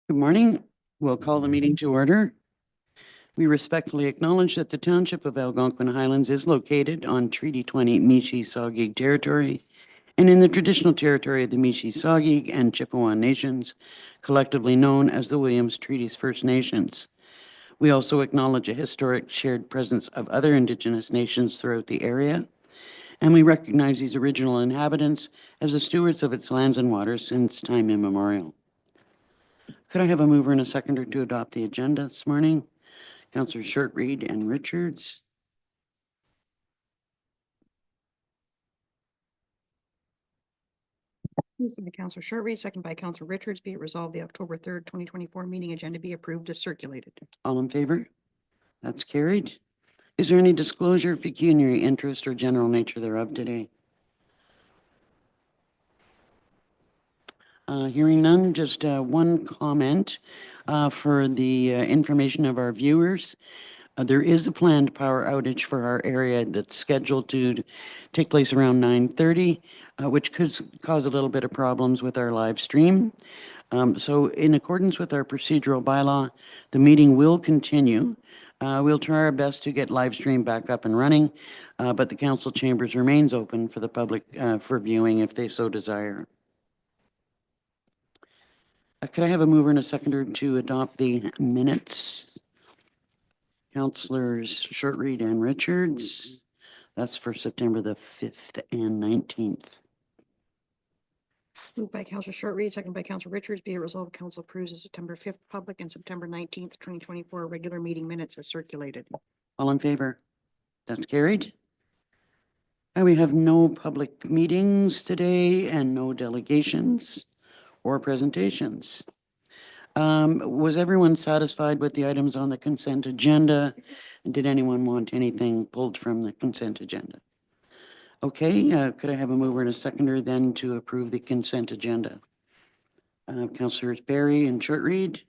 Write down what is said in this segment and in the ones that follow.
Good morning. We'll call the meeting to order. We respectfully acknowledge that the Township of Algonquin Highlands is located on Treaty 20 Michi-Saugig territory and in the traditional territory of the Michi-Saugig and Chippewa Nations, collectively known as the Williams Treaties First Nations. We also acknowledge a historic shared presence of other Indigenous nations throughout the area, and we recognize these original inhabitants as the stewards of its lands and waters since time immemorial. Could I have a mover and a seconder to adopt the agenda this morning? Councillors Shortreed and Richards. Moved by Councillor Shortreed, second by Councillor Richards. Be it resolved, the October 3rd, 2024 meeting agenda be approved as circulated. All in favor? That's carried. Is there any disclosure of pecuniary interest or general nature thereof today? Hearing none, just one comment for the information of our viewers. There is a planned power outage for our area that's scheduled to take place around 9:30, which could cause a little bit of problems with our live stream. So in accordance with our procedural bylaw, the meeting will continue. We'll try our best to get live stream back up and running, but the council chambers remains open for the public for viewing if they so desire. Could I have a mover and a seconder to adopt the minutes? Councillors Shortreed and Richards. That's for September the 5th and 19th. Moved by Councillor Shortreed, second by Councillor Richards. Be it resolved, Council approves the September 5th public and September 19th, 2024 regular meeting minutes as circulated. All in favor? That's carried. We have no public meetings today and no delegations or presentations. Was everyone satisfied with the items on the consent agenda? And did anyone want anything pulled from the consent agenda? Okay, could I have a mover and a seconder then to approve the consent agenda? Councillors Barry and Shortreed.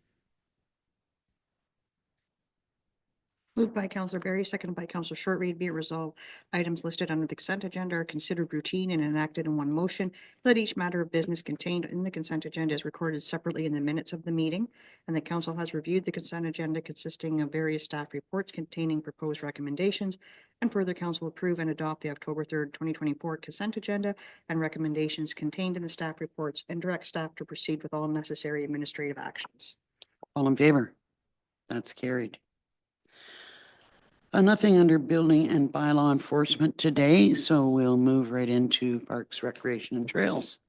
Moved by Councillor Barry, seconded by Councillor Shortreed. Be it resolved, items listed under the consent agenda are considered routine and enacted in one motion. That each matter of business contained in the consent agenda is recorded separately in the minutes of the meeting, and the council has reviewed the consent agenda consisting of various staff reports containing proposed recommendations, and further council approve and adopt the October 3rd, 2024 consent agenda and recommendations contained in the staff reports and direct staff to proceed with all necessary administrative actions. All in favor? That's carried. Nothing under building and bylaw enforcement today, so we'll move right into Parks, Recreation, and Trails.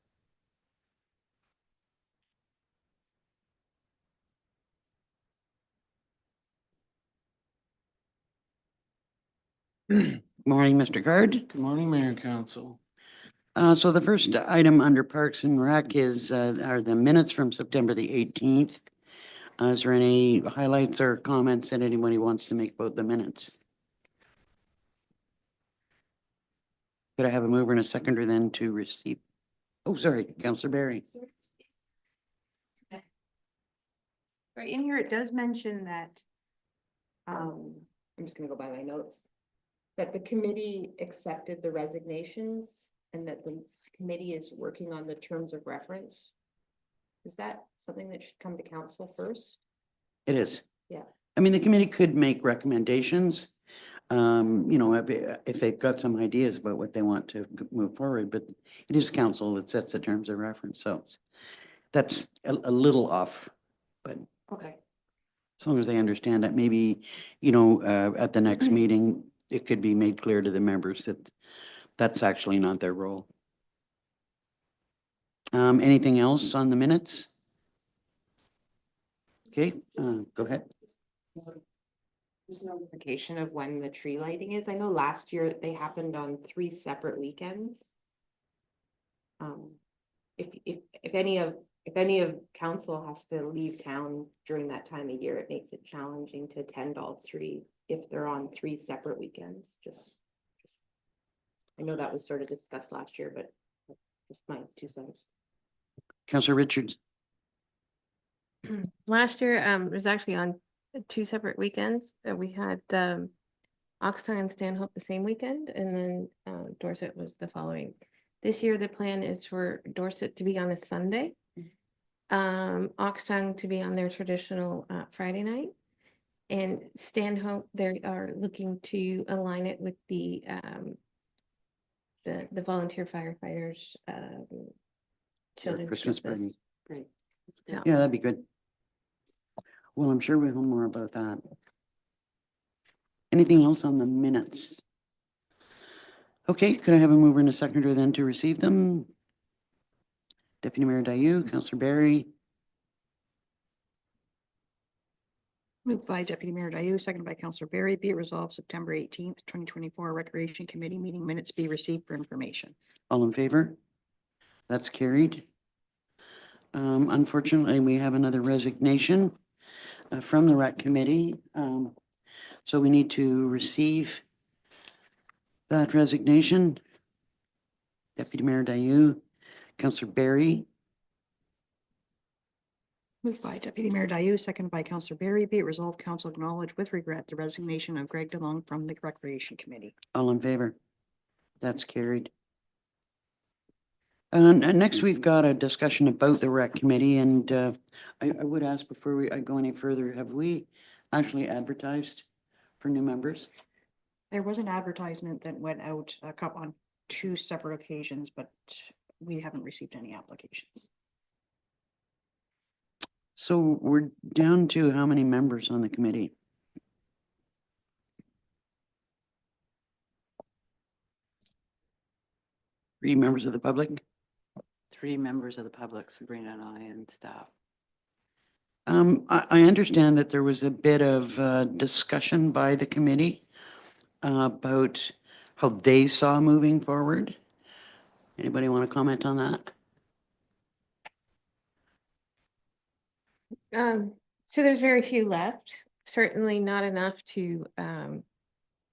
Morning, Mr. Guard. Good morning, Mayor and Council. So the first item under Parks and Rec is are the minutes from September the 18th. Is there any highlights or comments that anybody wants to make about the minutes? Could I have a mover and a seconder then to receive? Oh, sorry, Councillor Barry. Right in here, it does mention that, I'm just gonna go by my notes, that the committee accepted the resignations and that the committee is working on the terms of reference. Is that something that should come to council first? It is. Yeah. I mean, the committee could make recommendations, you know, if they've got some ideas about what they want to move forward, but it is council that sets the terms of reference. So that's a little off, but Okay. as long as they understand that, maybe, you know, at the next meeting, it could be made clear to the members that that's actually not their role. Anything else on the minutes? Okay, go ahead. Just notification of when the tree lighting is. I know last year they happened on 3 separate weekends. If any of council has to leave town during that time of year, it makes it challenging to attend all 3 if they're on 3 separate weekends. Just I know that was sort of discussed last year, but just my 2 cents. Councillor Richards. Last year, it was actually on 2 separate weekends. We had Oxtown and Stanhope the same weekend, and then Dorset was the following. This year, the plan is for Dorset to be on a Sunday. Oxtongue to be on their traditional Friday night. And Stanhope, they are looking to align it with the volunteer firefighters, children's Christmas party. Christmas. Great. Yeah. Yeah, that'd be good. Well, I'm sure we'll know more about that. Anything else on the minutes? Okay, could I have a mover and a seconder then to receive them? Deputy Mayor Dayu, Councillor Barry, Moved by Deputy Mayor Dayu, seconded by Councillor Barry. Be it resolved, September 18th, 2024 Recreation Committee meeting minutes be received for information. all in favor? That's carried. Unfortunately, we have another resignation from the Rec Committee. So we need to receive that resignation. Deputy Mayor Dayu, Councillor Barry, Moved by Deputy Mayor Dayu, seconded by Councillor Barry. Be it resolved, council acknowledge with regret the resignation of Greg DeLong from the Recreation Committee. all in favor? That's carried. And next, we've got a discussion about the Rec Committee, and I would ask before I go any further, have we actually advertised for new members? There was an advertisement that went out on 2 separate occasions, but we haven't received any applications. So we're down to how many members on the committee? Three members of the public? 3 members of the public, Sabrina and I, and staff. I understand that there was a bit of discussion by the committee about how they saw moving forward. Anybody want to comment on that? So there's very few left, certainly not enough to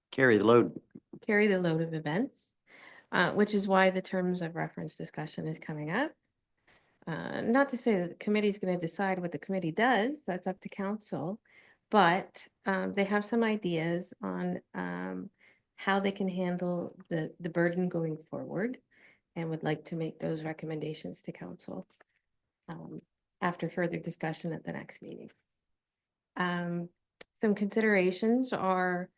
Carry the load. carry the load of events, which is why the terms of reference discussion is coming up. Not to say that the committee is going to decide what the committee does, that's up to council, but they have some ideas on how they can handle the burden going forward and would like to make those recommendations to council after further discussion at the next meeting. Some considerations are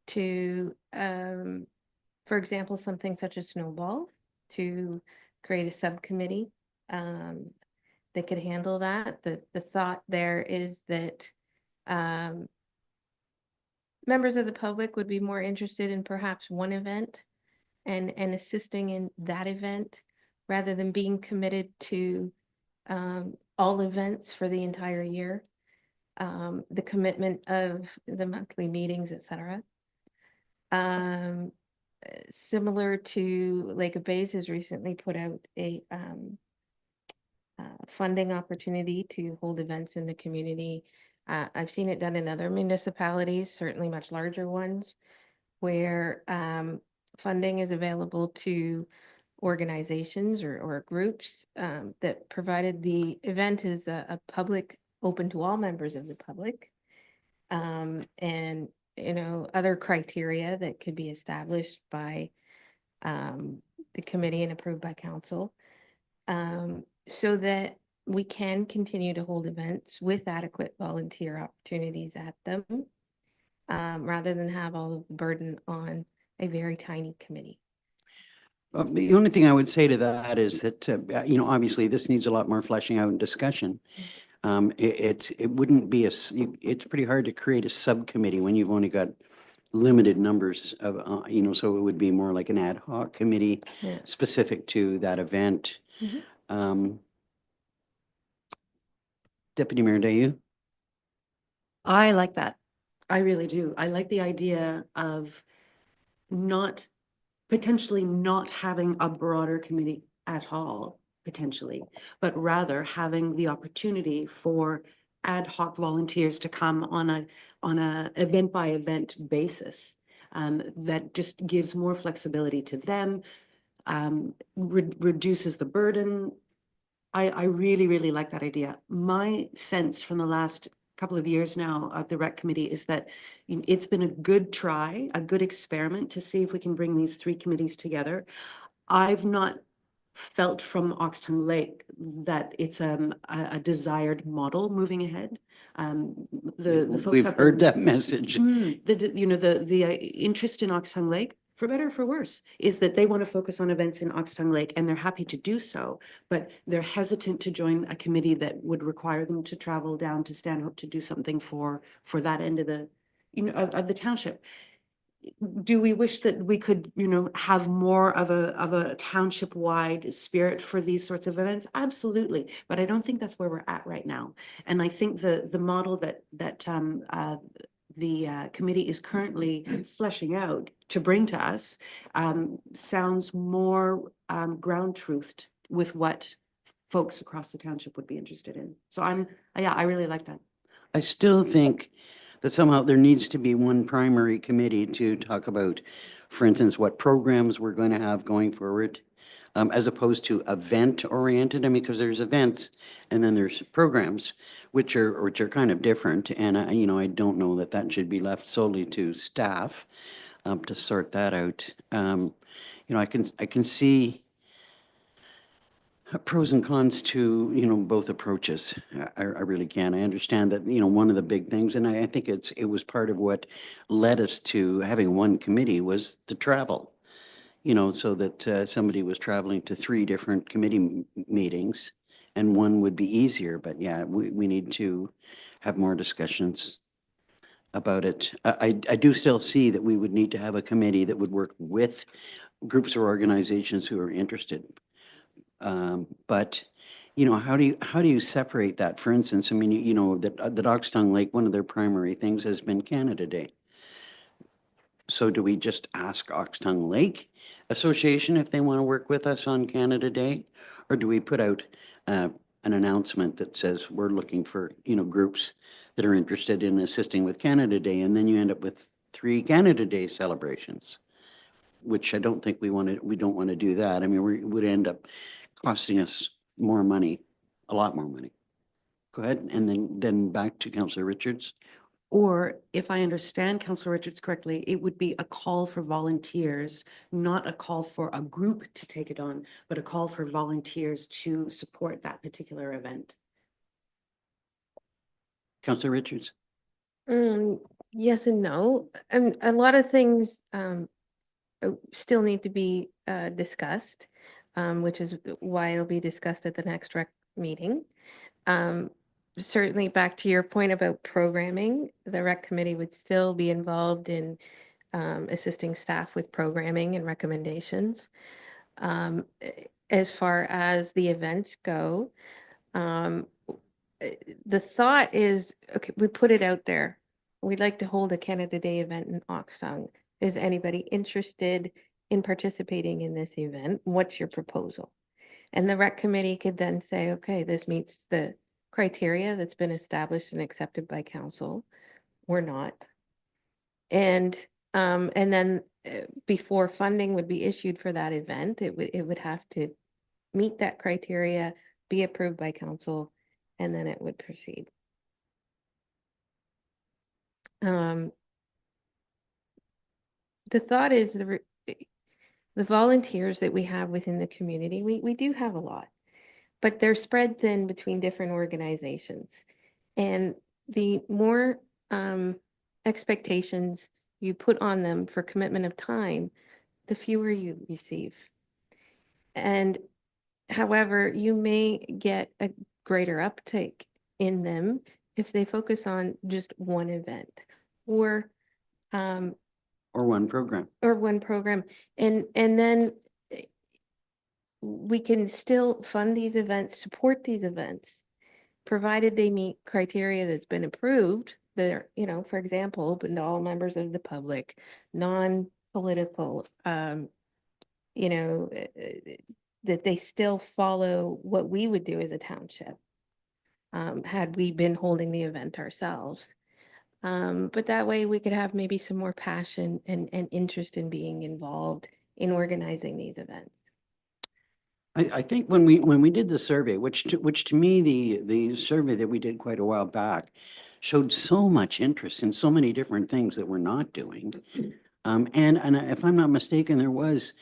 to, for example, something such as Snowball, to create a subcommittee that could handle that. The thought there is that members of the public would be more interested in perhaps one event and assisting in that event rather than being committed to all events for the entire year. The commitment of the monthly meetings, etc. Similar to Lake of Bays has recently put out a funding opportunity to hold events in the community. I've seen it done in other municipalities, certainly much larger ones, where funding is available to organizations or groups that provided the event is a public, open to all members of the public. And, you know, other criteria that could be established by the committee and approved by council, so that we can continue to hold events with adequate volunteer opportunities at them, rather than have all of the burden on a very tiny committee. The only thing I would say to that is that, obviously this needs a lot more fleshing out and discussion. It wouldn't be it's pretty hard to create a subcommittee when you've only got limited numbers of, so it would be more like an ad hoc committee Yeah. specific to that event. Mhm. Deputy Mayor Dayu? I like that. I really do. I like the idea of potentially not having a broader committee at all, potentially, but rather having the opportunity for ad hoc volunteers to come on a event by event basis. That just gives more flexibility to them, reduces the burden. I really, really like that idea. My sense from the last couple of years now of the Rec Committee is that it's been a good try, a good experiment to see if we can bring these 3 committees together. I've not felt from Oxtongue Lake that it's a desired model moving ahead. The folks We've up heard in- that message. the interest in Oxtongue Lake, for better or for worse, is that they want to focus on events in Oxtongue Lake, and they're happy to do so, but they're hesitant to join a committee that would require them to travel down to Stanhope to do something for that end of the, of the township. Do we wish that we could, have more of a township-wide spirit for these sorts of events? Absolutely, but I don't think that's where we're at right now. And I think the model that the committee is currently fleshing out to bring to us sounds more ground truthed with what folks across the township would be interested in. So I really like that. I still think that somehow there needs to be one primary committee to talk about, for instance, what programs we're going to have going forward, as opposed to event-oriented. I mean, because there's events and then there's programs, which are kind of different. And I don't know that that should be left solely to staff to sort that out. I can see pros and cons to, both approaches. I really can. I understand that, one of the big things, and I think it was part of what led us to having one committee was the travel. So that somebody was traveling to 3 different committee meetings and one would be easier. But yeah, we need to have more discussions about it. I do still see that we would need to have a committee that would work with groups or organizations who are interested. But, how do you separate that? For instance, I mean, that Oxtongue Lake, one of their primary things has been Canada Day. So do we just ask Oxtongue Lake Association if they want to work with us on Canada Day? Or do we put out an announcement that says we're looking for, groups that are interested in assisting with Canada Day, and then you end up with 3 Canada Day celebrations, which I don't think we don't want to do that. I mean, it would end up costing us more money, a lot more money. Go ahead, and then back to Councillor Richards. Or if I understand Councillor Richards correctly, it would be a call for volunteers, not a call for a group to take it on, but a call for volunteers to support that particular event. Councillor Richards. Yes and no. And a lot of things still need to be discussed, which is why it'll be discussed at the next rec meeting. Certainly back to your point about programming, the rec committee would still be involved in assisting staff with programming and recommendations. As far as the events go, the thought is, okay, we put it out there. We'd like to hold a Canada Day event in Oxtongue. Is anybody interested in participating in this event? What's your proposal? And the rec committee could then say, okay, this meets the criteria that's been established and accepted by council, or not. And then before funding would be issued for that event, it would have to meet that criteria, be approved by council, and then it would proceed. The thought is the volunteers that we have within the community, we do have a lot, but they're spread thin between different organizations. And the more expectations you put on them for commitment of time, the fewer you receive. And however, you may get a greater uptake in them if they focus on just one event or One program. And then we can still fund these events, support these events, provided they meet criteria that's been approved. They're, for example, open to all members of the public, non-political, that they still follow what we would do as a township, had we been holding the event ourselves. But that way we could have maybe some more passion and interest in being involved in organizing these events. I think when we did the survey, which to me, the survey that we did quite a while back showed so much interest in so many different things that we're not doing. And if I'm not mistaken, there was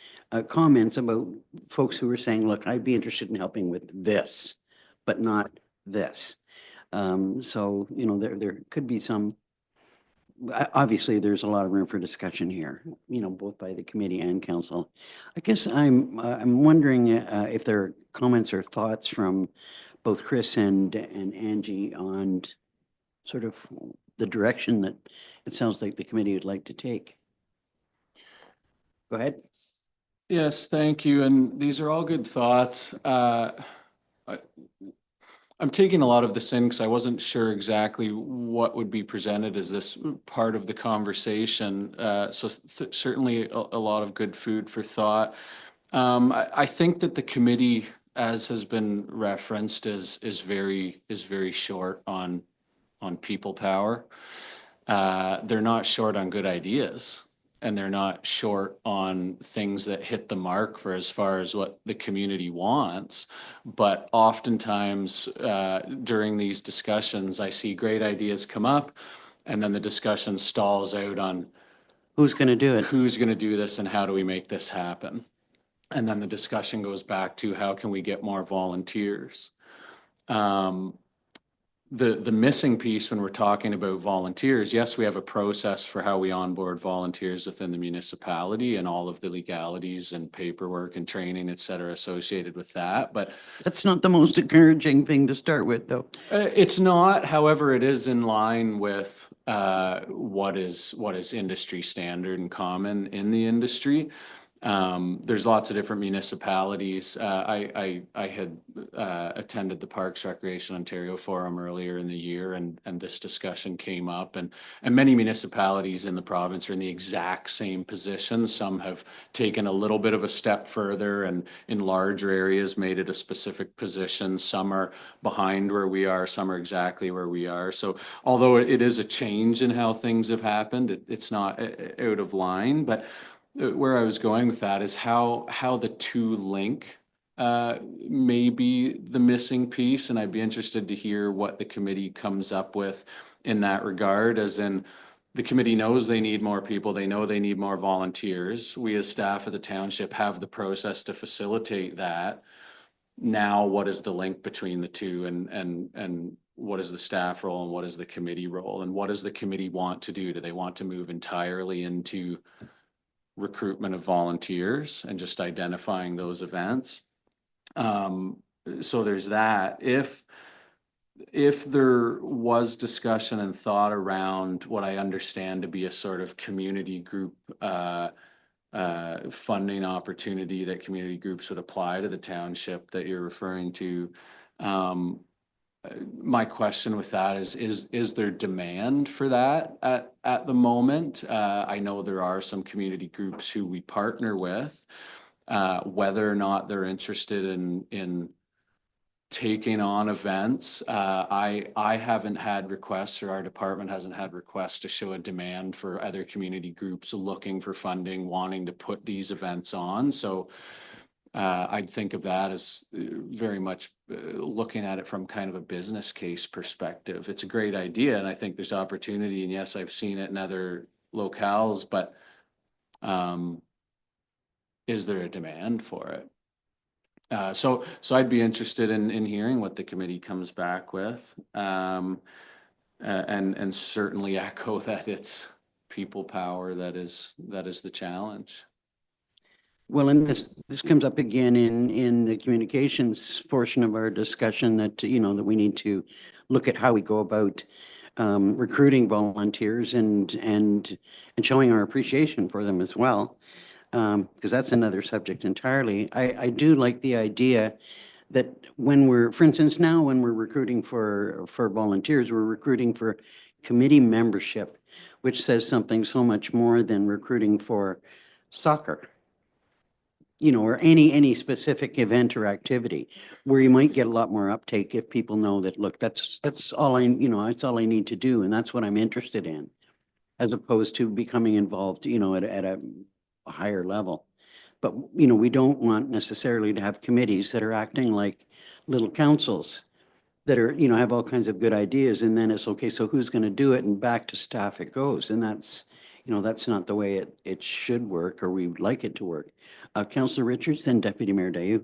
comments about folks who were saying, look, I'd be interested in helping with this, but not this. So, you know, there could be some, obviously, there's a lot of room for discussion here, you know, both by the committee and council. I guess I'm wondering if there are comments or thoughts from both Chris and Angie on sort of the direction that it sounds like the committee would like to take. Go ahead. Yes, thank you. And these are all good thoughts. I'm taking a lot of this in because I wasn't sure exactly what would be presented as this part of the conversation. So certainly a lot of good food for thought. I think that the committee, as has been referenced, is very short on people power. They're not short on good ideas, and they're not short on things that hit the mark for as far as what the community wants. But oftentimes during these discussions, I see great ideas come up, and then the discussion stalls out on Who's going to do it? who's going to do this and how do we make this happen. And then the discussion goes back to how can we get more volunteers. The missing piece when we're talking about volunteers, yes, we have a process for how we onboard volunteers within the municipality and all of the legalities and paperwork and training, et cetera, associated with that. But That's not the most encouraging thing to start with, though. it's not, however, it is in line with what is industry standard and common in the industry. There's lots of different municipalities. I had attended the Parks Recreation Ontario Forum earlier in the year, and this discussion came up, and many municipalities in the province are in the exact same position. Some have taken a little bit of a step further and in larger areas made it a specific position. Some are behind where we are, some are exactly where we are. So although it is a change in how things have happened, it's not out of line, but where I was going with that is how the two link may be the missing piece, and I'd be interested to hear what the committee comes up with in that regard, as in the committee knows they need more people, they know they need more volunteers. We as staff of the township have the process to facilitate that. Now, what is the link between the two, and what is the staff role and what is the committee role, and what does the committee want to do? Do they want to move entirely into recruitment of volunteers and just identifying those events? So there's that. If there was discussion and thought around what I understand to be a sort of community group funding opportunity that community groups would apply to the township that you're referring to, my question with that is there demand for that at the moment? I know there are some community groups who we partner with, whether or not they're interested in taking on events. I haven't had requests, or our department hasn't had requests to show a demand for other community groups looking for funding, wanting to put these events on. So I'd think of that as very much looking at it from kind of a business case perspective. It's a great idea, and I think there's opportunity, and yes, I've seen it in other locales, but is there a demand for it? So I'd be interested in hearing what the committee comes back with, and certainly echo that it's people power that is the challenge. Well, and this comes up again in the communications portion of our discussion that, you know, that we need to look at how we go about recruiting volunteers and showing our appreciation for them as well. Because that's another subject entirely. I do like the idea that when we're, for instance, now when we're recruiting for volunteers, we're recruiting for committee membership, which says something so much more than recruiting for soccer, you know, or any specific event or activity, where you might get a lot more uptake if people know that, look, that's all you know, that's all I need to do, and that's what I'm interested in, as opposed to becoming involved, you know, at a higher level. But, you know, we don't want necessarily to have committees that are acting like little councils that are, you know, have all kinds of good ideas, and then it's okay, so who's going to do it? And back to staff it goes. And that's, that's not the way it should work, or we would like it to work. Councillor Richards, then Deputy Mayor Dayu.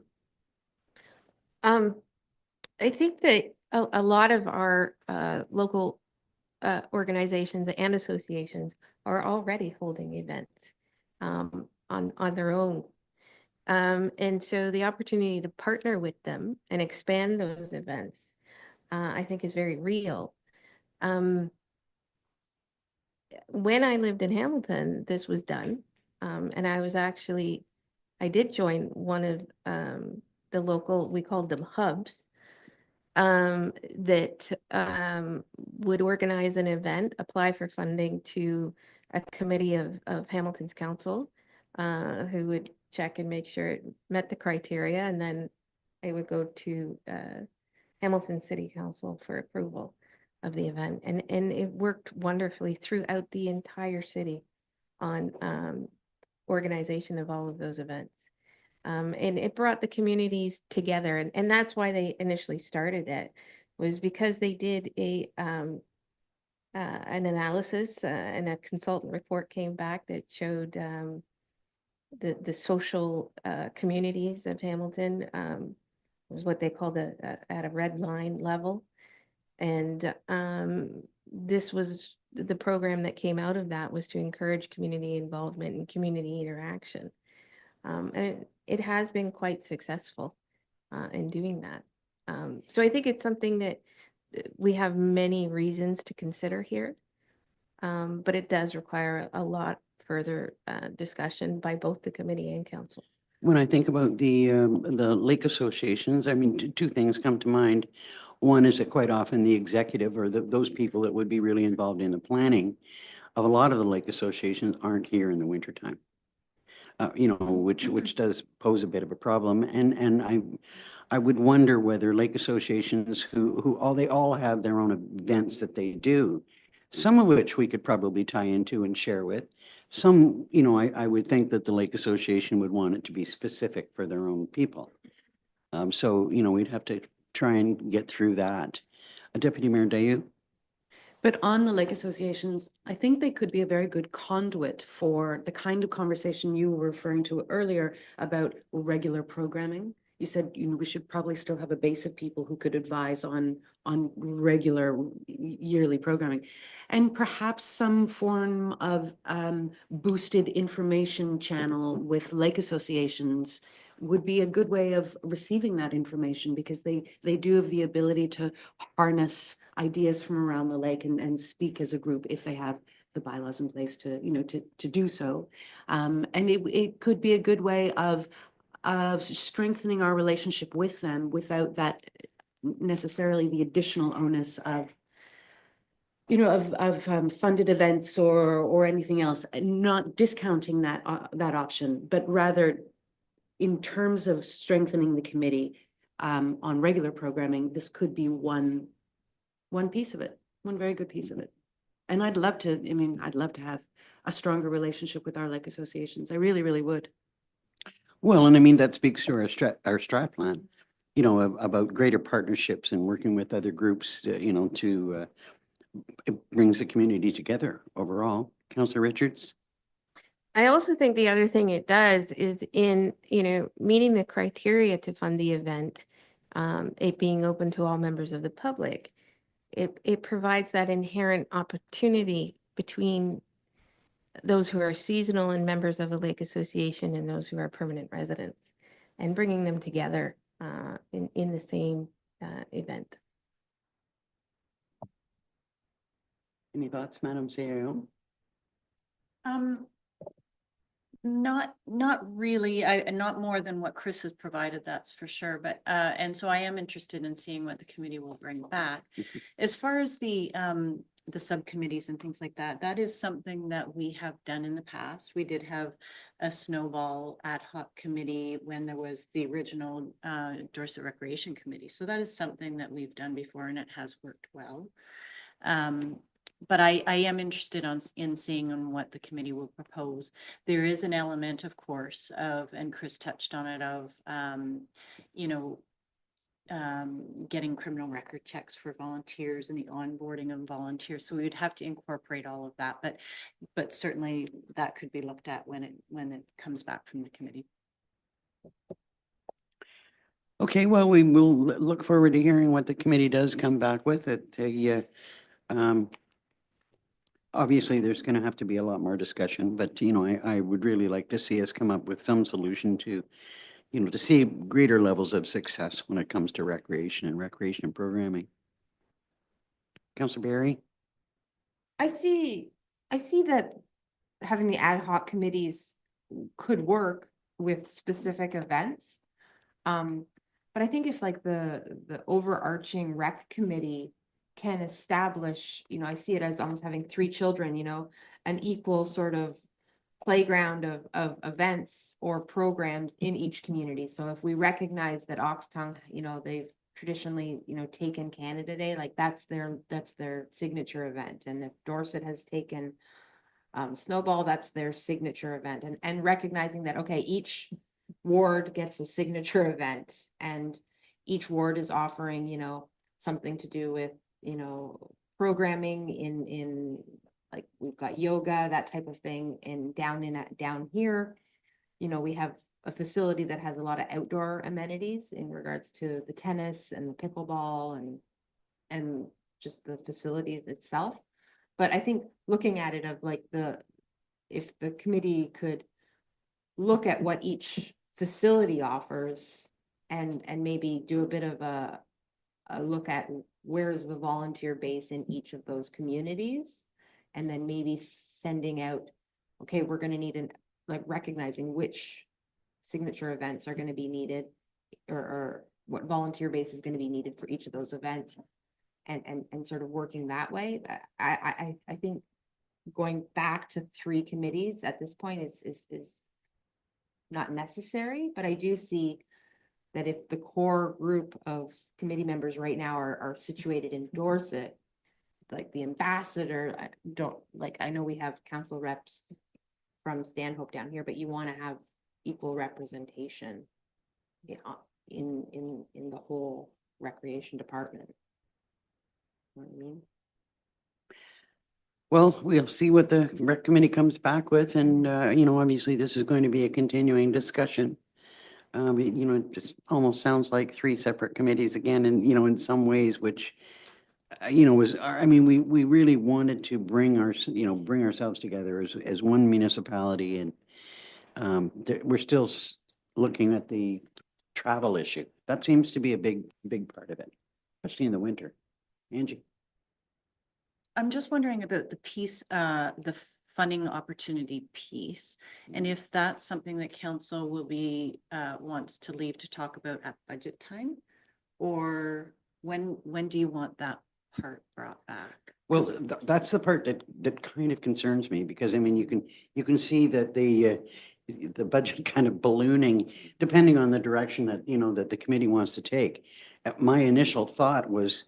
I think that a lot of our local organizations and associations are already holding events on their own. And so the opportunity to partner with them and expand those events, I think is very real. When I lived in Hamilton, this was done. And I did join one of the local, we called them hubs, that would organize an event, apply for funding to a committee of Hamilton's council, who would check and make sure it met the criteria, and then it would go to Hamilton City Council for approval of the event. And it worked wonderfully throughout the entire city on organization of all of those events. And it brought the communities together. And that's why they initially started it, was because they did an analysis and a consultant report came back that showed the social communities of Hamilton was what they called at a red line level. And this was the program that came out of that, was to encourage community involvement and community interaction. And it has been quite successful in doing that. So I think it's something that we have many reasons to consider here, but it does require a lot further discussion by both the committee and council. When I think about the lake associations, I mean, two things come to mind. One is that quite often the executive or those people that would be really involved in the planning of a lot of the lake associations aren't here in the wintertime. Which does pose a bit of a problem. And I would wonder whether lake associations they all have their own events that they do, some of which we could probably tie into and share with. Some, I would think that the lake association would want it to be specific for their own people. So, we'd have to try and get through that. Deputy Mayor Dayu? But on the lake associations, I think they could be a very good conduit for the kind of conversation you were referring to earlier about regular programming. You said, we should probably still have a base of people who could advise on regular yearly programming. And perhaps some form of boosted information channel with lake associations would be a good way of receiving that information, because they do have the ability to harness ideas from around the lake and speak as a group if they have the bylaws in place to do so. And it could be a good way of strengthening our relationship with them without that necessarily the additional onus of funded events or anything else, not discounting that option, but rather in terms of strengthening the committee on regular programming, this could be one piece of it, one very good piece of it. And I'd love to have a stronger relationship with our lake associations. I really, really would. Well, and I mean, that speaks to our strat plan, about greater partnerships and working with other groups, it brings the community together overall. Councillor Richards? I also think the other thing it does is in, meeting the criteria to fund the event, it being open to all members of the public, it provides that inherent opportunity between those who are seasonal and members of a lake association and those who are permanent residents, and bringing them together in the same event. Any thoughts, Madam CAO? Not really. Not more than what Chris has provided, that's for sure. But and so I am interested in seeing what the committee will bring back. As far as the subcommittees and things like that, that is something that we have done in the past. We did have a snowball ad hoc committee when there was the original Dorset Recreation Committee. So that is something that we've done before, and it has worked well. But I am interested in seeing on what the committee will propose. There is an element, of course, and Chris touched on it, of, getting criminal record checks for volunteers and the onboarding of volunteers. So we would have to incorporate all of that, but certainly that could be looked at when it comes back from the committee. Okay, well, we will look forward to hearing what the committee does come back with. Obviously, there's going to have to be a lot more discussion, but, I would really like to see us come up with some solution to, to see greater levels of success when it comes to recreation and programming. Councillor Barry? I see that having the ad hoc committees could work with specific events. But I think if like the overarching rec committee can establish, I see it as almost having 3 children, an equal sort of playground of events or programs in each community. So if we recognize that Oxtongue, they've traditionally, taken Canada Day, like that's their signature event. And if Dorset has taken Snowball, that's their signature event. And recognizing that, okay, each ward gets a signature event and each ward is offering, something to do with, programming in like we've got yoga, that type of thing. And down here, we have a facility that has a lot of outdoor amenities in regards to the tennis and the pickleball and just the facilities itself. But I think looking at it of like if the committee could look at what each facility offers and maybe do a bit of a look at where's the volunteer base in each of those communities, and then maybe sending out, okay, we're going to need recognizing which signature events are going to be needed or what volunteer base is going to be needed for each of those events and sort of working that way. I think going back to 3 committees at this point is not necessary, but I do see that if the core group of committee members right now are situated in Dorset, like the ambassador, I know we have council reps from Stanhope down here, but you want to have equal representation in the whole recreation department. You know what I mean? Well, we'll see what the rec committee comes back with, and, obviously this is going to be a continuing discussion. It just almost sounds like 3 separate committees again, and, in some ways, which, we really wanted to bring ourselves together as one municipality, and we're still looking at the travel issue. That seems to be a big part of it, especially in the winter. Angie? I'm just wondering about the piece, the funding opportunity piece, and if that's something that council will be, wants to leave to talk about at budget time, or when do you want that part brought back? Well, that's the part that kind of concerns me, because you can see that the budget kind of ballooning depending on the direction that, that the committee wants to take. My initial thought was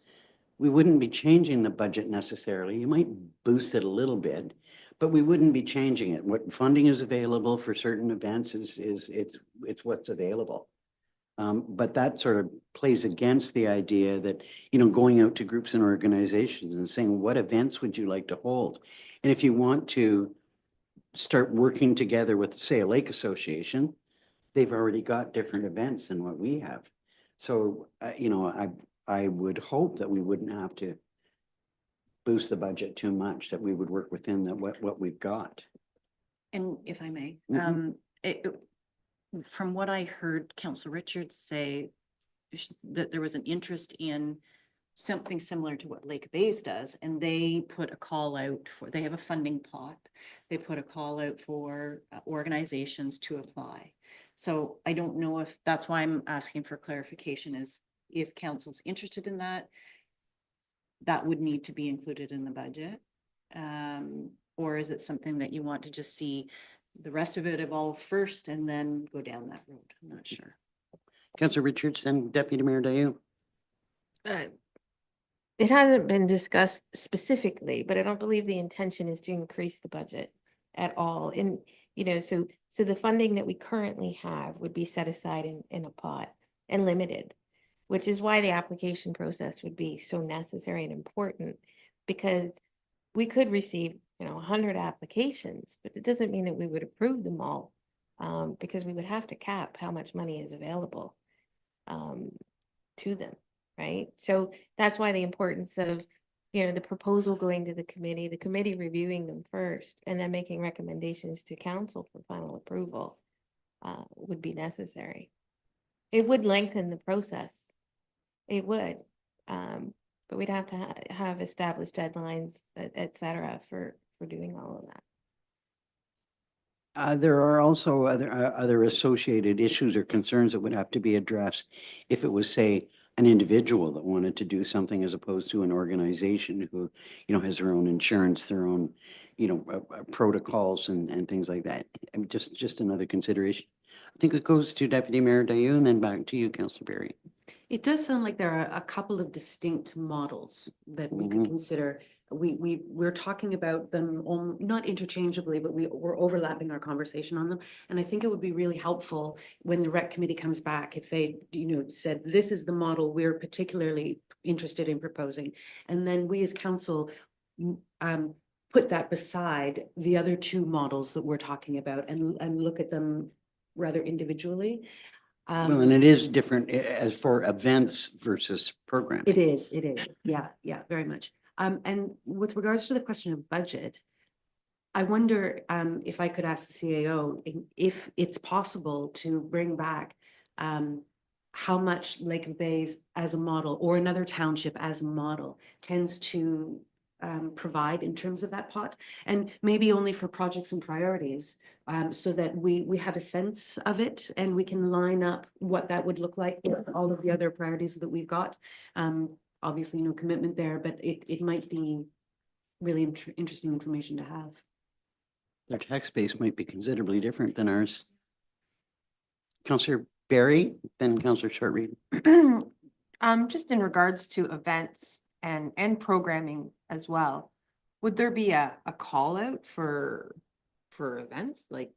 we wouldn't be changing the budget necessarily. You might boost it a little bit, but we wouldn't be changing it. What funding is available for certain events it's what's available. But that sort of plays against the idea that, going out to groups and organizations and saying, what events would you like to hold? And if you want to start working together with, say, a lake association, they've already got different events than what we have. So, I would hope that we wouldn't have to boost the budget too much, that we would work within what we've got. And if I may, Mhm. from what I heard Councillor Richards say, that there was an interest in something similar to what Lake Bays does, and they put a call out they have a funding pot. They put a call out for organizations to apply. So I don't know if that's why I'm asking for clarification, is if council's interested in that, that would need to be included in the budget. Or is it something that you want to just see the rest of it evolve first and then go down that road? I'm not sure. Councillor Richards and Deputy Mayor Dayu. It hasn't been discussed specifically, but I don't believe the intention is to increase the budget at all. And, so the funding that we currently have would be set aside in a pot and limited. which is why the application process would be so necessary and important, because we could receive, 100 applications, but it doesn't mean that we would approve them all, because we would have to cap how much money is available to them, right? So that's why the importance of, the proposal going to the committee reviewing them first, and then making recommendations to council for final approval would be necessary. It would lengthen the process. It would. But we'd have to have established deadlines, et cetera, for doing all of that. There are also other associated issues or concerns that would have to be addressed if it was, say, an individual that wanted to do something as opposed to an organization who, has their own insurance, their own, protocols and things like that. Just another consideration. I think it goes to Deputy Mayor Dayu and then back to you, Councillor Berry. It does sound like there are a couple of distinct models that we could Mhm. consider. We're talking about them not interchangeably, but we're overlapping our conversation on them. And I think it would be really helpful when the rec committee comes back, if they, said, this is the model we're particularly interested in proposing. And then we as council put that beside the other two models that we're talking about and look at them rather individually. Well, and it is different as for events versus programming. It is, yeah, very much. And with regards to the question of budget, I wonder if I could ask the CAO if it's possible to bring back how much Lake Bays as a model or another township as a model tends to provide in terms of that pot, and maybe only for projects and priorities, so that we have a sense of it and we can line up what that would look like with all of the other priorities that we've got. Obviously, no commitment there, but it might be really interesting information to have. Their tax base might be considerably different than ours. Councillor Berry, then Councillor Shortreed. Just in regards to events and programming as well, would there be a call out for events like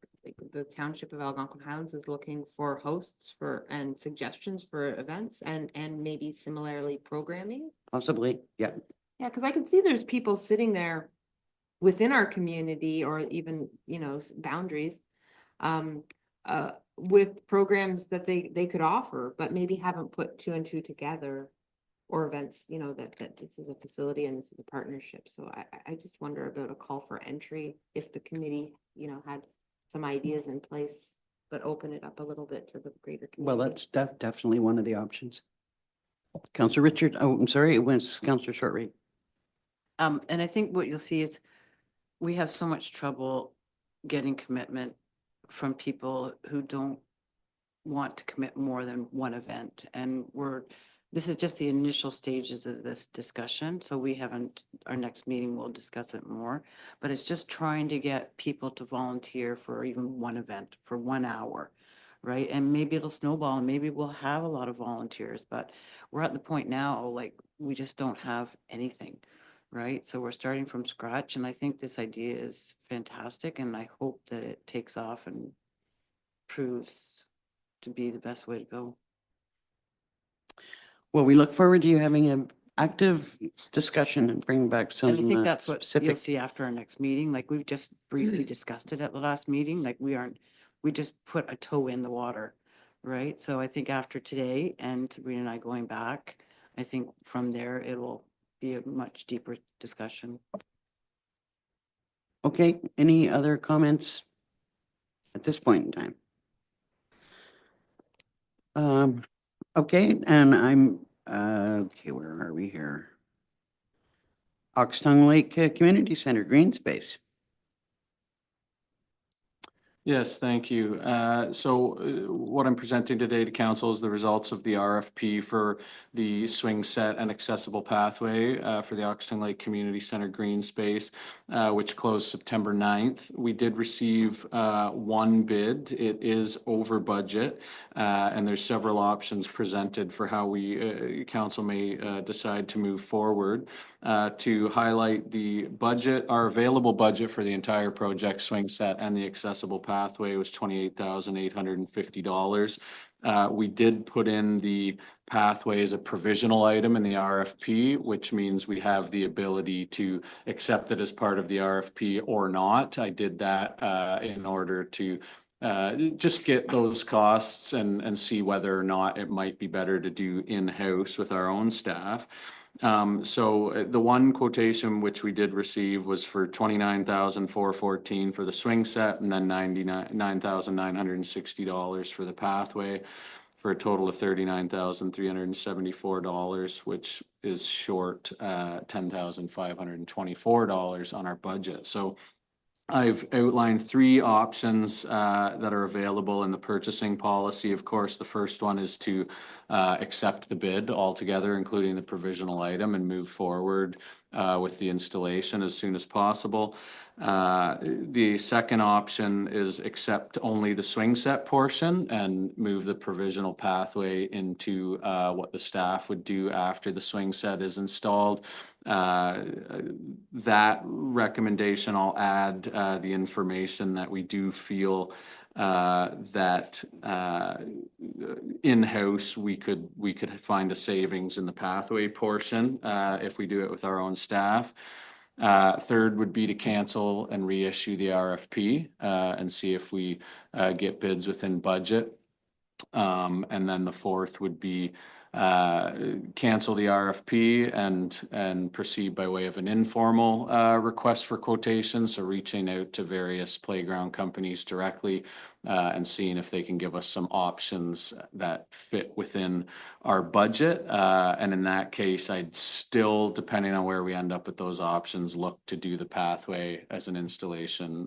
the Township of Algonquin Highlands is looking for hosts and suggestions for events and maybe similarly programming? Possibly, yeah. Yeah, because I can see there's people sitting there within our community or even, boundaries with programs that they could offer, but maybe haven't put two and two together, or events, that this is a facility and this is a partnership. So I just wonder about a call for entry if the committee, had some ideas in place, but open it up a little bit to the greater community. Well, that's definitely one of the options. Councillor Richard, oh, I'm sorry, it was Councillor Shortreed. And I think what you'll see is we have so much trouble getting commitment from people who don't want to commit more than one event. And this is just the initial stages of this discussion. So our next meeting, we'll discuss it more, but it's just trying to get people to volunteer for even one event for 1 hour, right? And maybe it'll snowball and maybe we'll have a lot of volunteers, but we're at the point now, like, we just don't have anything, right? So we're starting from scratch, and I think this idea is fantastic, and I hope that it takes off and proves to be the best way to go. Well, we look forward to you having an active discussion and bringing back some And I think that's what you'll specific. see after our next meeting. Like, we've just briefly discussed it at the last meeting. Like, we just put a toe in the water, right? So I think after today and Sabrina and I going back, I think from there it will be a much deeper discussion. Okay, any other comments at this point in time? Okay, and okay, where are we here? Oxtongue Lake Community Center, Green Space. Yes, thank you. So what I'm presenting today to council is the results of the RFP for the swing set and accessible pathway for the Oxton Lake Community Center Green Space, which closed September 9th. We did receive one bid. It is over budget, and there's several options presented for how we council may decide to move forward. To highlight the budget, our available budget for the entire project swing set and the accessible pathway was $28,850. We did put in the pathway as a provisional item in the RFP, which means we have the ability to accept it as part of the RFP or not. I did that in order to just get those costs and see whether or not it might be better to do in-house with our own staff. So the one quotation which we did receive was for $29,414 for the swing set, and then $99,960 for the pathway, for a total of $39,374, which is short $10,524 on our budget. So I've outlined three options that are available in the purchasing policy. Of course, the first one is to accept the bid altogether, including the provisional item, and move forward with the installation as soon as possible. The second option is accept only the swing set portion and move the provisional pathway into what the staff would do after the swing set is installed. That recommendation, I'll add the information that we do feel that in-house we could find a savings in the pathway portion if we do it with our own staff. Third would be to cancel and reissue the RFP and see if we get bids within budget. And then the fourth would be cancel the RFP and proceed by way of an informal request for quotation. So reaching out to various playground companies directly and seeing if they can give us some options that fit within our budget. And in that case, I'd still, depending on where we end up with those options, look to do the pathway as an installation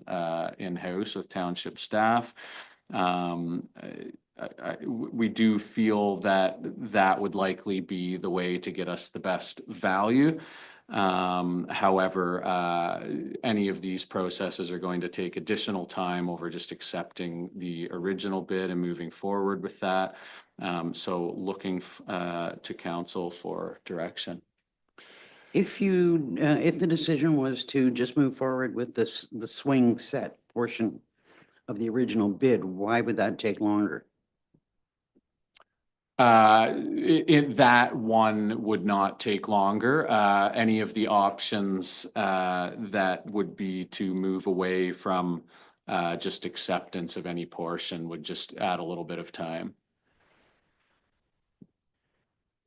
in-house with township staff. We do feel that that would likely be the way to get us the best value. However, any of these processes are going to take additional time over just accepting the original bid and moving forward with that. So looking to council for direction. If the decision was to just move forward with the swing set portion of the original bid, why would that take longer? That one would not take longer. Any of the options that would be to move away from just acceptance of any portion would just add a little bit of time.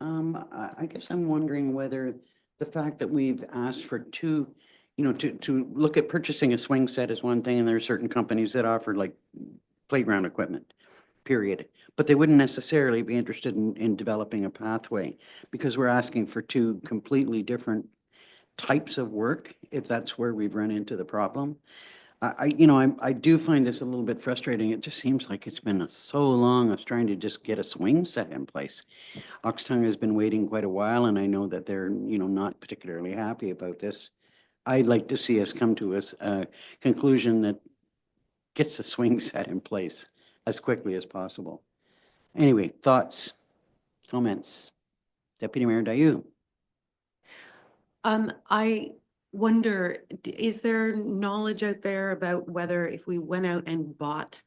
I guess I'm wondering whether the fact that we've asked for two, to look at purchasing a swing set is one thing, and there are certain companies that offer like playground equipment, period. But they wouldn't necessarily be interested in developing a pathway, because we're asking for two completely different types of work, if that's where we've run into the problem. I do find this a little bit frustrating. It just seems like it's been so long us trying to just get a swing set in place. Oxtongue has been waiting quite a while, and I know that they're, not particularly happy about this. I'd like to see us come to a conclusion that gets the swing set in place as quickly as possible. Anyway, thoughts, comments? Deputy Mayor Dayu. I wonder, is there knowledge out there about whether if we went out and bought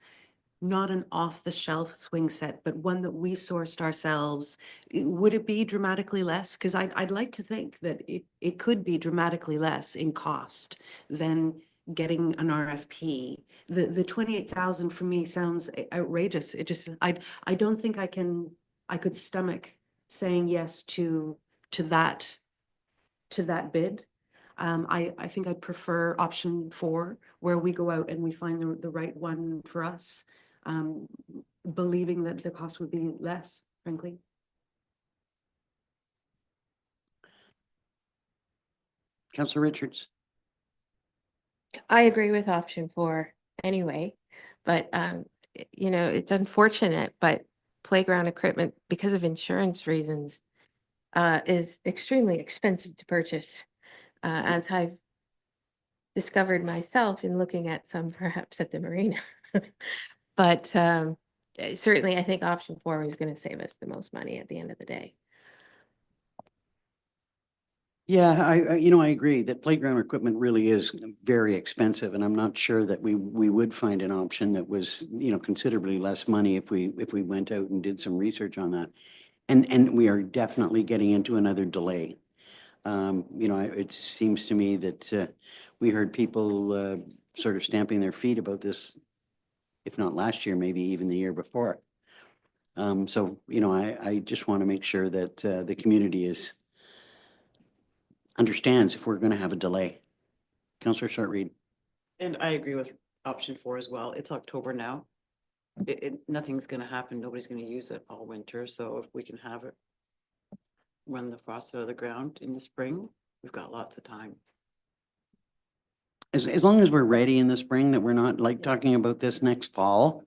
not an off-the-shelf swing set, but one that we sourced ourselves, would it be dramatically less? Because I'd like to think that it could be dramatically less in cost than getting an RFP. The 28,000 for me sounds outrageous. It just, I don't think I could stomach saying yes to that bid. I think I'd prefer option 4, where we go out and we find the right one for us, believing that the cost would be less, frankly. Councillor Richards. I agree with option 4 anyway, but it's unfortunate, but playground equipment, because of insurance reasons, is extremely expensive to purchase, as I've discovered myself in looking at some perhaps at the marina. But certainly I think option 4 is going to save us the most money at the end of the day. Yeah, I agree that playground equipment really is very expensive, and I'm not sure that we would find an option that was, considerably less money if we went out and did some research on that. And we are definitely getting into another delay. It seems to me that we heard people sort of stamping their feet about this, if not last year, maybe even the year before. So, I just want to make sure that the community understands if we're going to have a delay. Councillor Shortreed. And I agree with option 4 as well. It's October now. Nothing's gonna happen. Nobody's gonna use it all winter. So if we can have it run the frost out of the ground in the spring, we've got lots of time. As long as we're ready in the spring, that we're not like talking about this next fall.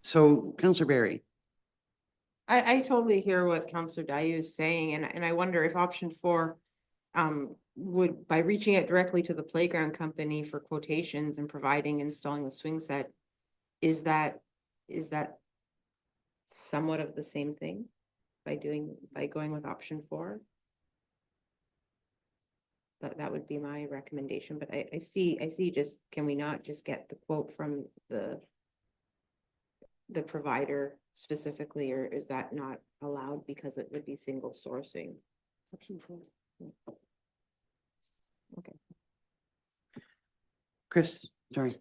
So Councillor Berry. I totally hear what Counselor Dayu is saying, and I wonder if option 4 would, by reaching out directly to the playground company for quotations and providing, installing the swing set, is that somewhat of the same thing by going with option 4? That would be my recommendation, but I see just, can we not just get the quote from the provider specifically, or is that not allowed because it would be single sourcing? Okay. Chris, sorry.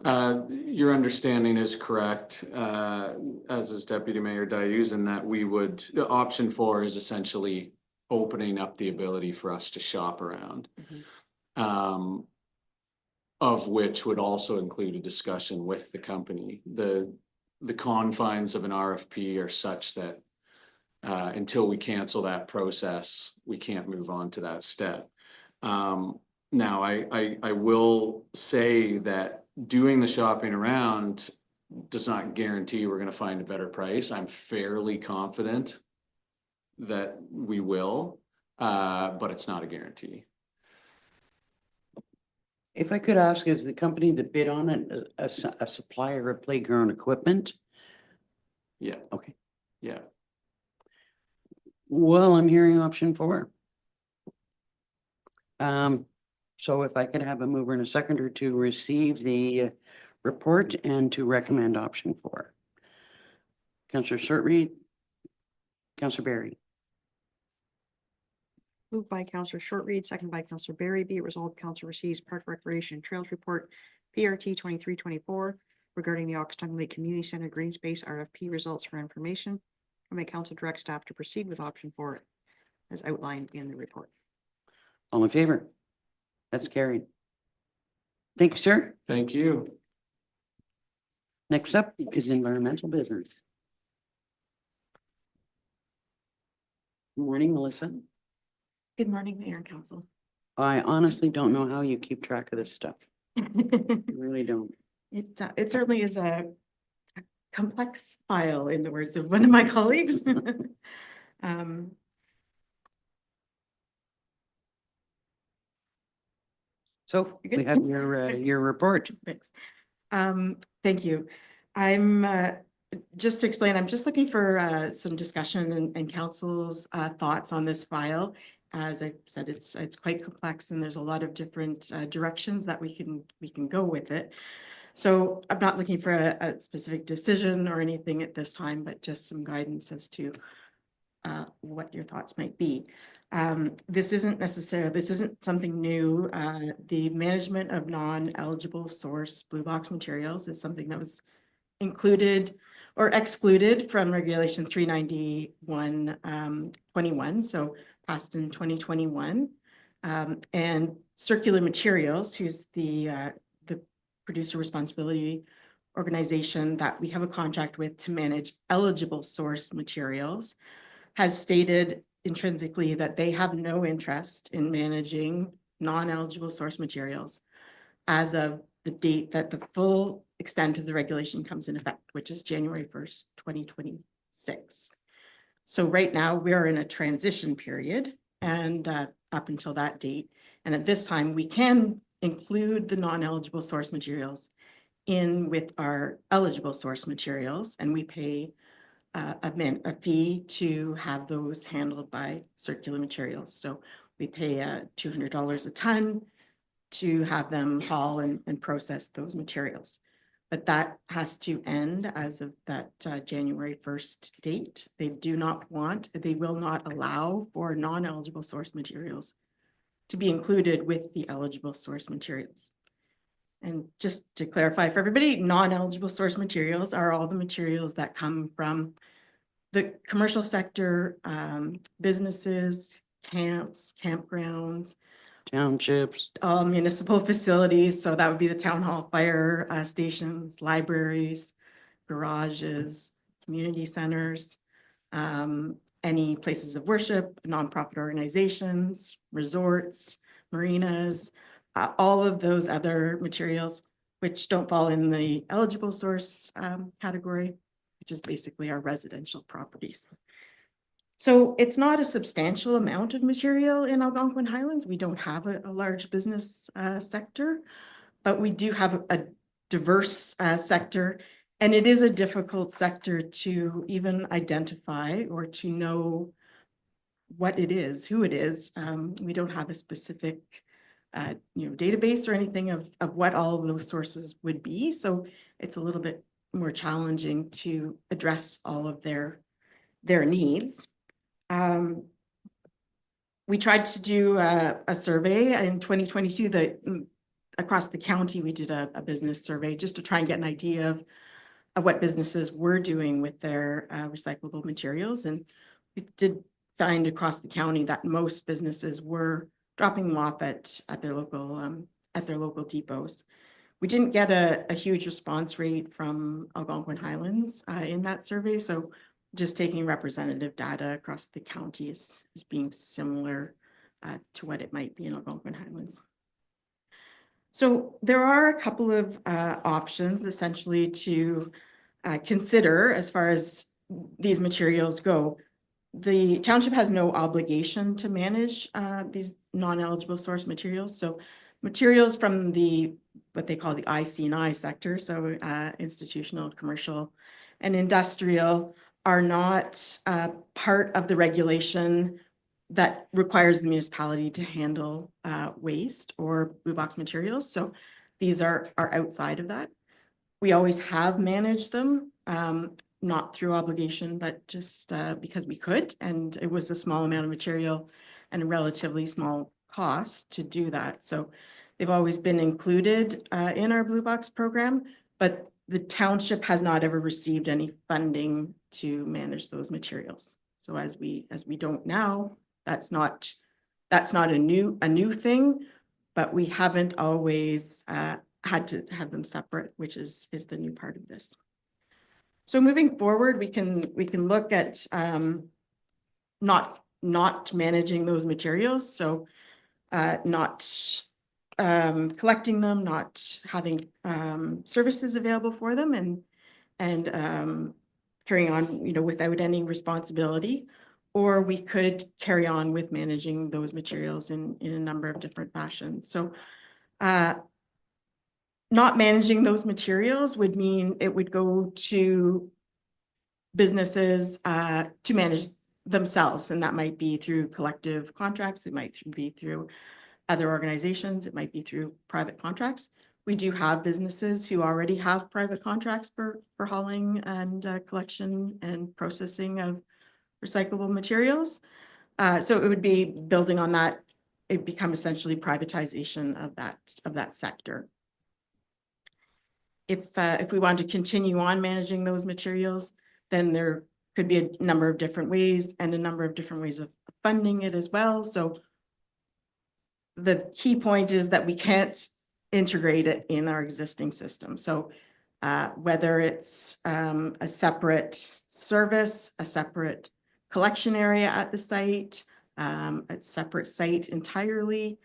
Your understanding is correct, as is Deputy Mayor Dayus, in that option 4 is essentially opening up the ability for us to shop around. Of which would also include a discussion with the company. The confines of an RFP are such that until we cancel that process, we can't move on to that step. Now, I will say that doing the shopping around does not guarantee we're going to find a better price. I'm fairly confident that we will, but it's not a guarantee. If I could ask, is the company that bid on it a supplier of playground equipment? Yeah. Okay. Yeah. Well, I'm hearing option 4. So if I could have a mover and a seconder to receive the report and to recommend option 4. Councillor Shortreed. Councillor Berry. Moved by Counselor Shortreed, second by Counselor Berry. Be it resolved, council receives Park Recreation and Trails Report, PRT 2324, regarding the Oxtongue Lake Community Center Green Space RFP results for information. And may council direct staff to proceed with option 4 as outlined in the report. All in favor? That's carried. Thank you, sir. Thank you. Next up is environmental business. Good morning, Melissa. Good morning, Mayor and Council. I honestly don't know how you keep track of this stuff. I really don't. It certainly is a complex file, in the words of one of my colleagues. So You're we good. have your report. Thanks. Thank you. I'm just to explain, I'm just looking for some discussion and council's thoughts on this file. As I said, it's quite complex and there's a lot of different directions that we can go with it. So I'm not looking for a specific decision or anything at this time, but just some guidance as to what your thoughts might be. This isn't something new. The management of non-eligible source blue box materials is something that was included or excluded from Regulation 391-21, so passed in 2021. And Circular Materials, who's the producer responsibility organization that we have a contract with to manage eligible source materials, has stated intrinsically that they have no interest in managing non-eligible source materials as of the date that the full extent of the regulation comes in effect, which is January 1st, 2026. So right now we're in a transition period and up until that date. And at this time, we can include the non-eligible source materials in with our eligible source materials, and we pay a fee to have those handled by Circular Materials. So we pay $200 a ton to have them haul and process those materials. But that has to end as of that January 1st date. They will not allow for non-eligible source materials to be included with the eligible source materials. And just to clarify for everybody, non-eligible source materials are all the materials that come from the commercial sector, businesses, camps, campgrounds, Townships. all municipal facilities. So that would be the town hall, fire stations, libraries, garages, community centers, any places of worship, nonprofit organizations, resorts, marinas, all of those other materials which don't fall in the eligible source category, which is basically our residential properties. So it's not a substantial amount of material in Algonquin Highlands. We don't have a large business sector, but we do have a diverse sector. And it is a difficult sector to even identify or to know what it is, who it is. We don't have a specific database or anything of what all of those sources would be. So it's a little bit more challenging to address all of their needs. We tried to do a survey in 2022 that across the county, we did a business survey just to try and get an idea of what businesses were doing with their recyclable materials. And we did find across the county that most businesses were dropping them off at their local depots. We didn't get a huge response rate from Algonquin Highlands in that survey. So just taking representative data across the county is being similar to what it might be in Algonquin Highlands. So there are a couple of options essentially to consider as far as these materials go. The township has no obligation to manage these non-eligible source materials. So materials from what they call the IC&I sector, so institutional, commercial, and industrial, are not part of the regulation that requires the municipality to handle waste or blue box materials. So these are outside of that. We always have managed them, not through obligation, but just because we could. And it was a small amount of material and a relatively small cost to do that. So they've always been included in our blue box program, but the township has not ever received any funding to manage those materials. So as we don't now, that's not a new thing, but we haven't always had to have them separate, which is the new part of this. So moving forward, we can look at not managing those materials. So not collecting them, not having services available for them, and carrying on, without any responsibility. Or we could carry on with managing those materials in a number of different fashions. So not managing those materials would mean it would go to businesses to manage themselves. And that might be through collective contracts. It might be through other organizations. It might be through private contracts. We do have businesses who already have private contracts for hauling and collection and processing of recyclable materials. So it would be building on that. It'd become essentially privatization of that sector. If we want to continue on managing those materials, then there could be a number of different ways and a number of different ways of funding it as well. So the key point is that we can't integrate it in our existing system. So whether it's a separate service, a separate collection area at the site, a separate site entirely,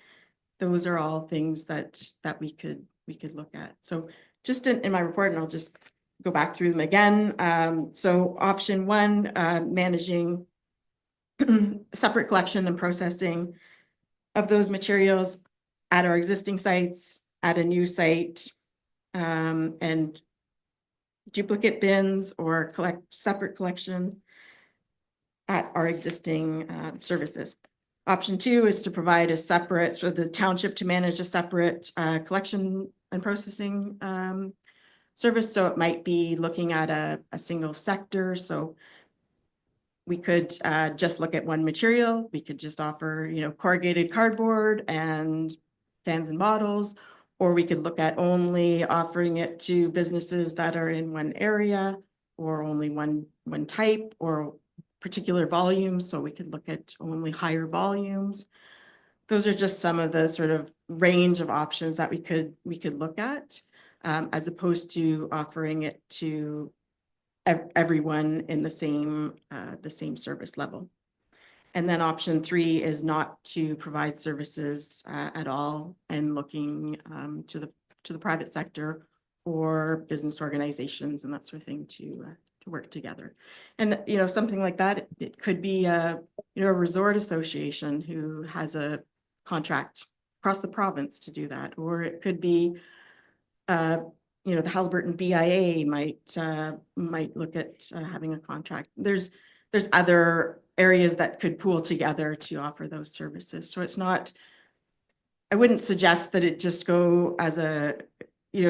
those are all things that we could look at. So just in my report, and I'll just go back through them again. So option one, managing separate collection and processing of those materials at our existing sites, at a new site, and duplicate bins or collect separate collection at our existing services. Option 2 is to provide a separate, for the township to manage a separate collection and processing service. So it might be looking at a single sector. So we could just look at one material. We could just offer, corrugated cardboard and cans and bottles, or we could look at only offering it to businesses that are in one area, or only one type, or particular volumes. So we could look at only higher volumes. Those are just some of the sort of range of options that we could look at, as opposed to offering it to everyone in the same service level. And then option 3 is not to provide services at all, and looking to the private sector or business organizations and that sort of thing to work together. And something like that, it could be a resort association who has a contract across the province to do that, or it could be the Halliburton BIA might look at having a contract. There's other areas that could pool together to offer those services. So it's not, I wouldn't suggest that it just go as it'd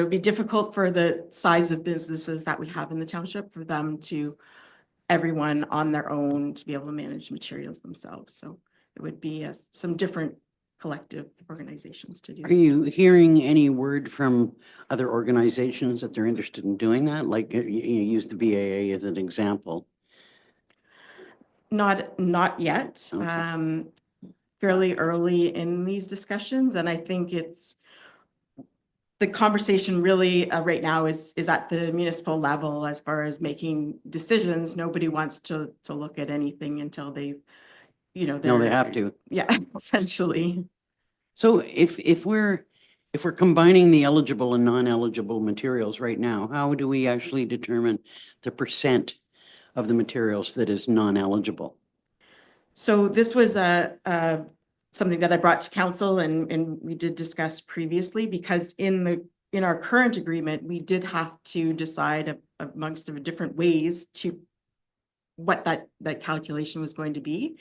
be difficult for the size of businesses that we have in the township for them to, everyone on their own, to be able to manage materials themselves. So it would be some different collective organizations to do. Are you hearing any word from other organizations that they're interested in doing that? Like you use the BAA as an example. Not yet. Okay. Fairly early in these discussions, and I think the conversation really right now is at the municipal level as far as making decisions. Nobody wants to look at anything until they've, No, they have to. Yeah, essentially. So if we're combining the eligible and non-eligible materials right now, how do we actually determine the percent of the materials that is non-eligible? So this was something that I brought to council and we did discuss previously, because in our current agreement, we did have to decide amongst different ways to what that calculation was going to be.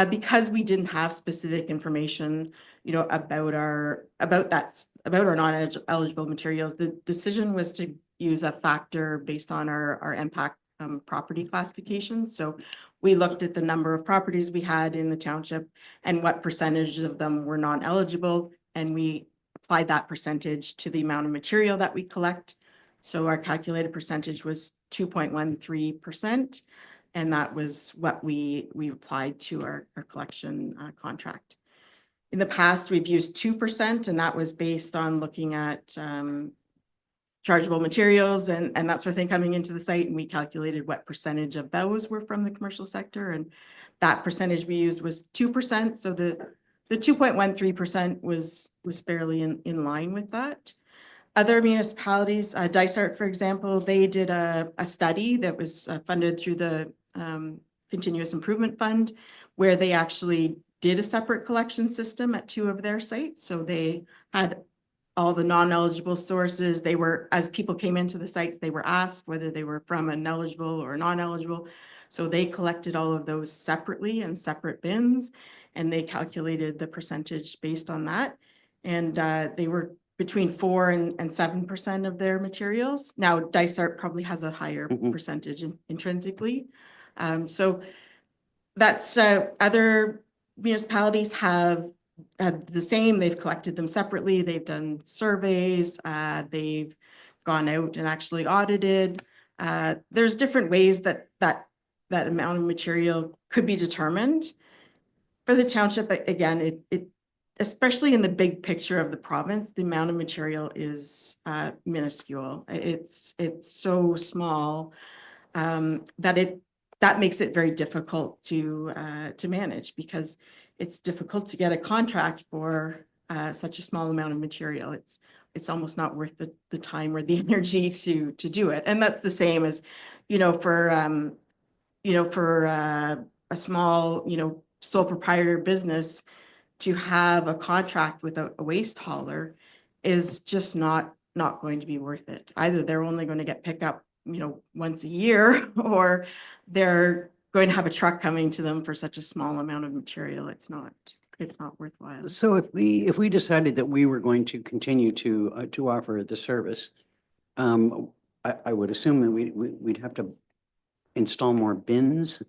Because we didn't have specific information, about our non-eligible materials, the decision was to use a factor based on our impact property classifications. So we looked at the number of properties we had in the township and what percentage of them were non-eligible, and we applied that percentage to the amount of material that we collect. So our calculated percentage was 2.13%. And that was what we applied to our collection contract. In the past, we've used 2%, and that was based on looking at chargeable materials and that sort of thing coming into the site. And we calculated what percentage of those were from the commercial sector. And that percentage we used was 2%. So the 2.13% was fairly in line with that. Other municipalities, Dysart, for example, they did a study that was funded through the Continuous Improvement Fund, where they actually did a separate collection system at 2 of their sites. So they had all the non-eligible sources. They were, as people came into the sites, they were asked whether they were from an eligible or non-eligible. So they collected all of those separately in separate bins, and they calculated the percentage based on that. And they were between 4 and 7% of their materials. Now, Dysart probably has a higher percentage intrinsically. So that's other municipalities have the same. They've collected them separately. They've done surveys. They've gone out and actually audited. There's different ways that amount of material could be determined. For the township, again, it especially in the big picture of the province, the amount of material is minuscule. It's so small that makes it very difficult to manage, because it's difficult to get a contract for such a small amount of material. It's almost not worth the time or the energy to do it. And that's the same as, for a small, sole proprietor business, to have a contract with a waste hauler is just not going to be worth it. Either they're only going to get pick up once a year, or they're going to have a truck coming to them for such a small amount of material. It's not worthwhile. So if we decided that we were going to continue to offer the service, I would assume that we'd have to install more bins,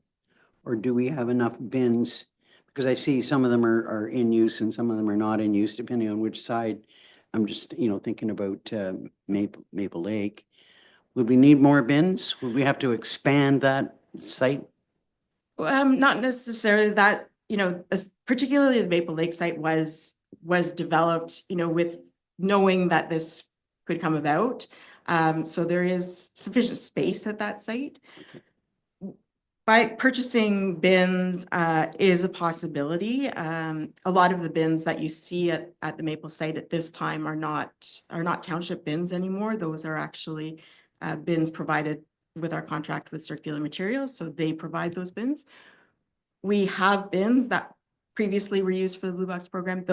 or do we have enough bins? Because I see some of them are in use and some of them are not in use, depending on which side. I'm just, thinking about Maple Lake. Would we need more bins? Would we have to expand that site? Not necessarily that, particularly the Maple Lake site was developed, with knowing that this could come about. So there is sufficient space at that site. By purchasing bins is a possibility. A lot of the bins that you see at the Maple site at this time are not township bins anymore. Those are actually bins provided with our contract with Circular Materials, so they provide those bins. We have bins that previously were used for the Blue Box program.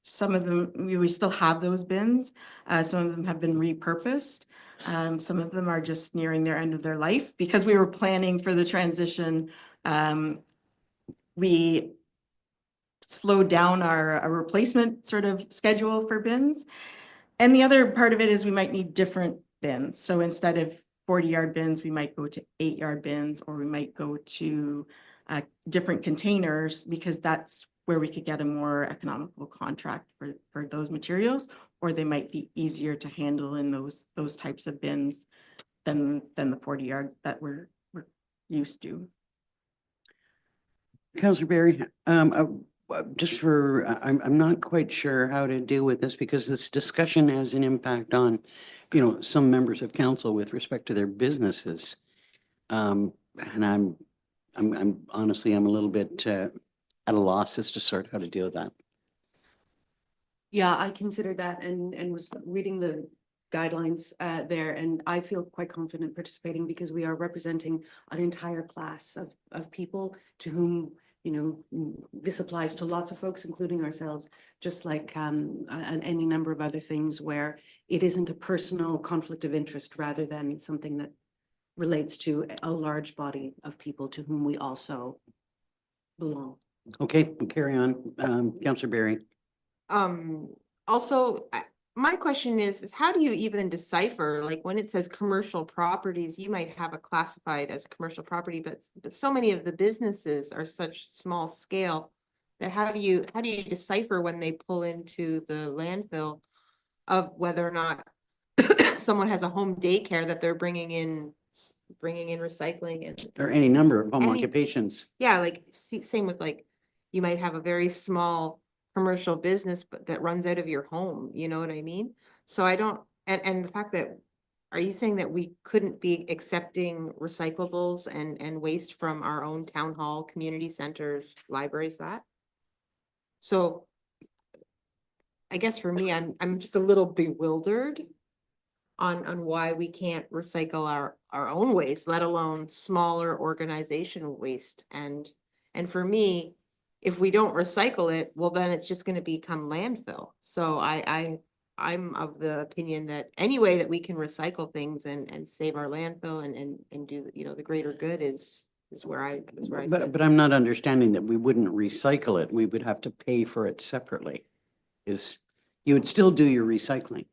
Some of them, we still have those bins. Some of them have been repurposed. Some of them are just nearing their end of their life. Because we were planning for the transition, we slowed down our replacement sort of schedule for bins. And the other part of it is we might need different bins. So instead of 40-yard bins, we might go to 8-yard bins, or we might go to different containers, because that's where we could get a more economical contract for those materials, or they might be easier to handle in those types of bins than the 40-yard that we're used to. Councillor Barry, I'm not quite sure how to deal with this, because this discussion has an impact on, some members of council with respect to their businesses. And I'm honestly, I'm a little bit at a loss as to sort how to deal with that. Yeah, I considered that and was reading the guidelines there, and I feel quite confident participating, because we are representing an entire class of people to whom, this applies to lots of folks, including ourselves, just like any number of other things where it isn't a personal conflict of interest, rather than something that relates to a large body of people to whom we also belong. Okay, carry on, Councillor Barry. Also, my question is how do you even decipher, like when it says commercial properties, you might have it classified as commercial property, but so many of the businesses are such small scale that how do you decipher when they pull into the landfill of whether or not someone has a home daycare that they're bringing in recycling and Or any number of home Any- occupations. yeah, like same with like you might have a very small commercial business, but that runs out of your home, you know what I mean? So I don't, and the fact that, are you saying that we couldn't be accepting recyclables and waste from our own town hall, community centers, libraries, that? So I guess for me, I'm just a little bewildered on why we can't recycle our own waste, let alone smaller organization waste. And for me, if we don't recycle it, well, then it's just gonna become landfill. So I'm of the opinion that any way that we can recycle things and save our landfill and do, the greater good is where I sit. But I'm not understanding that we wouldn't recycle it. We would have to pay for it separately. You would still do your recycling,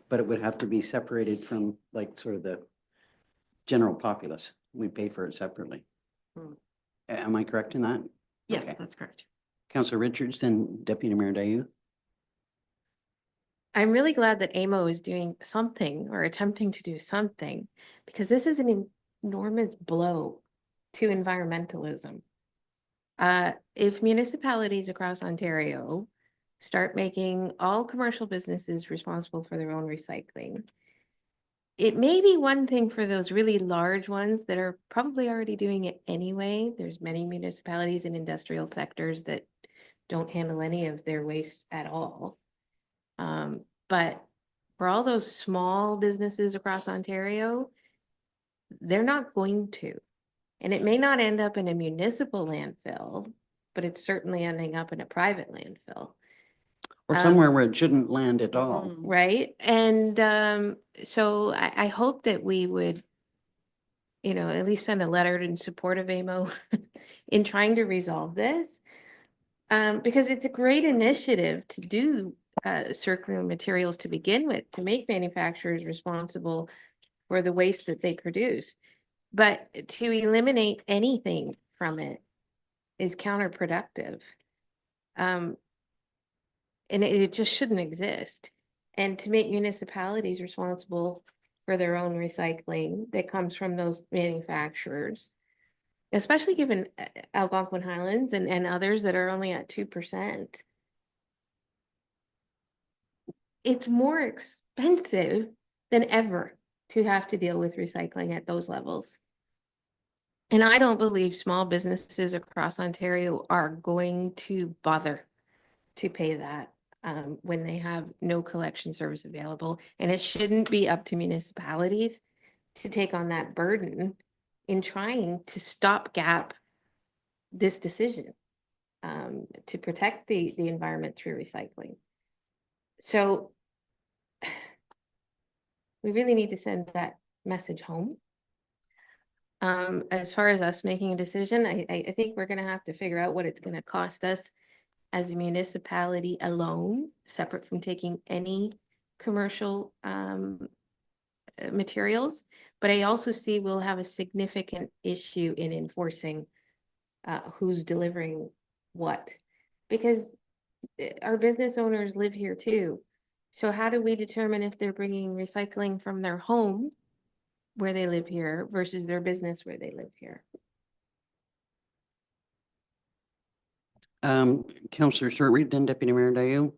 but it would have to be separated from like sort of the general populace. We pay for it separately. Hmm. Am I correct in that? Yes, Okay. that's correct. Councillor Richards and Deputy Mayor Dayu. I'm really glad that AMO is doing something or attempting to do something, because this is an enormous blow to environmentalism. If municipalities across Ontario start making all commercial businesses responsible for their own recycling, it may be one thing for those really large ones that are probably already doing it anyway. There's many municipalities and industrial sectors that don't handle any of their waste at all. But for all those small businesses across Ontario, they're not going to. And it may not end up in a municipal landfill, but it's certainly ending up in a private landfill. Or somewhere where it shouldn't land at all. Mhm. Right. And so I hope that we would at least send a letter in support of AMO in trying to resolve this. Because it's a great initiative to do circular materials to begin with, to make manufacturers responsible for the waste that they produce. But to eliminate anything from it is counterproductive. And it just shouldn't exist. And to make municipalities responsible for their own recycling that comes from those manufacturers, especially given Algonquin Highlands and others that are only at 2%. It's more expensive than ever to have to deal with recycling at those levels. And I don't believe small businesses across Ontario are going to bother to pay that when they have no collection service available. And it shouldn't be up to municipalities to take on that burden in trying to stopgap this decision to protect the environment through recycling. So we really need to send that message home. As far as us making a decision, I think we're going to have to figure out what it's going to cost us as a municipality alone, separate from taking any commercial materials. But I also see we'll have a significant issue in enforcing who's delivering what, because our business owners live here too. So how do we determine if they're bringing recycling from their home where they live here versus their business where they live here? Councillor Short-Reed, then Deputy Mayor Dayu.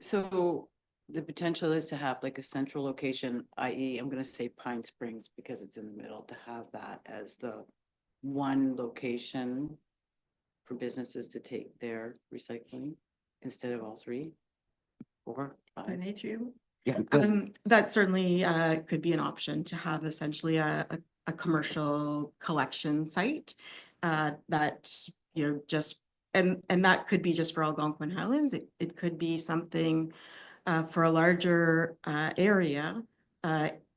So the potential is to have like a central location, i.e., I'm gonna say Pine Springs because it's in the middle, to have that as the one location for businesses to take their recycling instead of all three, four, I five. may through. Yeah, good. That certainly could be an option to have essentially a commercial collection site that, just, and that could be just for Algonquin Highlands. It could be something for a larger area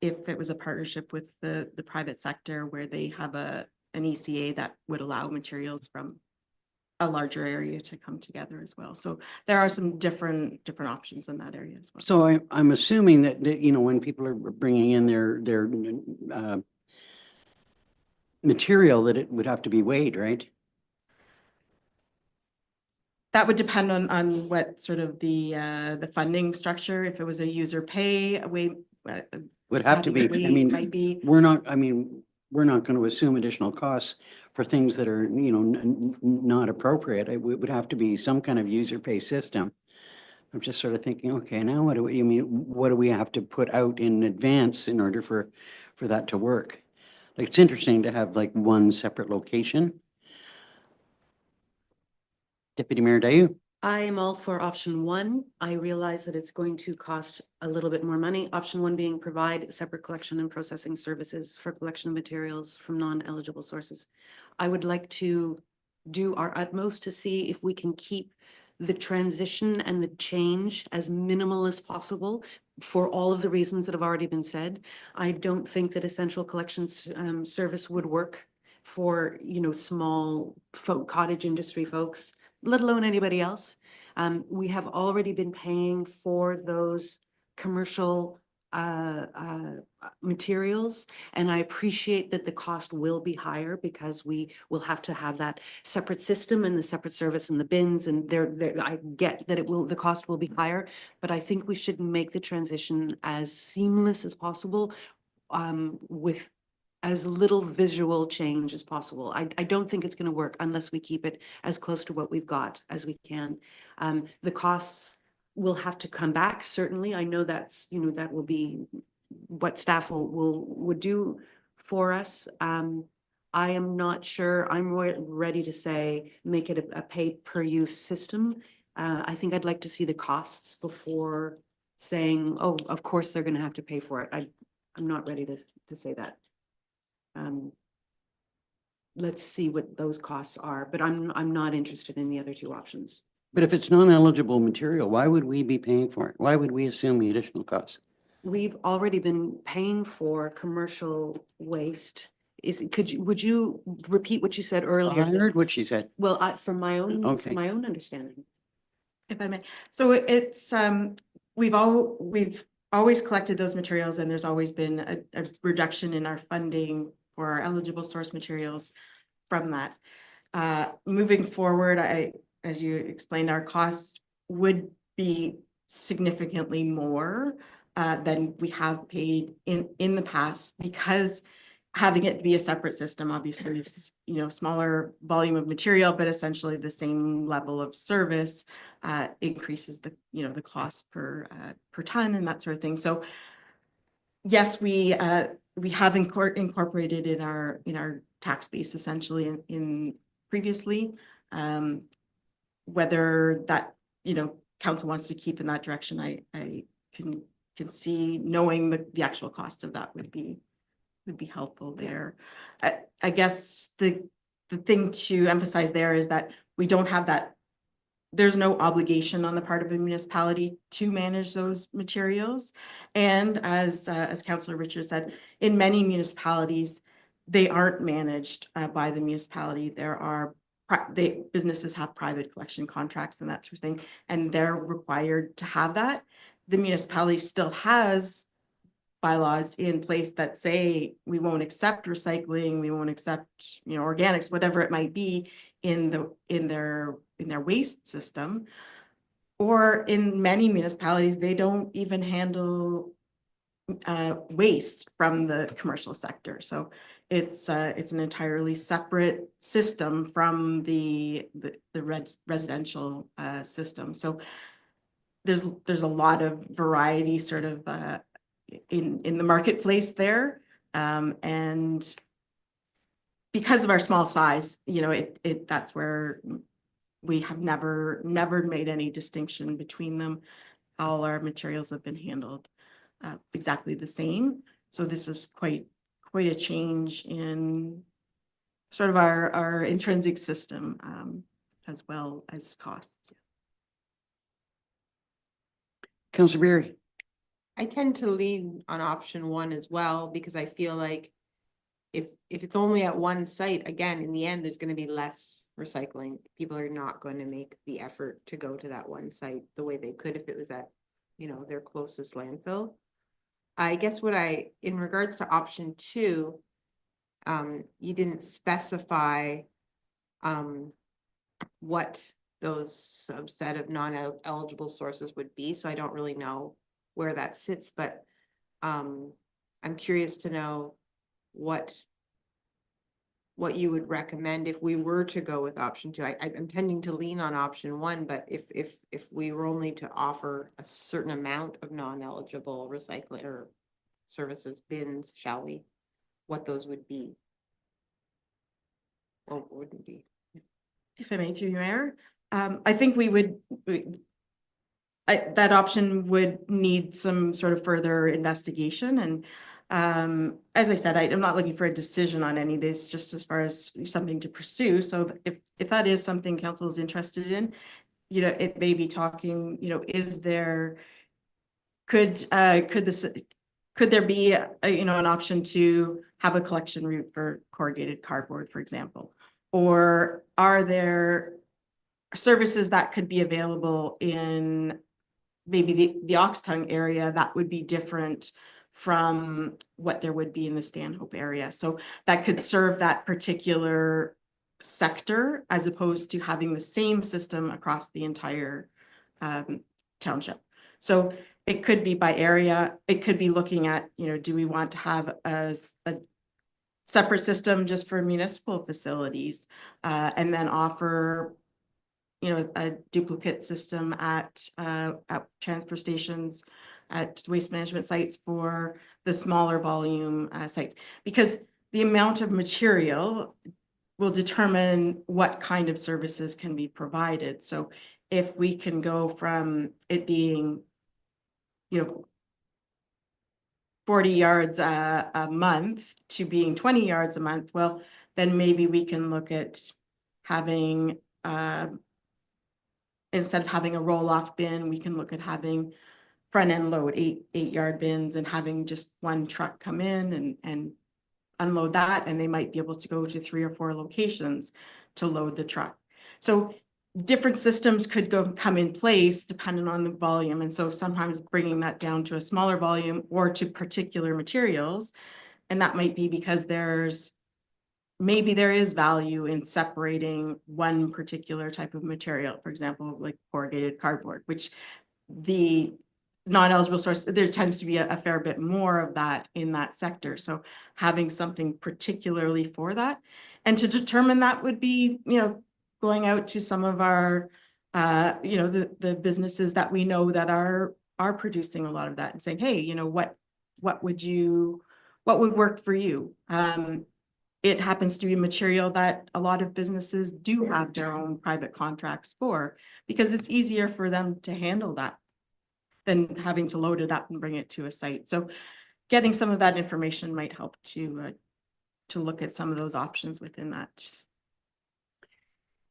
if it was a partnership with the private sector where they have an ECA that would allow materials from a larger area to come together as well. So there are some different options in that area as well. So I'm assuming that, when people are bringing in their material, that it would have to be weighed, right? That would depend on what sort of the funding structure, if it was a user pay, Would have to be, might be. we're not going to assume additional costs for things that are, not appropriate. It would have to be some kind of user pay system. I'm just sort of thinking, okay, now what do we have to put out in advance in order for that to work? Like, it's interesting to have like one separate location. Deputy Mayor Dayu. I am all for option one. I realize that it's going to cost a little bit more money. Option one being provide separate collection and processing services for collection of materials from non-eligible sources. I would like to do our utmost to see if we can keep the transition and the change as minimal as possible for all of the reasons that have already been said. I don't think that essential collections service would work for, small cottage industry folks, let alone anybody else. We have already been paying for those commercial materials, and I appreciate that the cost will be higher because we will have to have that separate system and the separate service and the bins, and I get that the cost will be higher, but I think we should make the transition as seamless as possible with as little visual change as possible. I don't think it's going to work unless we keep it as close to what we've got as we can. The costs will have to come back, certainly. I know that's, that will be what staff would do for us. I am not sure. I'm ready to say, make it a pay per use system. I think I'd like to see the costs before saying, oh, of course they're going to have to pay for it. I'm not ready to say that. Let's see what those costs are, but I'm not interested in the other two options. But if it's non-eligible material, why would we be paying for it? Why would we assume the additional costs? we've already been paying for commercial waste. Would you repeat what you said earlier? I heard what she said. Well, from Okay. from my own understanding. If I may, so it's, we've always collected those materials and there's always been a reduction in our funding for our eligible source materials from that. Moving forward, as you explained, our costs would be significantly more than we have paid in the past, because having it be a separate system, obviously, is, smaller volume of material, but essentially the same level of service increases the, the cost per ton and that sort of thing. So yes, we have incorporated in our tax base essentially in previously. Whether that, council wants to keep in that direction, I can see, knowing the actual cost of that would be helpful there. I guess the thing to emphasize there is that we don't have that. There's no obligation on the part of a municipality to manage those materials. And as Councillor Richards said, in many municipalities, they aren't managed by the municipality. Businesses have private collection contracts and that sort of thing, and they're required to have that. The municipality still has bylaws in place that say we won't accept recycling, we won't accept, organics, whatever it might be in their waste system. Or in many municipalities, they don't even handle waste from the commercial sector. So it's an entirely separate system from the residential system. So there's a lot of variety sort of in the marketplace there. And because of our small size, that's where we have never made any distinction between them. All our materials have been handled exactly the same. So this is quite a change in sort of our intrinsic system, as well as costs. Councillor Berry. I tend to lean on option one as well, because I feel like if it's only at one site, again, in the end, there's going to be less recycling. People are not going to make the effort to go to that one site the way they could if it was at, their closest landfill. I guess in regards to option two, you didn't specify what those subset of non-eligible sources would be, so I don't really know where that sits, but I'm curious to know what you would recommend if we were to go with option two. I'm tending to lean on option one, but if we were only to offer a certain amount of non-eligible recycling or services bins, shall we, what those would be or wouldn't be. If I may, through your mayor, I think that option would need some sort of further investigation. And as I said, I'm not looking for a decision on any of this, just as far as something to pursue. So if that is something council is interested in, it may be talking, could there be an option to have a collection route for corrugated cardboard, for example? Or are there services that could be available in maybe the Oxtongue area that would be different from what there would be in the Stanhope area? So that could serve that particular sector, as opposed to having the same system across the entire township. So it could be by area. It could be looking at, do we want to have a separate system just for municipal facilities, and then offer, a duplicate system at transfer stations, at waste management sites for the smaller volume sites, because the amount of material will determine what kind of services can be provided. So if we can go from it being, 40 yards a month to being 20 yards a month, well, then maybe we can look at having, instead of having a roll-off bin, we can look at having front end load, eight yard bins and having just one truck come in and unload that, and they might be able to go to 3 or 4 locations to load the truck. So different systems could come in place depending on the volume. And so sometimes bringing that down to a smaller volume or to particular materials. And that might be because maybe there is value in separating one particular type of material, for example, like corrugated cardboard, which the non-eligible source, there tends to be a fair bit more of that in that sector. So having something particularly for that, and to determine that would be, going out to some of our, the businesses that we know that are producing a lot of that and saying, hey, what would work for you? It happens to be material that a lot of businesses do have their own private contracts for, because it's easier for them to handle that than having to load it up and bring it to a site. So getting some of that information might help to look at some of those options within that.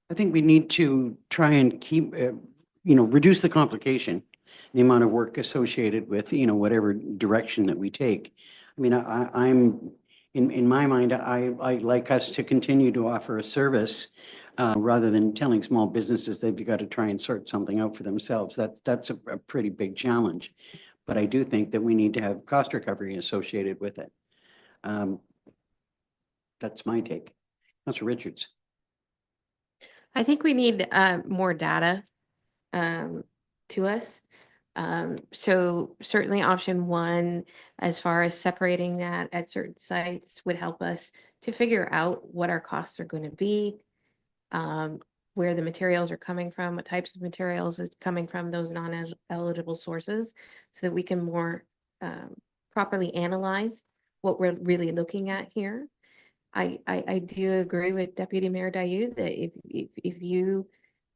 I think we need to try and keep, reduce the complication, the amount of work associated with, whatever direction that we take. I mean, I'm, in my mind, I like us to continue to offer a service rather than telling small businesses they've got to try and sort something out for themselves. That's a pretty big challenge. But I do think that we need to have cost recovery associated with it. That's my take. Councilor Richards. I think we need more data to us. So certainly option one, as far as separating that at certain sites, would help us to figure out what our costs are going to be, where the materials are coming from, what types of materials is coming from those non-eligible sources, so that we can more properly analyze what we're really looking at here. I do agree with Deputy Mayor Dayu that if you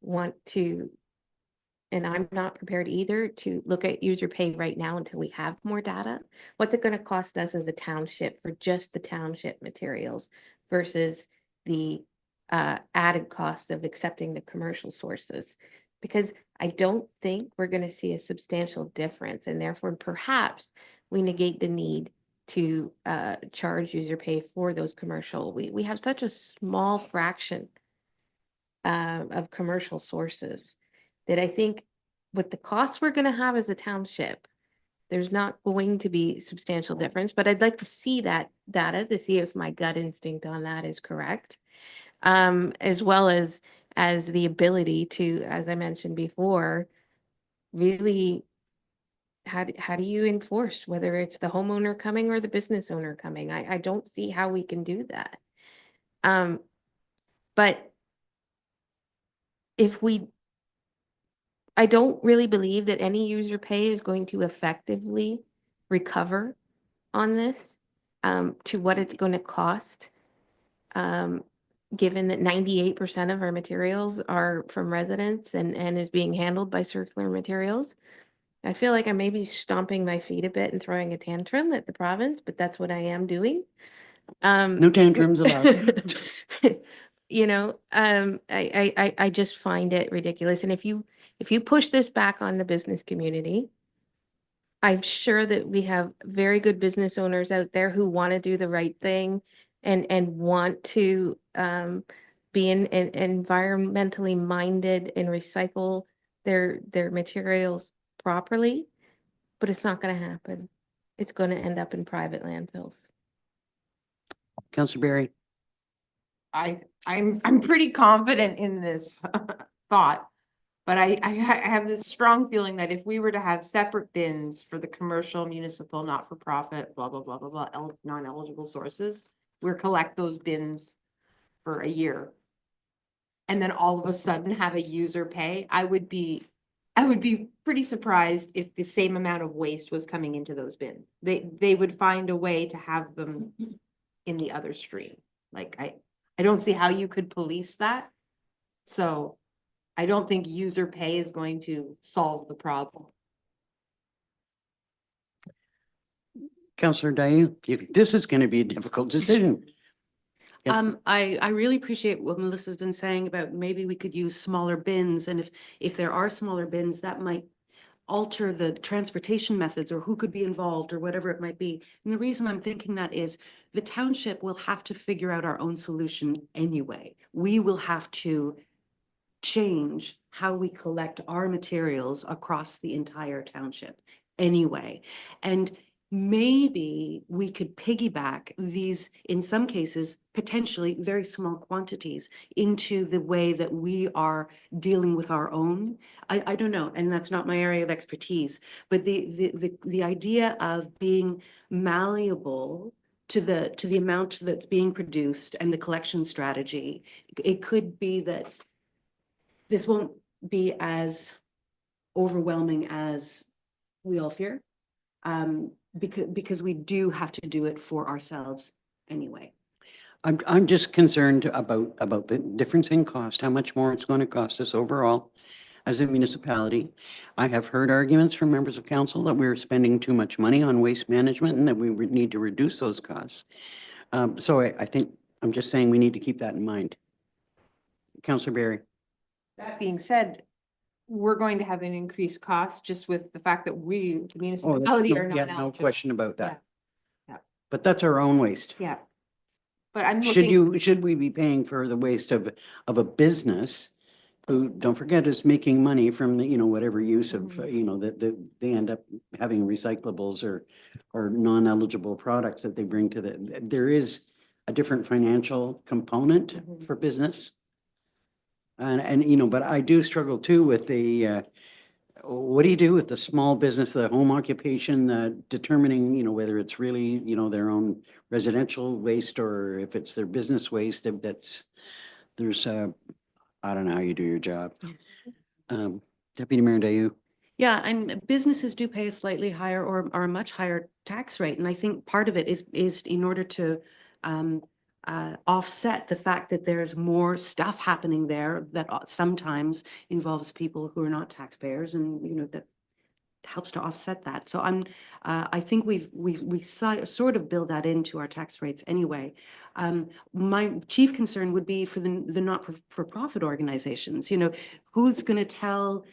want to, and I'm not prepared either to look at user pay right now until we have more data. What's it going to cost us as a township for just the township materials versus the added cost of accepting the commercial sources? Because I don't think we're going to see a substantial difference, and therefore perhaps we negate the need to charge user pay for those commercial. We have such a small fraction of commercial sources that I think with the costs we're going to have as a township, there's not going to be substantial difference. But I'd like to see that data to see if my gut instinct on that is correct, as well as the ability to, as I mentioned before, really how do you enforce whether it's the homeowner coming or the business owner coming? I don't see how we can do that. But I don't really believe that any user pay is going to effectively recover on this to what it's going to cost, given that 98% of our materials are from residents and is being handled by circular materials. I feel like I may be stomping my feet a bit and throwing a tantrum at the province, but that's what I am doing. No tantrums allowed. I just find it ridiculous. And if you push this back on the business community, I'm sure that we have very good business owners out there who want to do the right thing and want to be environmentally minded and recycle their materials properly, but it's not going to happen. It's going to end up in private landfills. Councilor Berry. I'm pretty confident in this thought, but I have this strong feeling that if we were to have separate bins for the commercial, municipal, not-for-profit, blah, blah, blah, blah, blah, non-eligible sources, we'll collect those bins for a year. And then all of a sudden have a user pay, I would be pretty surprised if the same amount of waste was coming into those bins. They would find a way to have them in the other stream. Like I don't see how you could police that. So I don't think user pay is going to solve the problem. Councilor Dayu, this is going to be a difficult decision. Yep. I really appreciate what Melissa's been saying about maybe we could use smaller bins, and if there are smaller bins, that might alter the transportation methods or who could be involved or whatever it might be. And the reason I'm thinking that is the township will have to figure out our own solution anyway. We will have to change how we collect our materials across the entire township anyway. And maybe we could piggyback these, in some cases, potentially very small quantities into the way that we are dealing with our own. I don't know, and that's not my area of expertise, but the idea of being malleable to the amount that's being produced and the collection strategy, it could be that this won't be as overwhelming as we all fear, because we do have to do it for ourselves anyway. I'm just concerned about the difference in cost, how much more it's going to cost us overall as a municipality. I have heard arguments from members of council that we're spending too much money on waste management and that we need to reduce those costs. So I think, I'm just saying we need to keep that in mind. Councillor Berry. That being said, we're going to have an increased cost just with the fact that we, the Oh, that's municipality, are yeah, not no eligible. question about that. Yeah. But that's our own waste. Yeah. But I'm Should looking, should we be paying for the waste of a business who, don't forget, is making money from the, whatever use of, that they end up having recyclables or non-eligible products that they bring to there is a different financial component Mhm. for business. But I do struggle too with what do you do with the small business, the home occupation, determining, whether it's really, their own residential waste or if it's their business waste, there's, I don't know how you do your job. Deputy Mayor Dayu. Yeah, and businesses do pay a slightly higher or a much higher tax rate. And I think part of it is in order to offset the fact that there's more stuff happening there that sometimes involves people who are not taxpayers, and that helps to offset that. So I think we sort of build that into our tax rates anyway. My chief concern would be for the not-for-profit organizations. Who's going to tell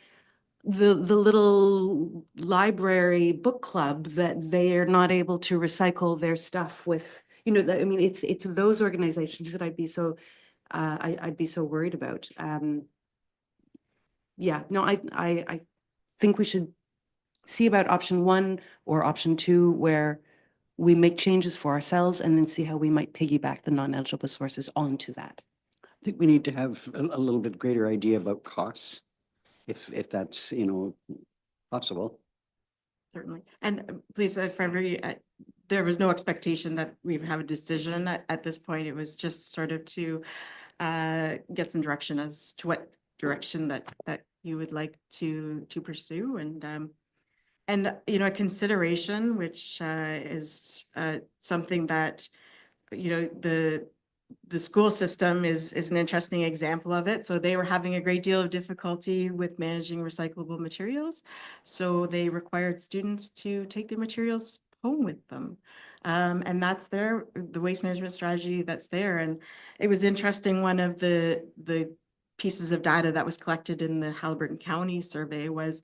the little library book club that they are not able to recycle their stuff with, I mean, it's those organizations that I'd be so worried about. Yeah, no, I think we should see about option 1 or option 2, where we make changes for ourselves and then see how we might piggyback the non-eligible sources onto that. I think we need to have a little bit greater idea about costs, if that's, possible. Certainly. And please, there was no expectation that we would have a decision at this point. It was just sort of to get some direction as to what direction that you would like to pursue. And a consideration, which is something that, the school system is an interesting example of it. So they were having a great deal of difficulty with managing recyclable materials. So they required students to take their materials home with them. And that's the waste management strategy that's there. And it was interesting, one of the pieces of data that was collected in the Haliburton County survey was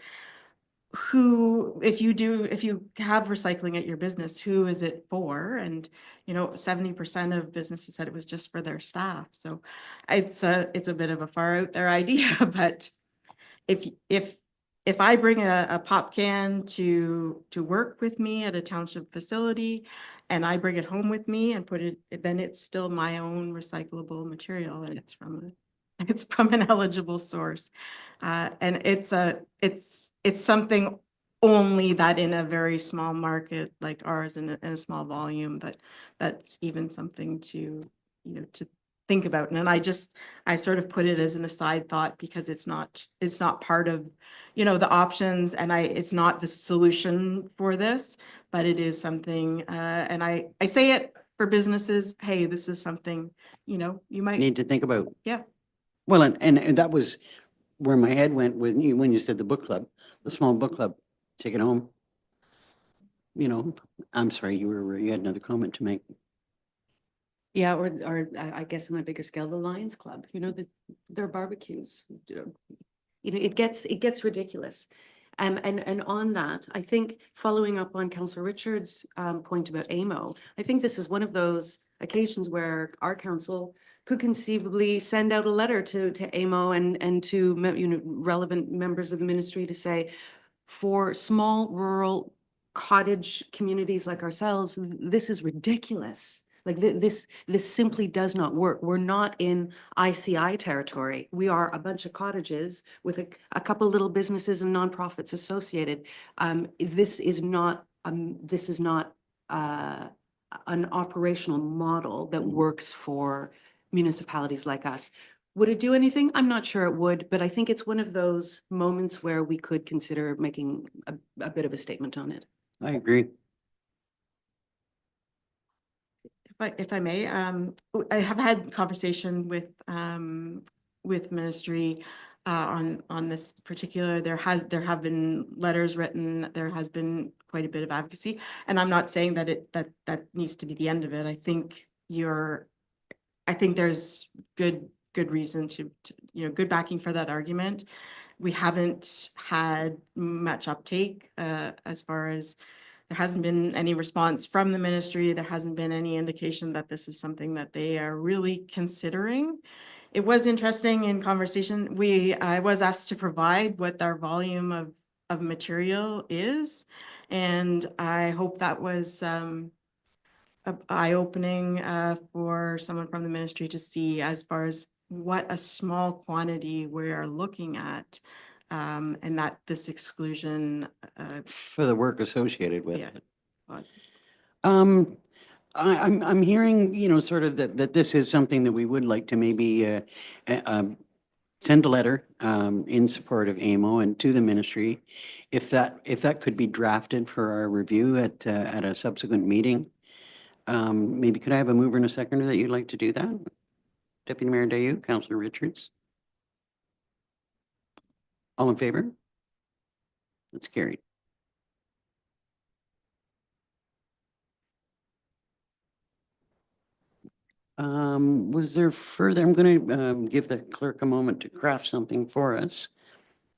if you have recycling at your business, who is it for? And 70% of businesses said it was just for their staff. So it's a bit of a far out there idea, but if I bring a pop can to work with me at a township facility and I bring it home with me and put it, then it's still my own recyclable material, and it's from an eligible source. And it's something only that in a very small market like ours, in a small volume, that's even something to think about. And I sort of put it as an aside thought, because it's not part of, the options, and it's not the solution for this, but it is something, and I say it for businesses, hey, this is something, you might. Need to think about. Yeah. Well, and that was where my head went when you said the book club, the small book club, take it home. I'm sorry, you had another comment to make. Yeah, or I guess on a bigger scale, the Lions Club, their barbecues, it gets ridiculous. And on that, I think following up on Councillor Richards' point about AMO, I think this is one of those occasions where our council could conceivably send out a letter to AMO and to relevant members of the ministry to say, for small rural cottage communities like ourselves, this is ridiculous. Like this simply does not work. We're not in ICI territory. We are a bunch of cottages with a couple little businesses and nonprofits associated. This is not an operational model that works for municipalities like us. Would it do anything? I'm not sure it would, but I think it's one of those moments where we could consider making a bit of a statement on it. I agree. If I may, I have had conversation with ministry on this particular, there have been letters written, there has been quite a bit of advocacy, and I'm not saying that that needs to be the end of it. I think there's good reason to, good backing for that argument. We haven't had much uptake as far as there hasn't been any response from the ministry. There hasn't been any indication that this is something that they are really considering. It was interesting in conversation. I was asked to provide what our volume of material is, and I hope that was eye-opening for someone from the ministry to see as far as what a small quantity we are looking at, and that this exclusion For the work associated with Yeah. it. causes. I'm hearing, sort of that this is something that we would like to maybe send a letter in support of AMO and to the ministry. If that could be drafted for our review at a subsequent meeting. Maybe could I have a mover and a seconder that you'd like to do that? Deputy Mayor Dayu, Councillor Richards. All in favor? That's carried. Was there further, I'm going to give the clerk a moment to craft something for us.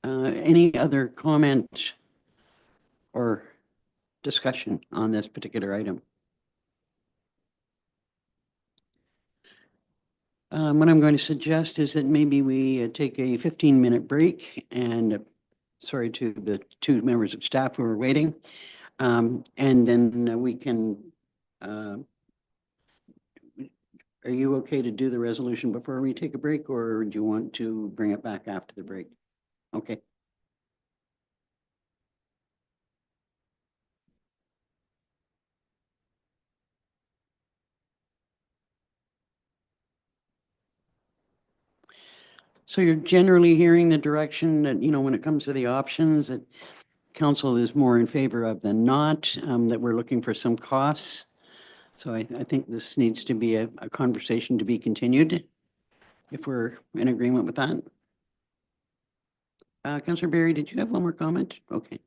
Any other comment or discussion on this particular item? What I'm going to suggest is that maybe we take a 15-minute break and sorry to the two members of staff who are waiting. And then we can, are you okay to do the resolution before we take a break, or do you want to bring it back after the break? Okay. So you're generally hearing the direction that, when it comes to the options, that council is more in favor of than not, that we're looking for some costs. So I think this needs to be a conversation to be continued, if we're in agreement with that. Councillor Berry, did you have one more comment? Okay.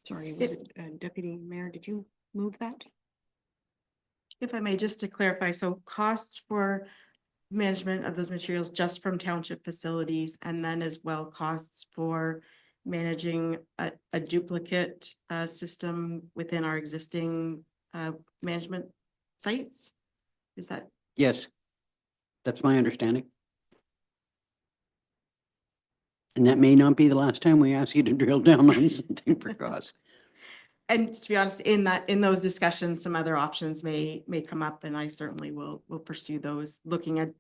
Sorry, was it Deputy Mayor, did you move that? If I may, just to clarify, so costs for management of those materials just from township facilities, and then as well costs for managing a duplicate system within our existing management sites? Is that? Yes, that's my understanding. And that may not be the last time we ask you to drill down on something for cost. And to be honest, in those discussions, some other options may come up, and I certainly will pursue those, looking at,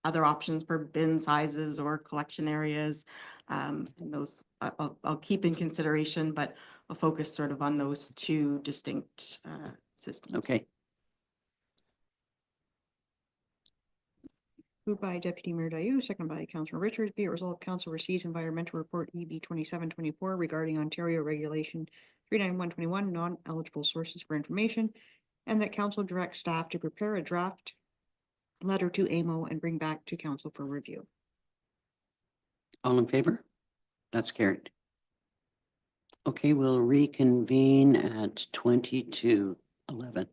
other options for bin sizes or collection areas. And those I'll keep in consideration, but I'll focus sort of on those two distinct systems. Okay. Moved by Deputy Mayor Dayu, second by Councillor Richards. Be it resolved, Council receives environmental report EB 2724 regarding Ontario Regulation 39121, non-eligible sources for information, and that Council directs staff to prepare a draft letter to AMO and bring back to Council for review. All in favor? That's carried. Okay, we'll reconvene at 22:11.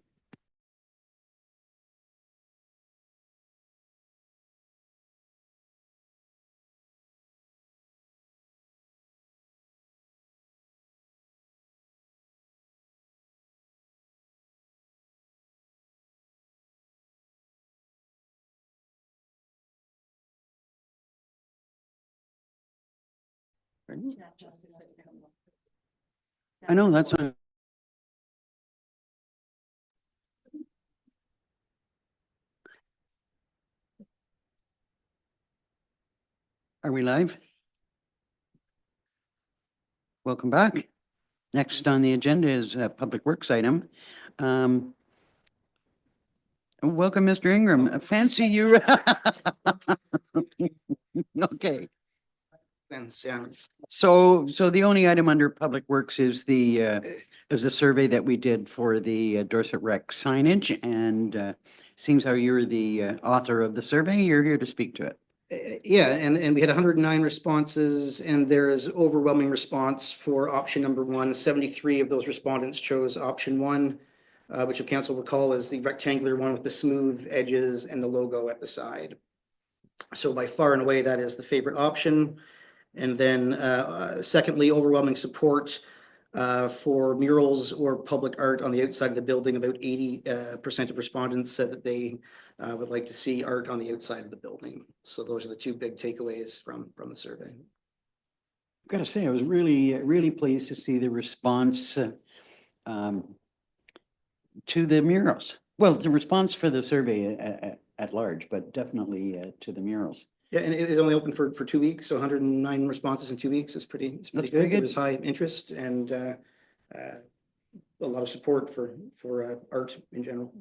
Pardon? I know, that's on. Are we live? Welcome back. Next on the agenda is a Public Works item. Welcome, Mr. Ingram. Fancy you. Okay. So the only item under Public Works is the survey that we did for the Dorset Rec signage, and seems how you're the author of the survey. You're here to speak to it. Yeah, and we had 109 responses, and there is overwhelming response for option number one. 73 of those respondents chose option one, which if council recall is the rectangular one with the smooth edges and the logo at the side. So by far and away, that is the favorite option. And then secondly, overwhelming support for murals or public art on the outside of the building. About 80% of respondents said that they would like to see art on the outside of the building. So those are the two big takeaways from the survey. I've got to say, I was really pleased to see the response to the murals. Well, the response for the survey at large, but definitely to the murals. Yeah, and it is only open for 2 weeks, so 109 responses in 2 weeks is pretty That's good. pretty There good. was high interest and a lot of support for art in general.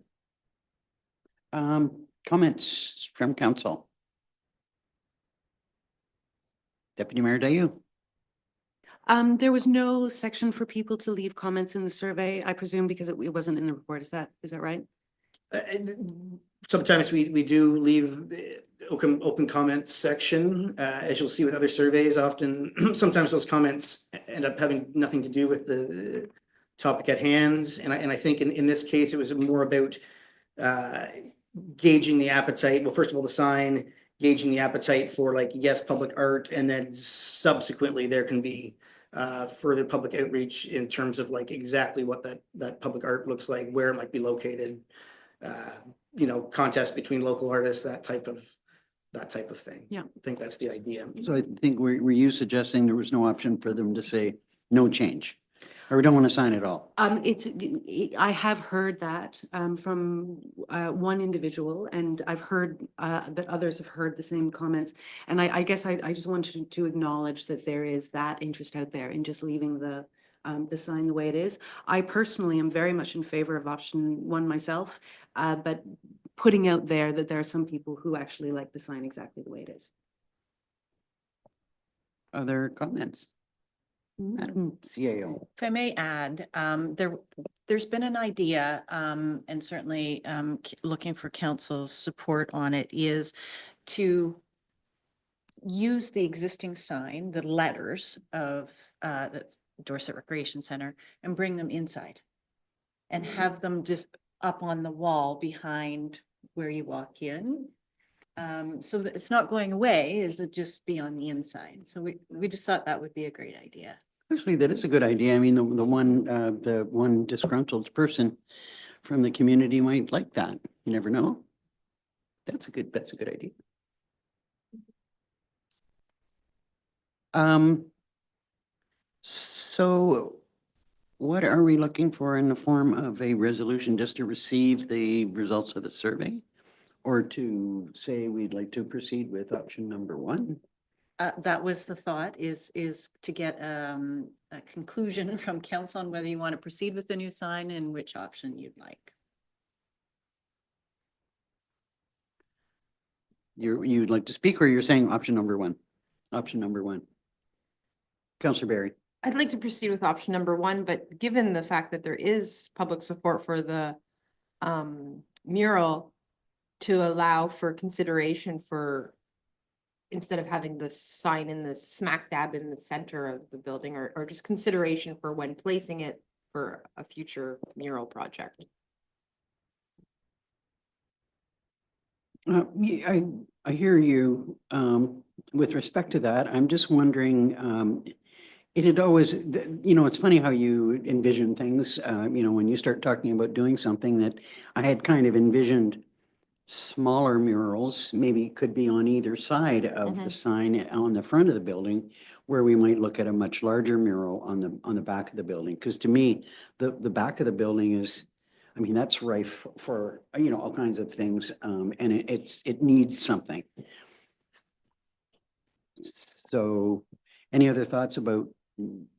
Comments from council? Deputy Mayor Dayu. There was no section for people to leave comments in the survey, I presume, because it wasn't in the report. Is that right? Sometimes we do leave the open comments section, as you'll see with other surveys. Often, sometimes those comments end up having nothing to do with the topic at hand. And I think in this case, it was more about gauging the appetite. Well, first of all, the sign, gauging the appetite for like, yes, public art, and then subsequently there can be further public outreach in terms of like exactly what that public art looks like, where it might be located, contest between local artists, that type of thing. Yeah. I think that's the idea. So I think were you suggesting there was no option for them to say no change? Or we don't want to sign at all? I have heard that from one individual, and I've heard that others have heard the same comments. And I guess I just wanted to acknowledge that there is that interest out there in just leaving the sign the way it is. I personally am very much in favor of option one myself, but putting out there that there are some people who actually like the sign exactly the way it is. Other comments? Madam CAO. If I may add, there's been an idea, and certainly looking for council's support on it, is to use the existing sign, the letters of the Dorset Recreation Center, and bring them inside and have them just up on the wall behind where you walk in. So that it's not going away, is it just be on the inside? So we just thought that would be a great idea. Actually, that is a good idea. I mean, the one disgruntled person from the community might like that. You never know. That's a good idea. So what are we looking for in the form of a resolution, just to receive the results of the survey? Or to say we'd like to proceed with option number one? That was the thought, is to get a conclusion from council on whether you want to proceed with the new sign and which option you'd like. You'd like to speak, or you're saying option number one? Option number one. Councillor Barry. I'd like to proceed with option number one, but given the fact that there is public support for the mural, to allow for consideration for, instead of having the sign in the smack dab in the center of the building, or just consideration for when placing it for a future mural project. I hear you with respect to that. I'm just wondering, it had always, it's funny how you envision things, when you start talking about doing something, that I had kind of envisioned smaller murals, maybe could be on either side of the sign on the front of the building, where we might look at a much larger mural on the back of the building. Because to me, the back of the building is, I mean, that's rife for, you know, all kinds of things. And it needs something. So any other thoughts about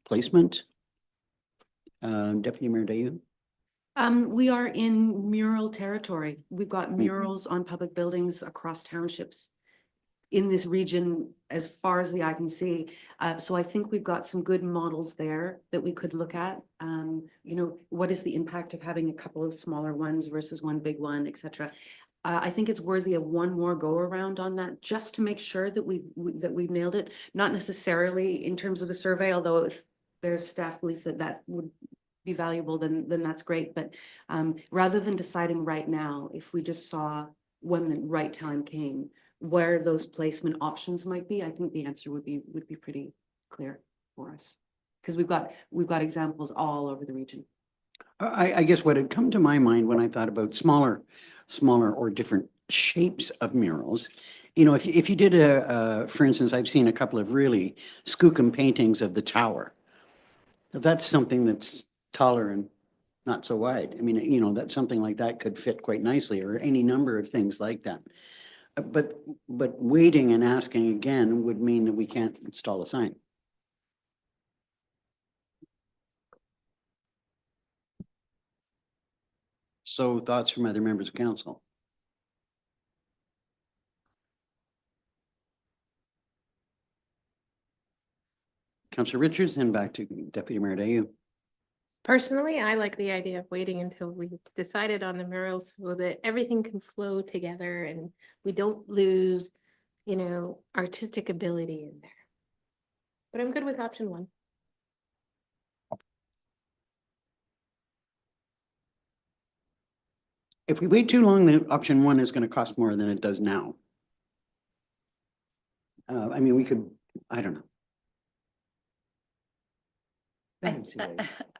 placement? Deputy Mayor Dayu? We are in mural territory. We've got murals on public buildings across townships in this region as far as the eye can see. So I think we've got some good models there that we could look at. You know, what is the impact of having a couple of smaller ones versus one big one, et cetera. I think it's worthy of one more go around on that, just to make sure that we've nailed it. Not necessarily in terms of a survey, although if there's staff belief that that would be valuable, then that's great. But rather than deciding right now, if we just saw when the right time came, where those placement options might be, I think the answer would be pretty clear for us. Because we've got examples all over the region. I guess what had come to my mind when I thought about smaller or different shapes of murals, you know, if you did for instance, I've seen a couple of really skookum paintings of the tower. If that's something that's taller and not so wide, I mean, you know, that something like that could fit quite nicely, or any number of things like that. But waiting and asking again would mean that we can't install a sign. So thoughts from other members of council? Councillor Richards, and back to Deputy Mayor Dayu. Personally, I like the idea of waiting until we've decided on the murals so that everything can flow together and we don't lose, you know, artistic ability in there. But I'm good with option one. If we wait too long, then option one is going to cost more than it does now. I mean, we could, I don't know.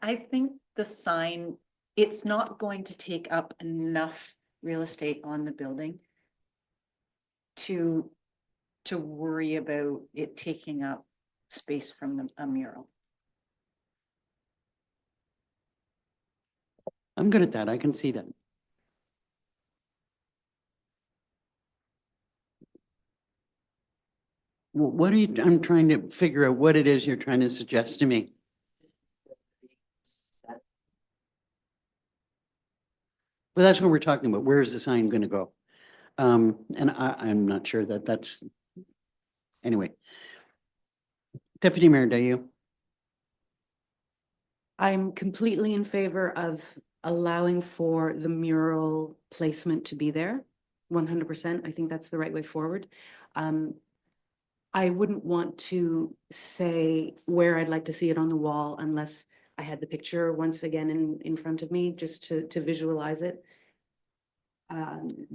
I think the sign, it's not going to take up enough real estate on the building to worry about it taking up space from a mural. I'm good at that. I can see that. What are you, I'm trying to figure out what it is you're trying to suggest to me. Well, that's what we're talking about. Where is the sign going to go? And I'm not sure that that's, anyway. Deputy Mayor Dayu. I'm completely in favor of allowing for the mural placement to be there. 100%. I think that's the right way forward. I wouldn't want to say where I'd like to see it on the wall unless I had the picture once again in front of me, just to visualize it.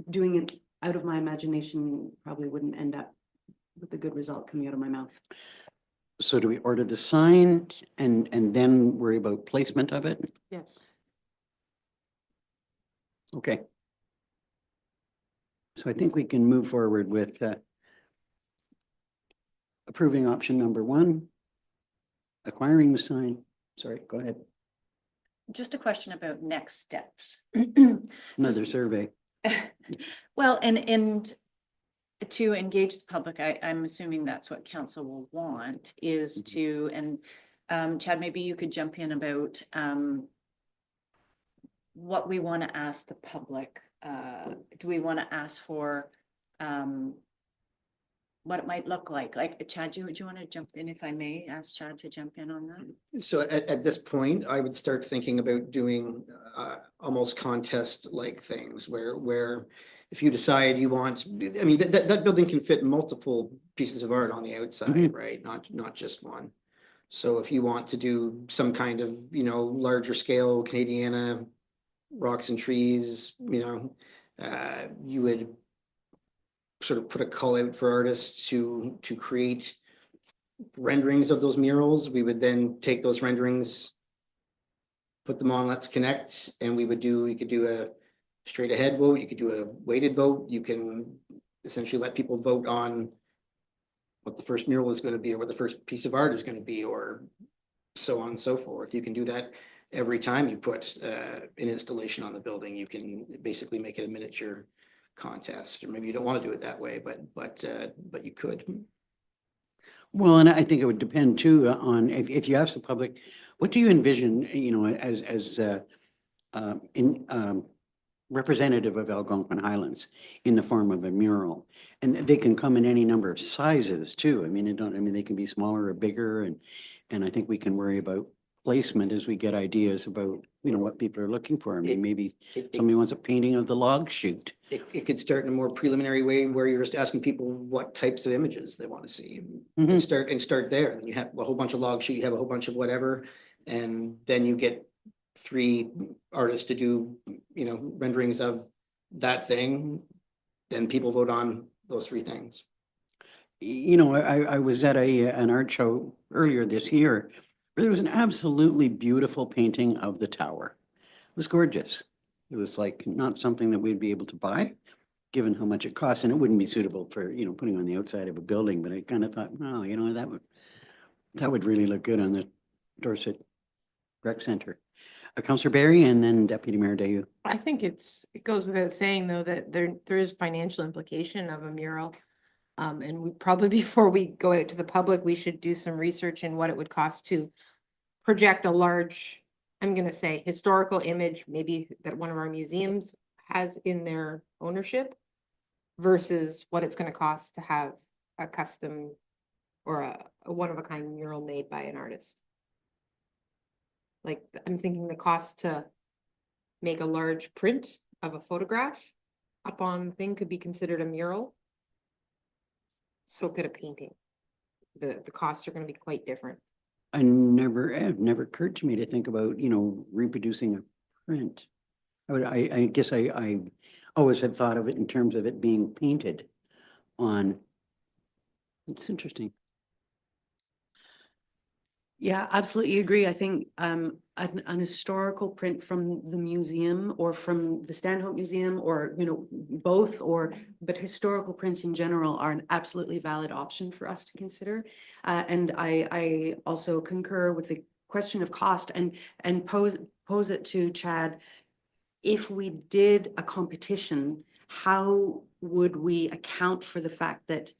Doing it out of my imagination probably wouldn't end up with a good result coming out of my mouth. So do we order the sign and then worry about placement of it? Yes. Okay. So I think we can move forward with approving option number one, acquiring the sign. Sorry, go ahead. Just a question about next steps. Another survey. Well, and to engage the public, I'm assuming that's what council will want is to, and Chad, maybe you could jump in about what we want to ask the public. Do we want to ask for what it might look like? Like, Chad, do you want to jump in, if I may ask Chad to jump in on that? So at this point, I would start thinking about doing almost contest-like things where if you decide you want, I mean, that building can fit multiple pieces of art on the outside, right? Not just one. So if you want to do some kind of, you know, larger scale Canadiana rocks and trees, you know, you would sort of put a call out for artists to create renderings of those murals. We would then take those renderings, put them on Let's Connect, and you could do a straight ahead vote, you could do a weighted vote, you can essentially let people vote on what the first mural is gonna be, or what the first piece of art is gonna be, or so on and so forth. You can do that every time you put an installation on the building. You can basically make it a miniature contest, or maybe you don't want to do it that way, but you could. Well, and I think it would depend too on if you ask the public, what do you envision, you know, as in representative of Algonquin Highlands in the form of a mural? And they can come in any number of sizes too. I mean, they can be smaller or bigger, and I think we can worry about placement as we get ideas about, you know, what people are looking for. I mean, maybe It, somebody wants a painting of the log chute. it could start in a more preliminary way where you're just asking people what types of images they want to see. Mhm. And start there. And you have a whole bunch of log sheet, you have a whole bunch of whatever, and then you get 3 artists to do, you know, renderings of that thing. Then people vote on those 3 things. You know, I was at an art show earlier this year. Where there was an absolutely beautiful painting of the tower. It was gorgeous. It was like not something that we'd be able to buy, given how much it costs, and it wouldn't be suitable for, you know, putting on the outside of a building, but I kind of thought, well, you know, that would really look good on the Dorset Rec Center. Councillor Barry and then Deputy Mayor Dayu. I think it goes without saying though, that there is financial implication of a mural. And we probably, before we go out to the public, we should do some research in what it would cost to project a large, I'm gonna say, historical image, maybe that one of our museums has in their ownership versus what it's gonna cost to have a custom or a one-of-a-kind mural made by an artist. Like, I'm thinking the cost to make a large print of a photograph up on thing could be considered a mural. So could a painting. The costs are gonna be quite different. It never occurred to me to think about, you know, reproducing a print. I guess I always had thought of it in terms of it being painted on. It's interesting. Yeah, absolutely agree. I think an historical print from the museum or from the Stanhope Museum or, you know, both but historical prints in general are an absolutely valid option for us to consider. And I also concur with the question of cost and pose it to Chad. If we did a competition, how would we account for the fact that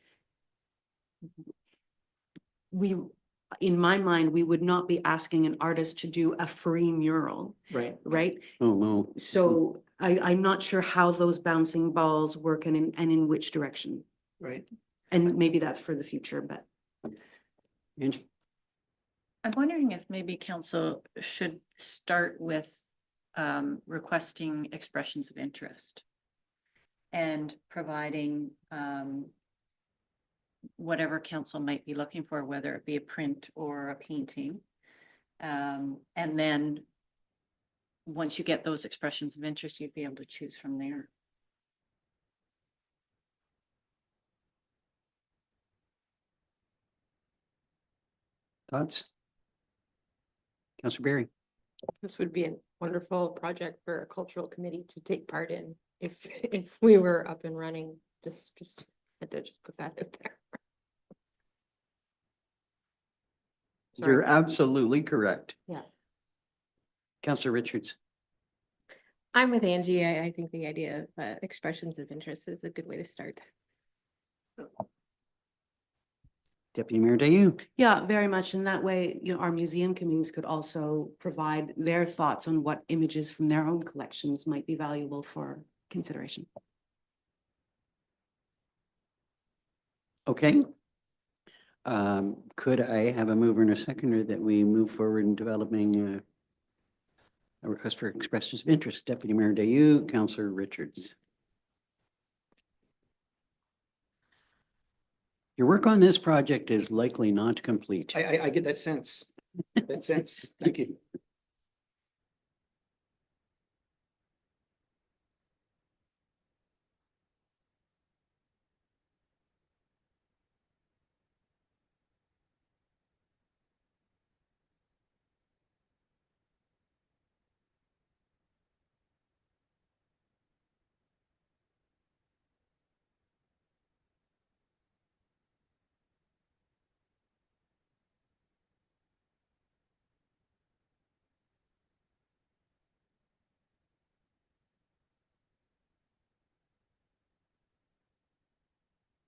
in my mind, we would not be asking an artist to do a free mural, Right. right? Oh, no. So I'm not sure how those bouncing balls work and in which direction. Right. And maybe that's for the future, but. Angie? I'm wondering if maybe council should start with requesting expressions of interest and providing whatever council might be looking for, whether it be a print or a painting. And then once you get those expressions of interest, you'd be able to choose from there. Thoughts? Councillor Barry? This would be a wonderful project for a cultural committee to take part in if we were up and running. Just had to just put that out there. You're Sorry. absolutely correct. Yeah. Councillor Richards? I'm with Angie. I think the idea of expressions of interest is a good way to start. Deputy Mayor Dayu? Yeah, very much. In that way, you know, our museum committees could also provide their thoughts on what images from their own collections might be valuable for consideration. Okay. Could I have a mover and a seconder that we move forward in developing a request for expressions of interest? Deputy Mayor Dayu, Councillor Richards. Your work on this project is likely not complete. I get that sense. That sense. Thank you.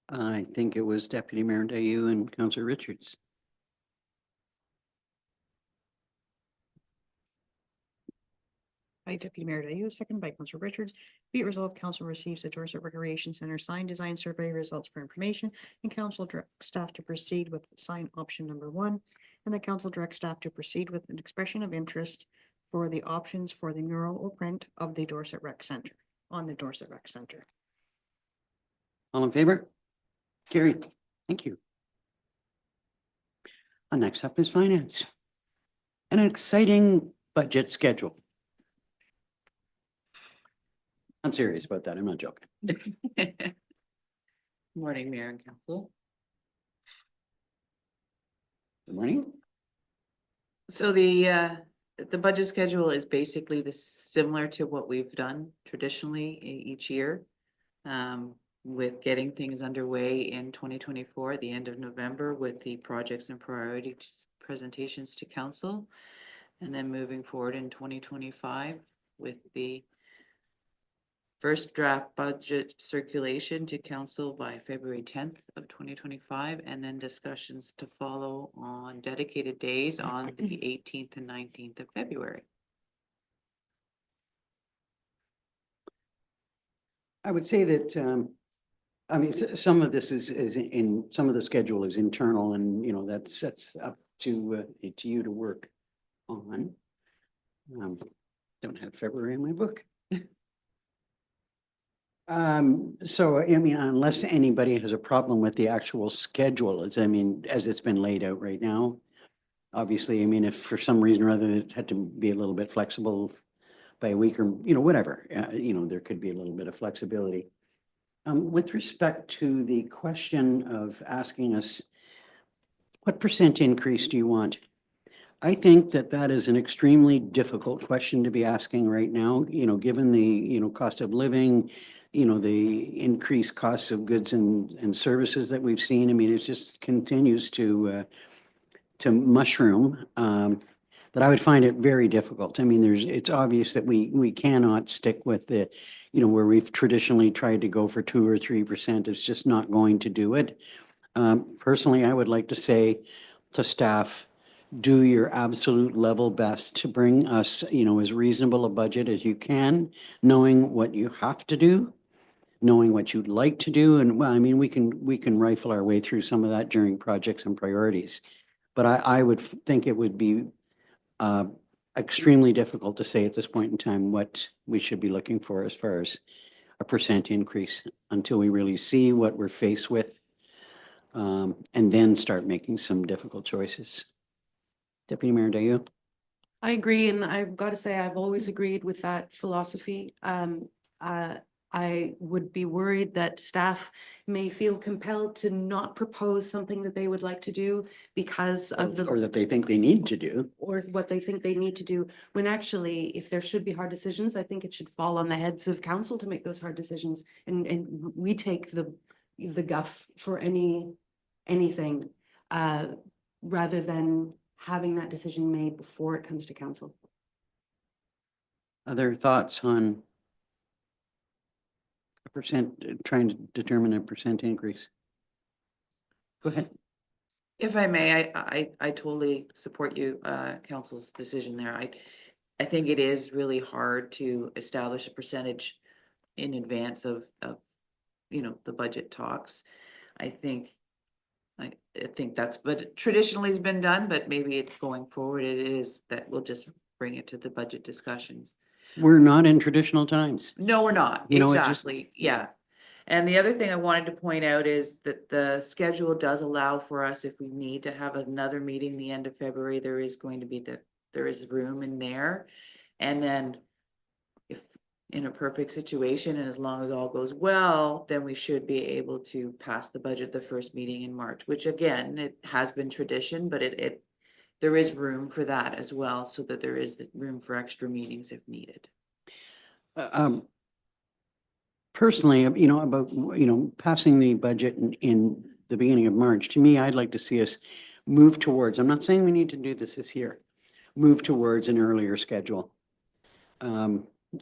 I think it was Deputy Mayor Dayu and Councillor Richards. By Deputy Mayor Dayu, second by Councillor Richards. Be it resolved, council receives the Dorset Recreation Center sign design survey results for information, and council directs staff to proceed with sign option number 1. And the council directs staff to proceed with an expression of interest for the options for the mural or print of the Dorset Rec Center, on the Dorset Rec Center. All in favor? Carried. Thank you. Next up is finance. An exciting budget schedule. I'm serious about that. I'm not joking. Morning, Mayor and Council. Good morning. So the budget schedule is basically similar to what we've done traditionally each year. With getting things underway in 2024 at the end of November with the projects and priorities presentations to council. And then moving forward in 2025 with the first draft budget circulation to council by February 10th of 2025, and then discussions to follow on dedicated days on the 18th and 19th of February. I would say that, I mean, some of this is in, some of the schedule is internal and, you know, that's up to you to work on. Don't have February in my book. So, I mean, unless anybody has a problem with the actual schedule, I mean, as it's been laid out right now. Obviously, I mean, if for some reason or other it had to be a little bit flexible by a week or, you know, whatever, you know, there could be a little bit of flexibility. With respect to the question of asking us, what percent increase do you want? I think that that is an extremely difficult question to be asking right now, you know, given the, you know, cost of living, you know, the increased costs of goods and services that we've seen. I mean, it just continues to mushroom. That I would find it very difficult. I mean, it's obvious that we cannot stick with the, you know, where we've traditionally tried to go for 2 or 3%. It's just not going to do it. Personally, I would like to say to staff, do your absolute level best to bring us, you know, as reasonable a budget as you can, knowing what you have to do, knowing what you'd like to do. And well, I mean, we can rifle our way through some of that during projects and priorities. But I would think it would be extremely difficult to say at this point in time what we should be looking for as far as a percent increase until we really see what we're faced with, and then start making some difficult choices. Deputy Mayor Dayu? I agree, and I've got to say, I've always agreed with that philosophy. I would be worried that staff may feel compelled to not propose something that they would like to do because of the. Or that they think they need to do. Or what they think they need to do, when actually, if there should be hard decisions, I think it should fall on the heads of council to make those hard decisions. And we take the guff for anything, rather than having that decision made before it comes to council. Other thoughts on a percent, trying to determine a percent increase? Go ahead. If I may, I totally support you, council's decision there. I think it is really hard to establish a percentage in advance of, you know, the budget talks. I think that's, but traditionally has been done, but maybe it's going forward. It is that we'll just bring it to the budget discussions. We're not in traditional times. No, we're not. You know, it just- Exactly. Yeah. And the other thing I wanted to point out is that the schedule does allow for us, if we need to have another meeting the end of February, there is going to be there is room in there. And then if in a perfect situation, and as long as all goes well, then we should be able to pass the budget the first meeting in March, which again, it has been tradition, but there is room for that as well, so that there is room for extra meetings if needed. Personally, you know, about, you know, passing the budget in the beginning of March, to me, I'd like to see us move towards, I'm not saying we need to do this year, move towards an earlier schedule.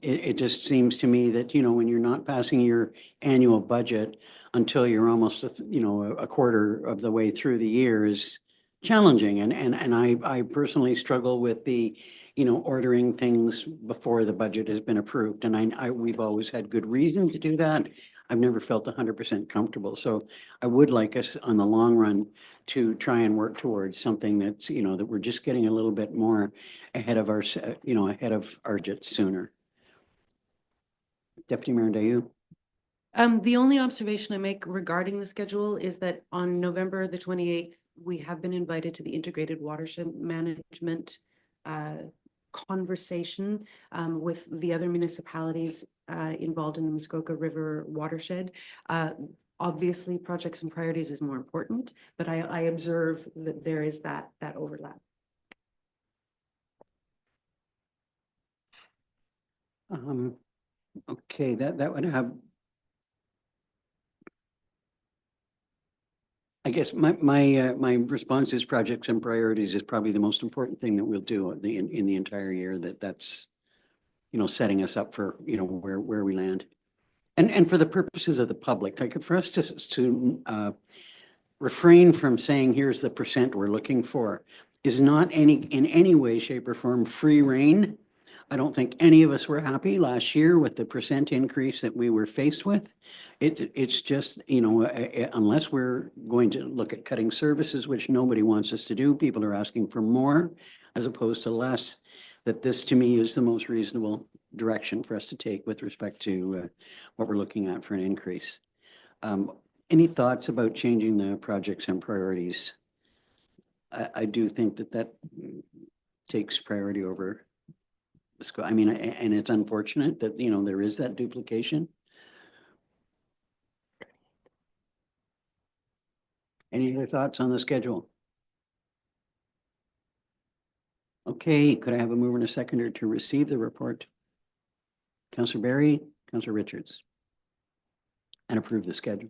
it just seems to me that, when you're not passing your annual budget until you're almost, a quarter of the way through the year is challenging. And I personally struggle with the, ordering things before the budget has been approved. And we've always had good reason to do that. I've never felt 100% comfortable. So I would like us on the long run to try and work towards something that's, that we're just getting a little bit more ahead of ahead of our budget sooner. Deputy Mayor Dayu? The only observation I make regarding the schedule is that on November the 28th, we have been invited to the Integrated Watershed Management conversation with the other municipalities involved in the Muskoka River watershed. Obviously, projects and priorities is more important, but I observe that there is that overlap. Okay, that would have. I guess my response is projects and priorities is probably the most important thing that we'll do in the entire year, that's, setting us up for, where we land. And for the purposes of the public, like for us to refrain from saying, here's the percent we're looking for, is not in any way, shape or form free rein. I don't think any of us were happy last year with the percent increase that we were faced with. It's just, unless we're going to look at cutting services, which nobody wants us to do, people are asking for more as opposed to less, that this to me is the most reasonable direction for us to take with respect to what we're looking at for an increase. Any thoughts about changing the projects and priorities? I do think that takes priority over. I mean, and it's unfortunate that, there is that duplication. Any other thoughts on the schedule? Okay, could I have a mover and a seconder to receive the report? Councillor Barry, Councillor Richards. And approve the schedule.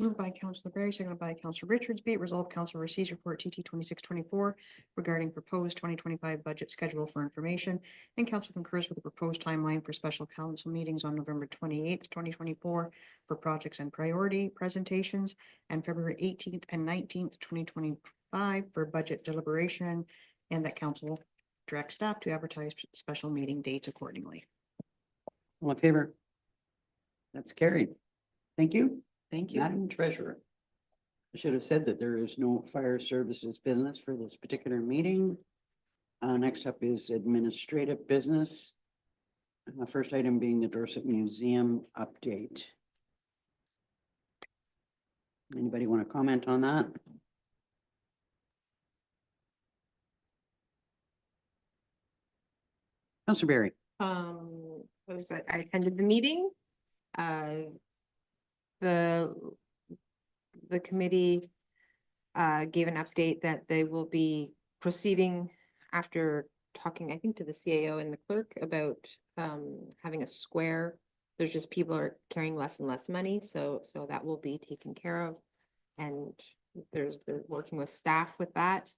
Moved by Councillor Barry, seconded by Councillor Richards. Be it resolved, Council receives report TT 2624 regarding proposed 2025 budget schedule for information, and Council concurs with the proposed timeline for special council meetings on November 28th, 2024 for projects and priority presentations, and February 18th and 19th, 2025 for budget deliberation, and that Council directs staff to advertise special meeting dates accordingly. All in favor? That's carried. Thank you. Thank you. Madam Treasurer. I should have said that there is no fire services business for this particular meeting. Next up is administrative business. The first item being the Dorset Museum update. Anybody want to comment on that? Councillor Barry. What was that? I attended the meeting. The committee gave an update that they will be proceeding after talking, I think, to the CAO and the clerk about having a square. There's just people are carrying less and less money, so that will be taken care of. And they're working with staff with that.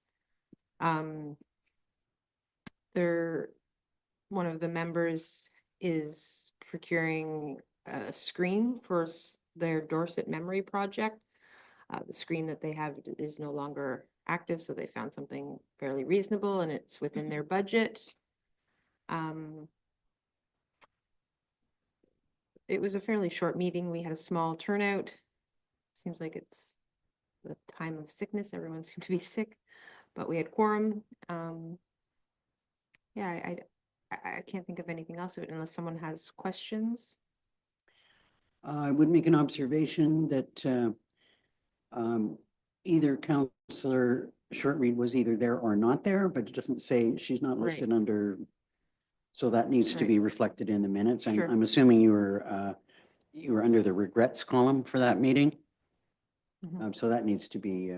One of the members is procuring a screen for their Dorset Memory Project. The screen that they have is no longer active, so they found something fairly reasonable and it's within their budget. It was a fairly short meeting. We had a small turnout. Seems like it's the time of sickness. Everyone seemed to be sick, but we had quorum. Yeah, I can't think of anything else unless someone has questions. I would make an observation that either Councillor Shortreed was either there or not there, but it doesn't say she's not listed under. So that needs to be reflected in the minutes. Sure. I'm assuming you were under the regrets column for that meeting. Mhm. So that needs to be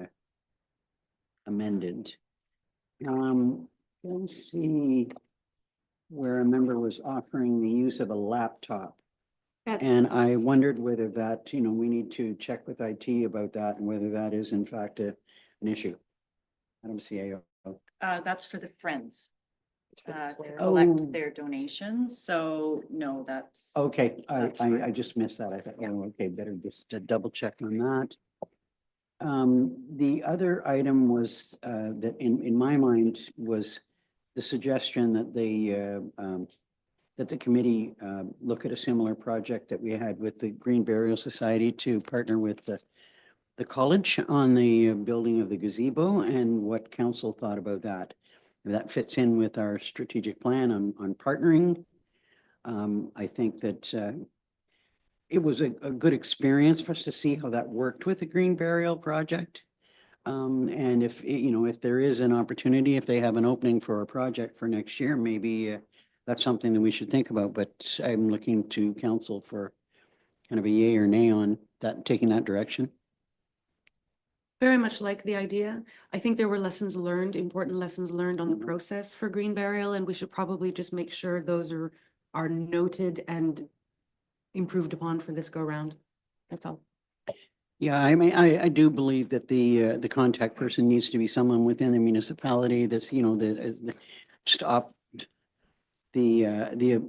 amended. Let's see where a member was offering the use of a laptop. And I wondered whether that, we need to check with IT about that and whether that is in fact an issue. Madam CAO. That's for the Friends. to Oh. collect their donations. So no, that's. Okay, That's I fine. just missed that. I thought, oh, okay, better just double check on that. The other item was, that in my mind was the suggestion that that the committee, look at a similar project that we had with the Green Burial Society to partner with the college on the building of the gazebo and what council thought about that. If that fits in with our strategic plan on partnering. I think that, it was a good experience for us to see how that worked with the Green Burial Project. And if, if there is an opportunity, if they have an opening for a project for next year, maybe that's something that we should think about, but I'm looking to council for kind of a yay or nay on that, taking that direction. Very much like the idea. I think there were lessons learned, important lessons learned on the Mhm. process for green burial, and we should probably just make sure those are noted and improved upon for this go round. That's all. Yeah, I mean, I do believe that the contact person needs to be someone within the municipality that's, that is stop the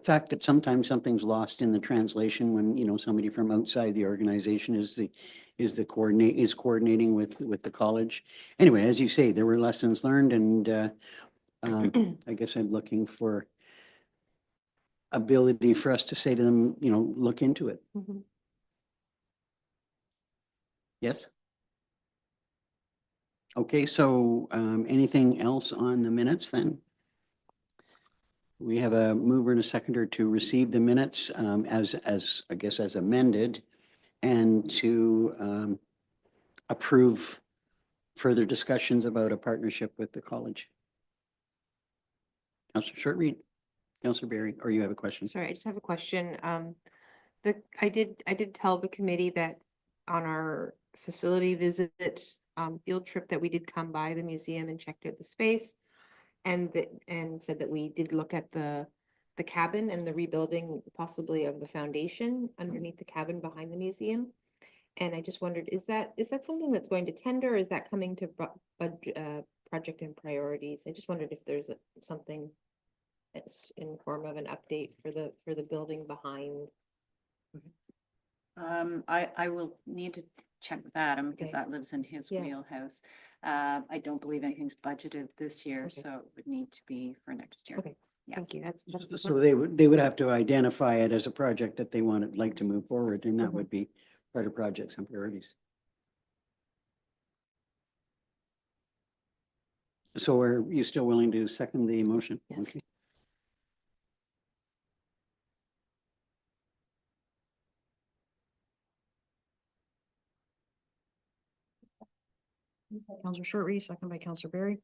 fact that sometimes something's lost in the translation when, somebody from outside the organization is coordinating with the college. Anyway, as you say, there were lessons learned and I guess I'm looking for ability for us to say to them, look into it. Mhm. Yes? Okay, so anything else on the minutes then? We have a mover and a seconder to receive the minutes as I guess as amended and to approve further discussions about a partnership with the college. Councillor Shortreed, Councillor Berry, or you have a question? Sorry, I just have a question. I did tell the committee that on our facility visit, field trip that we did come by the museum and checked out the space. And said that we did look at the cabin and the rebuilding possibly of the foundation underneath the cabin behind the museum. And I just wondered, is that something that's going to tender, or is that coming to project and priorities? I just wondered if there's something that's in form of an update for the building behind. I will need to check with Adam because Okay. that lives in his Yeah. wheelhouse. I don't believe anything's budgeted this year, Okay. so it would need to be for next year. Okay. Yeah. Thank you. That's So they would have to identify it as a project that they like to move forward, and that Mhm. would be part of projects and priorities. So are you still willing to second the motion? Yes. Okay. Counselor Shortreed, second by Counselor Berry.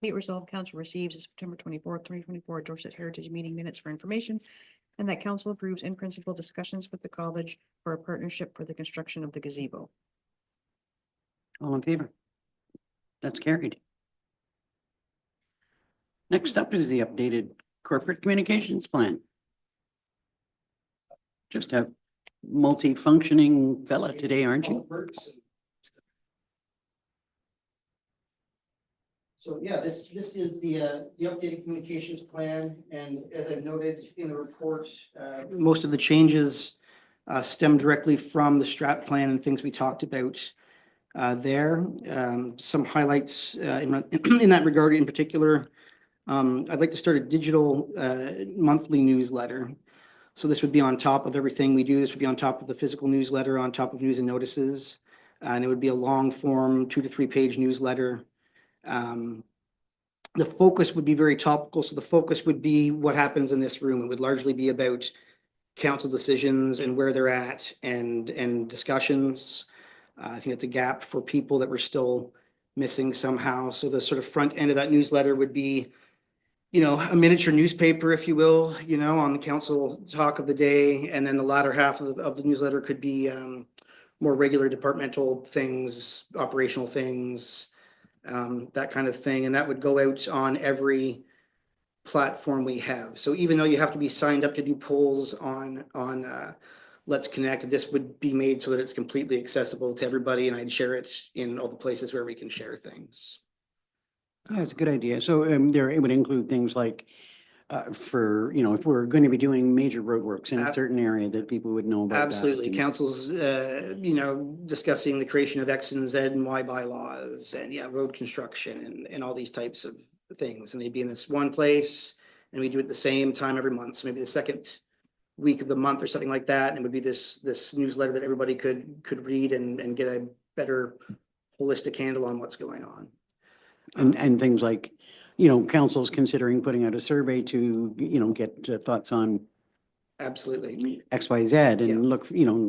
Be it resolved, council receives the September 24th, 2024 Dorset Heritage Meeting minutes for information, and that council approves in principle discussions with the college for a partnership for the construction of the gazebo. All in favor? That's carried. Next up is the updated corporate communications plan. Just a multi-functioning fella today, aren't you? So yeah, this is the updated communications plan, and as I've noted in the report, most of the changes stem directly from the strat plan and things we talked about there. Some highlights in that regard in particular. I'd like to start a digital monthly newsletter. So this would be on top of everything we do. This would be on top of the physical newsletter, on top of news and notices. And it would be a long form, 2 to 3 page newsletter. The focus would be very topical. So the focus would be what happens in this room. It would largely be about council decisions and where they're at and discussions. I think it's a gap for people that we're still missing somehow. So the sort of front end of that newsletter would be, a miniature newspaper, if you will, on the council talk of the day. And then the latter half of the newsletter could be more regular departmental things, operational things, that kind of thing. And that would go out on every platform we have. So even though you have to be signed up to do polls on Let's Connect, this would be made so that it's completely accessible to everybody, and I'd share it in all the places where we can share things. Yeah, it's a good idea. So there, it would include things like for, if we're going to be doing major roadworks in a Ab- certain area that people would know about that. Absolutely. and- Council's, discussing the creation of X and Z and Y bylaws and road construction and all these types of things. And they'd be in this one place and we do it the same time every month. So maybe the second week of the month or something like that. And it would be this newsletter that everybody could read and get a better holistic handle on what's going on. And things like, council's considering putting out a survey to, get thoughts on Absolutely. X, Y, Z Yeah. and look,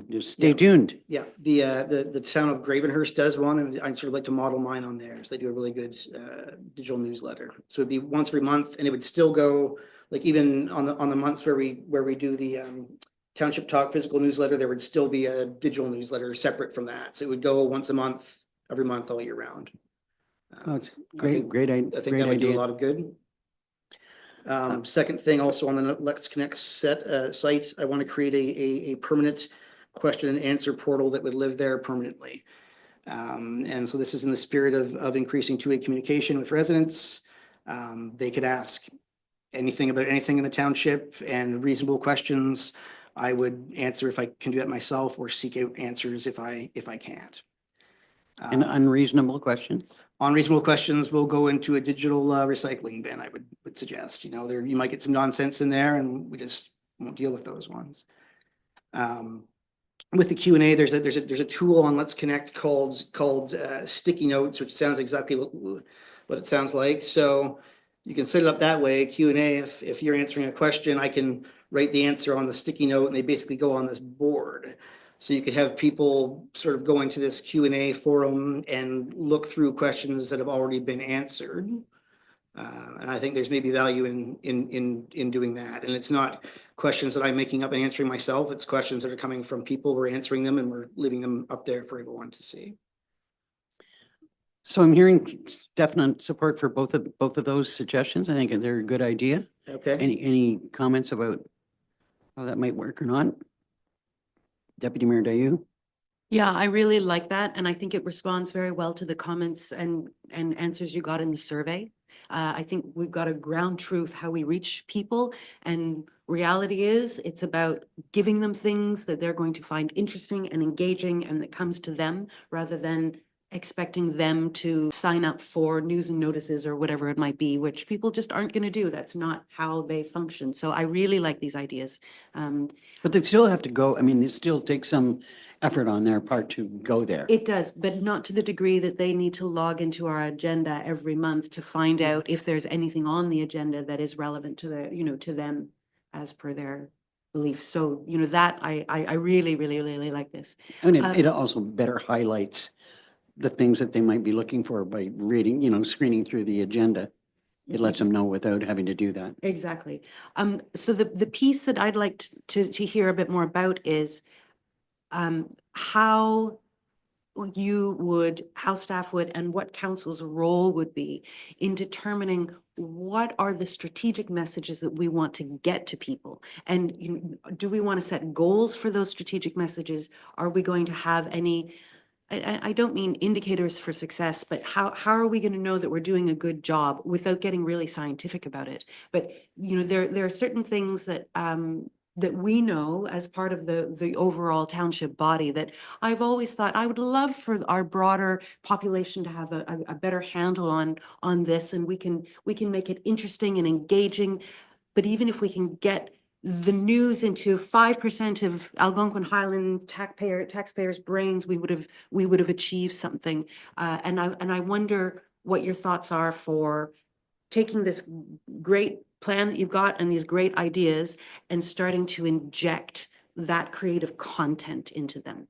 just stay Yeah. tuned. Yeah, the town of Gravenhurst does one, and I'd sort of like to model mine on theirs. They do a really good digital newsletter. So it'd be once every month, and it would still go, like even on the months where we do the Township Talk physical newsletter, there would still be a digital newsletter separate from that. So it would go once a month, every month, all year round. Oh, it's I think- great I think great that would do a idea. lot of good. Second thing, also on the Let's Connect site, I want to create a permanent question and answer portal that would live there permanently. And so this is in the spirit of increasing two-way communication with residents. They could ask anything about anything in the township and reasonable questions. I would answer if I can do that myself or seek out answers if I can't. And unreasonable questions. Unreasonable questions will go into a digital recycling bin, I would suggest. You might get some nonsense in there and we just won't deal with those ones. With the Q&A, there's a tool on Let's Connect called sticky notes, which sounds exactly what it sounds like. So you can set it up that way, Q&A. If you're answering a question, I can write the answer on the sticky note and they basically go on this board. So you could have people sort of go into this Q&A forum and look through questions that have already been answered. And I think there's maybe value in doing that. And it's not questions that I'm making up and answering myself. It's questions that are coming from people. We're answering them and we're leaving them up there for everyone to see. So I'm hearing definite support for both of those suggestions. I think they're a good idea. Okay. Any comments about how that might work or not? Deputy Mayor Dayu? Yeah, I really like that, and I think it responds very well to the comments and answers you got in the survey. I think we've got a ground truth how we reach people, and reality is it's about giving them things that they're going to find interesting and engaging and that comes to them rather than expecting them to sign up for news and notices or whatever it might be, which people just aren't going to do. That's not how they function. So I really like these ideas. But they still have to go, it still takes some effort on their part to go there. It does, but not to the degree that they need to log into our agenda every month to find out if there's anything on the agenda that is relevant to to them as per their beliefs. So, that I really, really, really like this. And it also better highlights the things that they might be looking for by reading, screening through the agenda. It lets them know without having to do that. Exactly. So the piece that I'd like to hear a bit more about is how how staff would, and what council's role would be in determining what are the strategic messages that we want to get to people? And do we want to set goals for those strategic messages? Are we going to have any, I don't mean indicators for success, but how are we going to know that we're doing a good job without getting really scientific about it? But, there are certain things that, that we know as part of the overall township body that I've always thought I would love for our broader population to have a better handle on this, and we can make it interesting and engaging. But even if we can get the news into 5% of Algonquin Highland taxpayers' brains, we would have achieved something. And I wonder what your thoughts are for taking this great plan that you've got and these great ideas and starting to inject that creative content into them.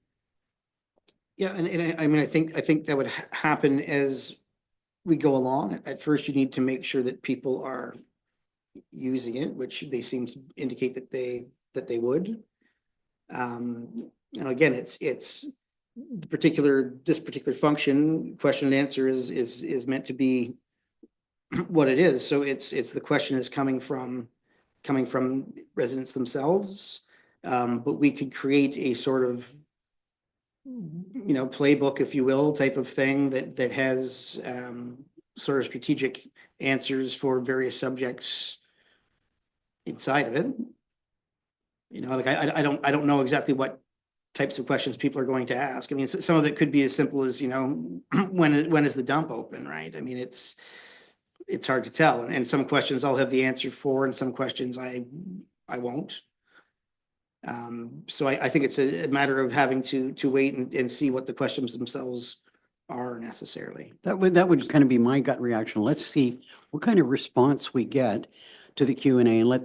Yeah, and I think that would happen as we go along. At first, you need to make sure that people are using it, which they seem to indicate that they would. Again, it's this particular function, question and answer is meant to be what it is. So it's the question is coming from residents themselves. But we could create a sort of playbook, if you will, type of thing that has sort of strategic answers for various subjects inside of it. You know, like I don't know exactly what types of questions people are going to ask. I mean, some of it could be as simple as, you know, when is the dump open, right? I mean, it's hard to tell. And some questions I'll have the answer for, and some questions I won't. So I think it's a matter of having to wait and see what the questions themselves are necessarily. That would kind of be my gut reaction. Let's see what kind of response we get to the Q&A and let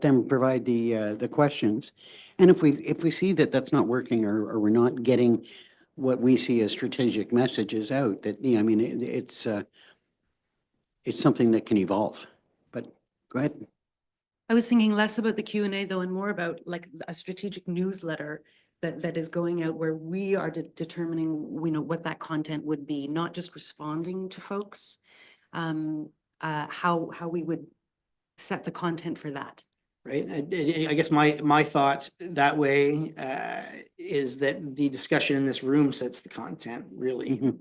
them provide the questions. And if we see that that's not working, or we're not getting what we see as strategic messages out, that, you know, I mean, it's something that can evolve. But go ahead. I was thinking less about the Q&A though, and more about like a strategic newsletter that is going out where we are determining, you know, what that content would be, not just responding to folks. How we would set the content for that. Right. I guess my thought that way is that the discussion in this room sets the content, really. Mhm.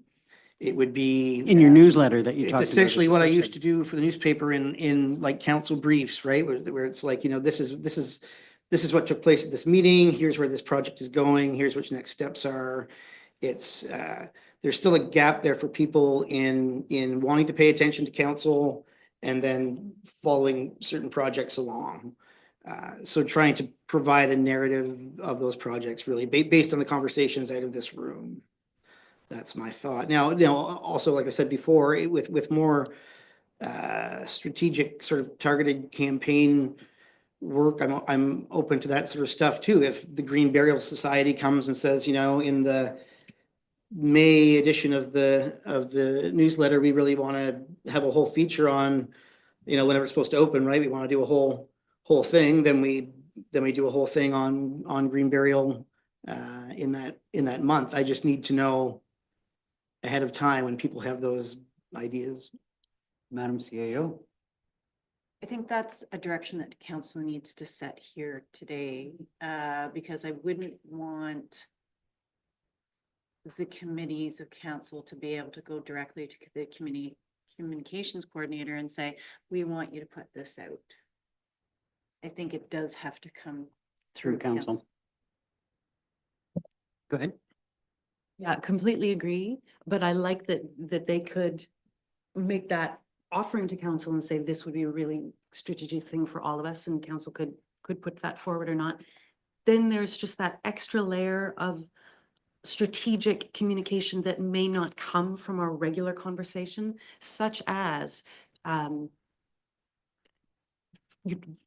It would be. In your newsletter that you It's talked about. essentially is the what I first used thing. to do for the newspaper in like council briefs, right? Where it's like, you know, this is what took place at this meeting. Here's where this project is going. Here's what your next steps are. It's there's still a gap there for people in wanting to pay attention to council and then following certain projects along. So trying to provide a narrative of those projects really based on the conversations out of this room. That's my thought. Now, also, like I said before, with more strategic sort of targeted campaign work, I'm open to that sort of stuff too. If the Green Burial Society comes and says, you know, in the May edition of the newsletter, we really want to have a whole feature on, you know, whenever it's supposed to open, right? We want to do a whole thing. Then we do a whole thing on Green Burial in that month. I just need to know ahead of time when people have those ideas. Madam CAO. I think that's a direction that council needs to set here today, because I wouldn't want the committees of council to be able to go directly to the communications coordinator and say, we want you to put this out. I think it does have to come Through council. Go ahead. Yeah, completely agree. But I like that they could make that offering to council and say this would be a really strategic thing for all of us, and council could put that forward or not. Then there's just that extra layer of strategic communication that may not come from our regular conversation, such as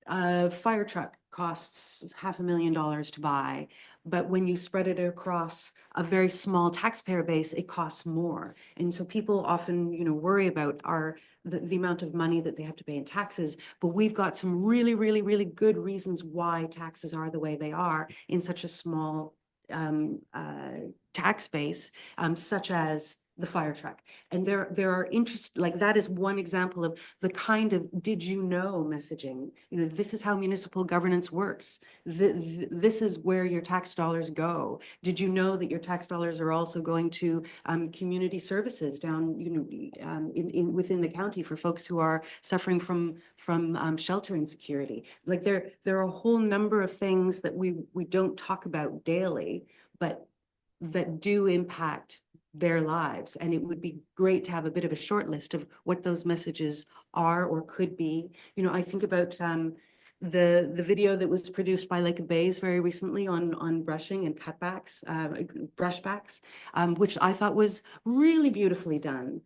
a fire truck costs $500,000 to buy, but when you spread it across a very small taxpayer base, it costs more. And so people often, you know, worry about the amount of money that they have to pay in taxes, but we've got some really, really, really good reasons why taxes are the way they are in such a small tax base, such as the fire truck. And there are like that is one example of the kind of did you know messaging. You know, this is how municipal governance works. This is where your tax dollars go. Did you know that your tax dollars are also going to community services down, you know, within the county for folks who are suffering from shelter insecurity? Like there are a whole number of things that we don't talk about daily, but that do impact their lives. And it would be great to have a bit of a short list of what those messages are or could be. You know, I think about the video that was produced by Lake of Bays very recently on brushing and cutbacks, brushbacks, which I thought was really beautifully done.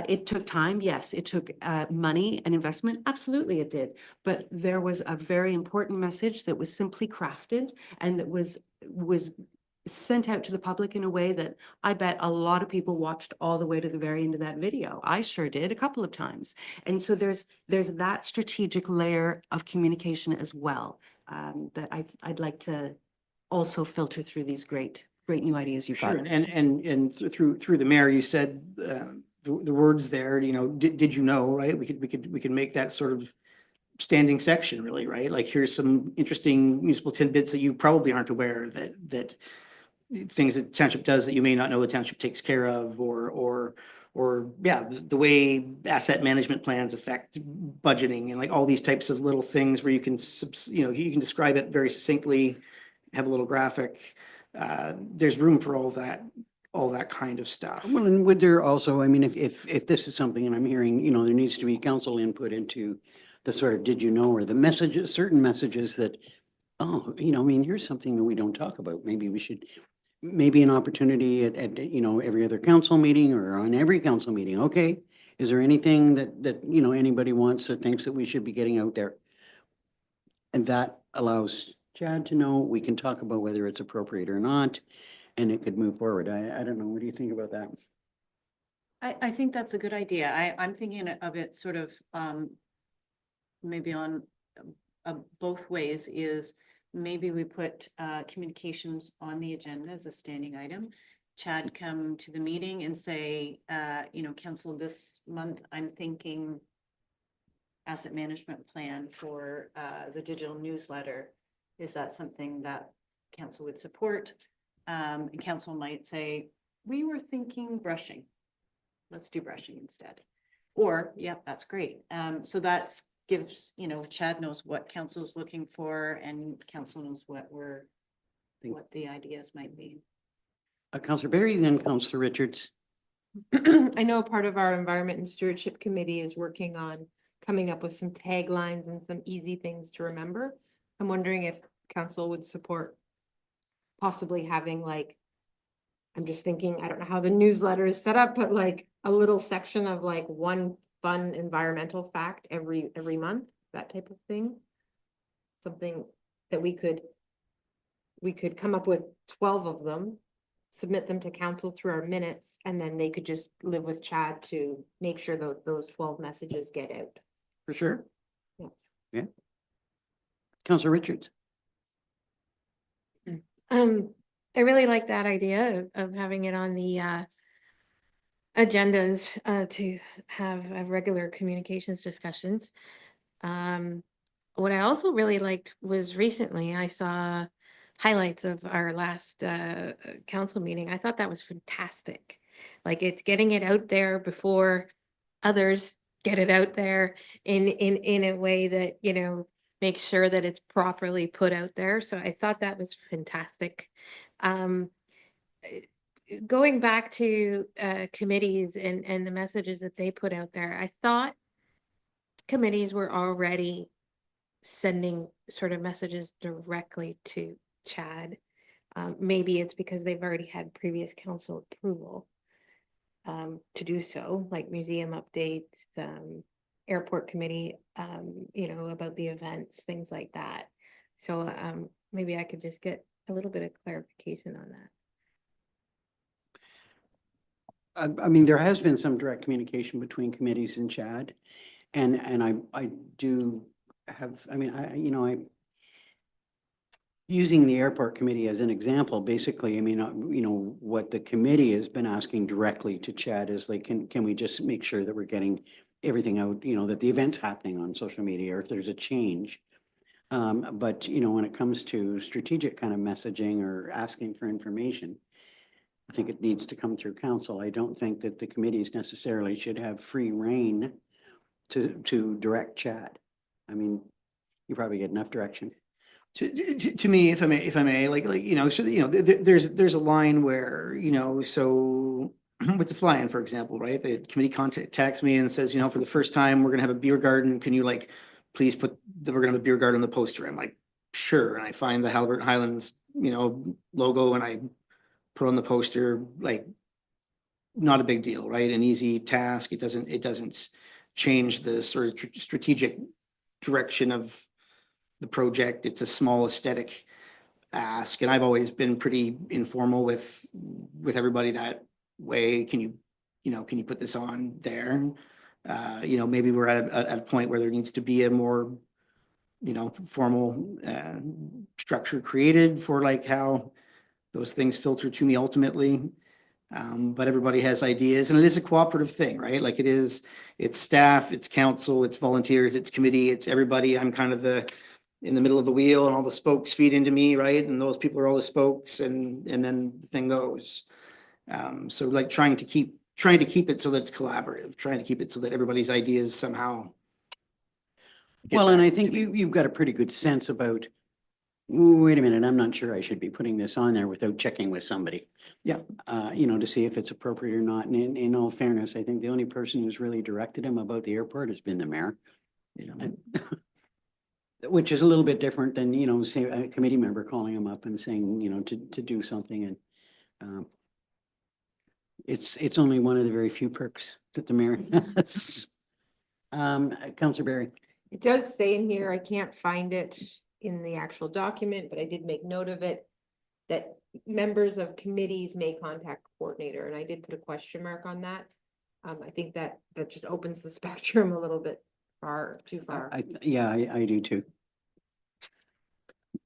It took time, yes. It took money and investment, absolutely it did. But there was a very important message that was simply crafted and that was sent out to the public in a way that I bet a lot of people watched all the way to the very end of that video. I sure did a couple of times. And so there's that strategic layer of communication as well, that I'd like to also filter through these great new ideas you've Sure. got. And through the mayor, you said the words there, you know, did you know, right? We could make that sort of standing section really, right? Like here's some interesting municipal tidbits that you probably aren't aware that things that township does that you may not know the township takes care of, or yeah, the way asset management plans affect budgeting and like all these types of little things where you can, you can describe it very succinctly, have a little graphic. There's room for all that kind of stuff. Well, and would there also, I mean, if this is something, and I'm hearing, there needs to be council input into the sort of, did you know, or the messages, certain messages that, oh, I mean, here's something that we don't talk about. Maybe we should, maybe an opportunity at, every other council meeting or on every council meeting. Okay. Is there anything that, anybody wants or thinks that we should be getting out there? And that allows Chad to know, we can talk about whether it's appropriate or not, and it could move forward. I don't know. What do you think about that? I think that's a good idea. I'm thinking of it sort of, maybe on both ways is maybe we put communications on the agenda as a standing item. Chad come to the meeting and say, council, this month, I'm thinking asset management plan for the digital newsletter. Is that something that council would support? Council might say, we were thinking brushing. Let's do brushing instead. Or, yeah, that's great. So that's gives, Chad knows what council is looking for and council knows what the ideas might be. Councillor Berry, then Councillor Richards. I know part of our Environment and Stewardship Committee is working on coming up with some taglines and some easy things to remember. I'm wondering if council would support possibly having like, I'm just thinking, I don't know how the newsletter is set up, but like a little section of like one fun environmental fact every month, that type of thing. Something that we could come up with 12 of them, submit them to council through our minutes, and then they could just live with Chad to make sure that those 12 messages get out. For sure. Yeah. Yeah. Councillor Richards. I really like that idea of having it on the agendas to have regular communications discussions. What I also really liked was recently I saw highlights of our last council meeting. I thought that was fantastic. Like it's getting it out there before others get it out there in a way that, make sure that it's properly put out there. So I thought that was fantastic. Going back to committees and the messages that they put out there, I thought committees were already sending sort of messages directly to Chad. Maybe it's because they've already had previous council approval to do so, like museum updates, airport committee, about the events, things like that. So maybe I could just get a little bit of clarification on that. I mean, there has been some direct communication between committees and Chad. And I do have, I mean, using the airport committee as an example, basically, I mean, what the committee has been asking directly to Chad is like, can we just make sure that we're getting everything out, that the event's happening on social media, or if there's a change. But, when it comes to strategic kind of messaging or asking for information, I think it needs to come through council. I don't think that the committees necessarily should have free rein to direct Chad. I mean, you probably get enough direction. To me, if I may, there's a line where, so with the fly-in, for example, right? The committee contacts me and says, for the first time, we're gonna have a beer garden. Can you please put that we're gonna have a beer garden on the poster? I'm like, sure. And I find the Highlands, logo and I put on the poster, not a big deal, right? An easy task. It doesn't change the sort of strategic direction of the project. It's a small aesthetic ask, and I've always been pretty informal with everybody that way. Can you put this on there? Maybe we're at a point where there needs to be a more formal structure created for how those things filter to me ultimately. But everybody has ideas, and it is a cooperative thing, right? It's staff, it's council, it's volunteers, it's committee, it's everybody. I'm kind of in the middle of the wheel, and all the spokes feed into me, right? And those people are all the spokes, and then the thing goes. So trying to keep trying to keep it so that it's collaborative, trying to keep it so that everybody's ideas somehow. get Well, and back I to think me. you've got a pretty good sense about, wait a minute, I'm not sure I should be putting this on there without checking with somebody. Yeah. You know, to see if it's appropriate or not. And in all fairness, I think the only person who's really directed him about the airport has been the mayor. And- Which is a little bit different than, you know, say a committee member calling him up and saying, you know, to do something and it's only one of the very few perks that the mayor has. Counselor Berry. It does say in here, I can't find it in the actual document, but I did make note of it, that members of committees may contact coordinator, and I did put a question mark on that. I think that just opens the spectrum a little bit too far. Yeah, I do too.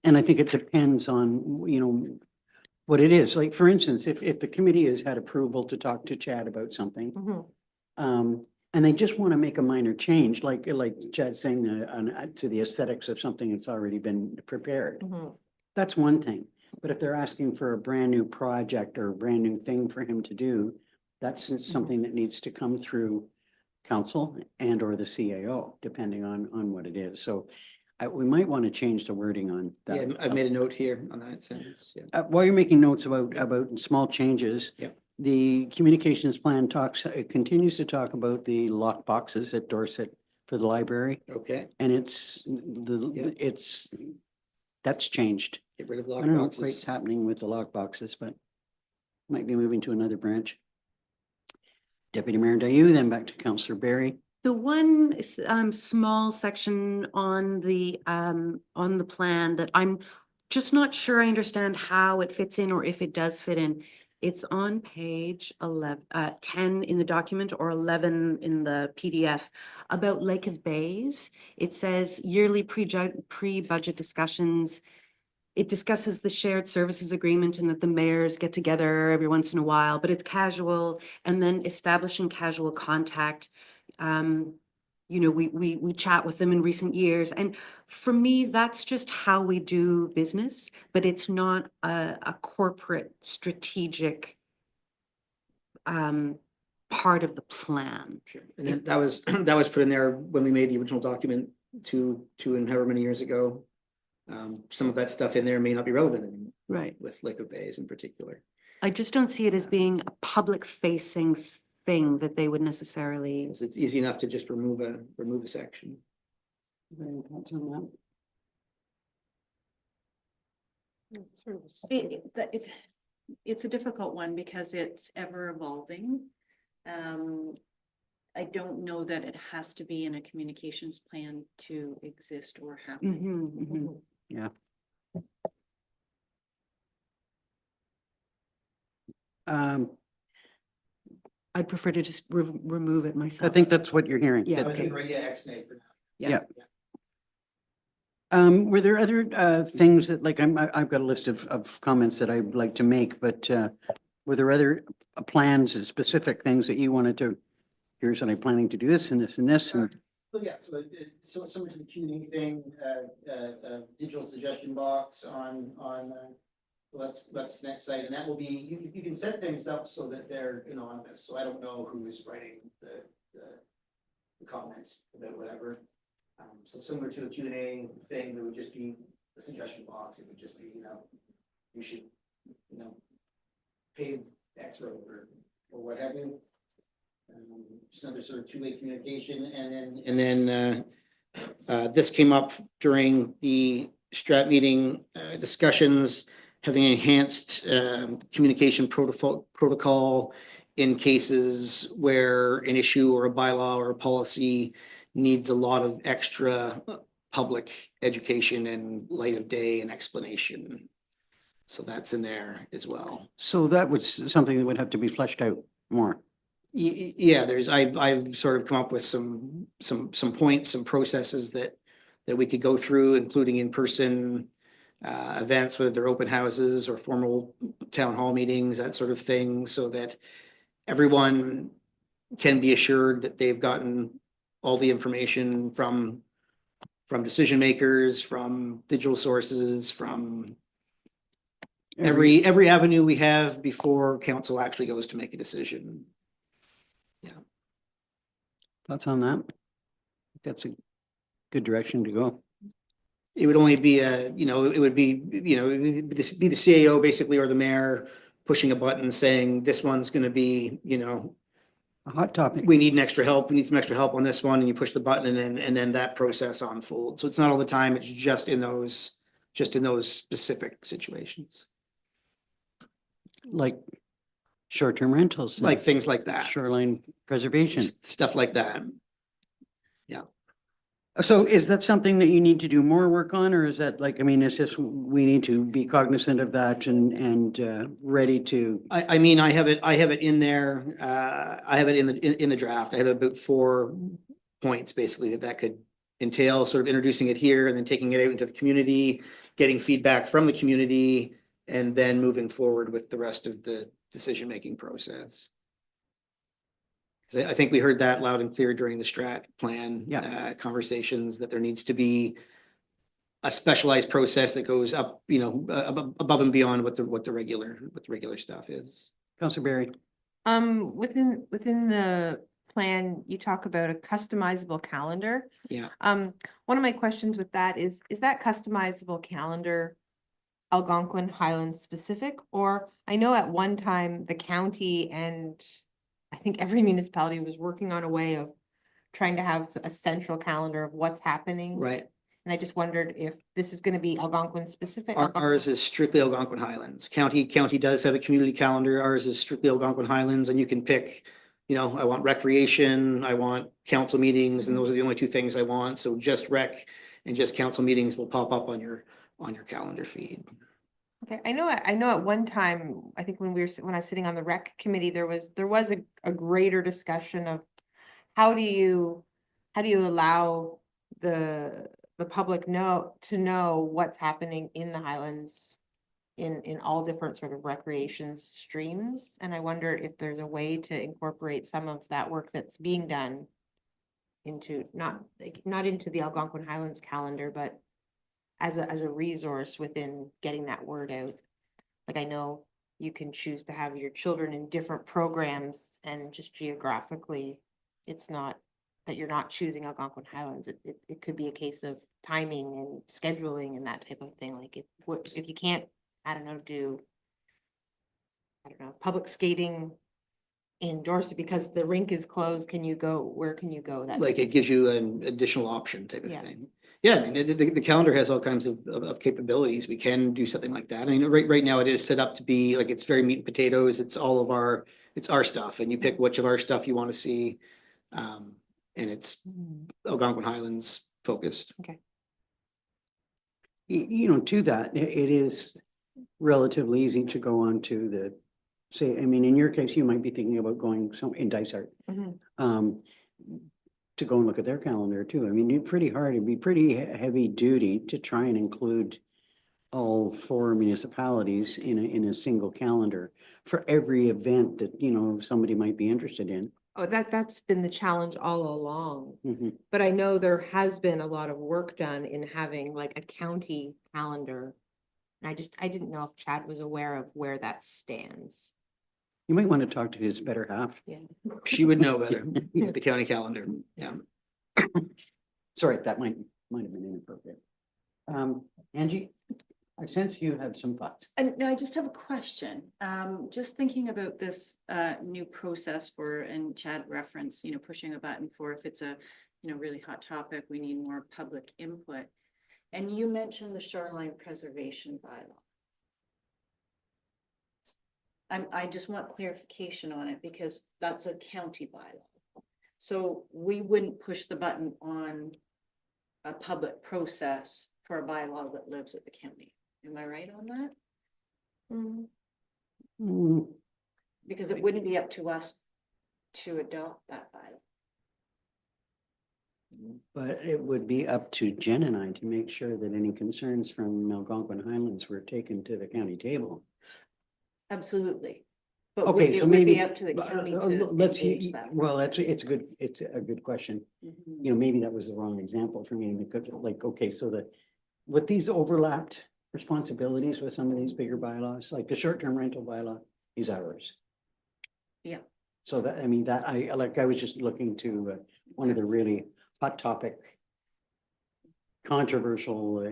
And I think it depends on, you know, what it is. Like, for instance, if the committee has had approval to talk to Chad about something, Mhm. and they just want to make a minor change, like Chad saying, to the aesthetics of something that's already been prepared. Mhm. That's one thing. But if they're asking for a brand new project or a brand new thing for him to do, that's something that needs to come through council and or the CAO, depending on what it is. So we might want to change the wording on Yeah, that. I've made a note here on that sentence, yeah. While you're making notes about small changes. Yep. The communications plan talks, it continues to talk about the lock boxes at Dorset for the library. Okay, And that's changed. get rid of I lock don't know boxes. what's happening with the lock boxes, but might be moving to another branch. Deputy Mayor Dayu, then back to Councillor Berry. The one small section on the plan that I'm just not sure I understand how it fits in or if it does fit in. It's on page 10 in the document or 11 in the PDF about Lake of Bays. It says yearly pre-budget discussions. It discusses the shared services agreement and that the mayors get together every once in a while, but it's casual, and then establishing casual contact. You know, we chat with them in recent years, and for me, that's just how we do business, but it's not a corporate strategic part of the plan. Sure. And then that was, that was put in there when we made the original document two and however many years ago. Some of that stuff in there may not be relevant anymore. Right. With Lake of Bays in particular. I just don't see it as being a public facing thing that they would necessarily. It's easy enough to just remove a section. It's a difficult one because it's ever evolving. I don't know that it has to be in a communications plan to exist or happen. Yeah. I'd prefer to just remove it I myself. think that's what you're hearing. Yeah, that- okay. X-nay for now. Yeah. Were there other things that, like, I've got a list of comments that I'd like to make, but were there other plans and specific things that you wanted to, here's what I'm planning to do this and this and this and Well, yeah, so similar to the Q&A thing, digital suggestion box on Let's Connect site, and that will be, you can set things up so that they're anonymous, so I don't know who is writing the comment about whatever. So similar to a Q&A thing, there would just be a suggestion box, it would just be, you should, pave X road or what have you. Just another sort of two-way communication, and then this came up during the strat meeting discussions, having enhanced communication protocol in cases where an issue or a bylaw or a policy needs a lot of extra public education and light of day and explanation. So that's in there as well. so that was something that would have to be fleshed out more. Yeah, I've sort of come up with some points, some processes that we could go through, including in-person events, whether they're open houses or formal town hall meetings, that sort of thing, so that everyone can be assured that they've gotten all the information from decision makers, from digital sources, from every avenue we have before council actually goes to make a decision. Thoughts on that? That's a good direction to go. It would only be it would be, it would be the CAO basically, or the mayor pushing a button saying, this one's gonna be, A hot topic. we need an extra help, we need some extra help on this one, and you push the button and then that process unfolds. So it's not all the time, it's just in those specific situations, Like short-term rentals. and like things like that, Shoreline preservation. stuff like that. So is that something that you need to do more work on, or is that like, I mean, it's just, we need to be cognizant of that and ready to, I mean, I have it in there, I have it in the draft. I have about 4 points basically that could entail, sort of introducing it here and then taking it out into the community, getting feedback from the community, and then moving forward with the rest of the decision-making process. 'Cause I think we heard that loud and clear during the strat plan conversations, that there needs to be a specialized process that goes up, above and beyond what the regular stuff is. Councilor Berry? Within the plan, you talk about a customizable calendar. Yeah. One of my questions with that is that customizable calendar Algonquin Highlands specific? Or I know at one time the county and I think every municipality was working on a way of trying to have a central calendar of what's happening. Right. And I just wondered if this is gonna be Algonquin specific. Ours is strictly Algonquin Highlands. County does have a community calendar. Ours is strictly Algonquin Highlands, and you can pick, I want recreation, I want council meetings, and those are the only 2 things I want. So just rec and just council meetings will pop up on your calendar feed. Okay, I know at one time, I think when I was sitting on the rec committee, there was a greater discussion of how do you allow the public to know what's happening in the Highlands in all different sort of recreation streams. And I wonder if there's a way to incorporate some of that work that's being done into not into the Algonquin Highlands calendar, but as a resource within getting that word out. Like, I know you can choose to have your children in different programs, and just geographically, it's not that you're not choosing Algonquin Highlands. It could be a case of timing and scheduling and that type of thing. Like if you can't, do public skating in Dorset because the rink is closed, where can you go? That Like, it gives you an additional option type of Yeah. thing. Yeah, I mean, the calendar has all kinds of capabilities. We can do something like that. I mean, right now it is set up to be like, it's very meat and potatoes. It's our stuff, and you pick which of our stuff you want to see. And it's Algonquin Highlands focused. To that, it is relatively easy to go on to say, I mean, in your case, you might be thinking about going in Dysart. To go and look at their calendar too. I mean, it'd be pretty heavy duty to try and include all 4 municipalities in a single calendar for every event that, somebody might be interested in. Oh, that's been the challenge all along. Mhm. But I know there has been a lot of work done in having like a county calendar. And I didn't know if Chad was aware of where that stands. You might want to talk to his better half. Yeah. She would know better, the county calendar. Yeah. Sorry, that might have been inappropriate. Angie, I sense you have some thoughts. No, I just have a question. Just thinking about this new process and Chad referenced, pushing a button for if it's a, really hot topic, we need more public input. And you mentioned the shoreline preservation bylaw. I just want clarification on it because that's a county bylaw. So we wouldn't push the button on a public process for a bylaw that lives at the county. Am I right on that? Mm, Because it wouldn't be up to us to adopt that bylaw. But it would be up to Jen and I to make sure that any concerns from Algonquin Highlands were taken to the county table. Absolutely. But Okay, so it would maybe be up to the county to let's, engage that. well, process. it's a good question. Mhm. Maybe that was the wrong example for me because okay, so with these overlapped responsibilities with some of these bigger bylaws, like the short-term rental bylaw is ours. Yeah. So that, I mean, that, I was just looking to one of the really hot topic controversial,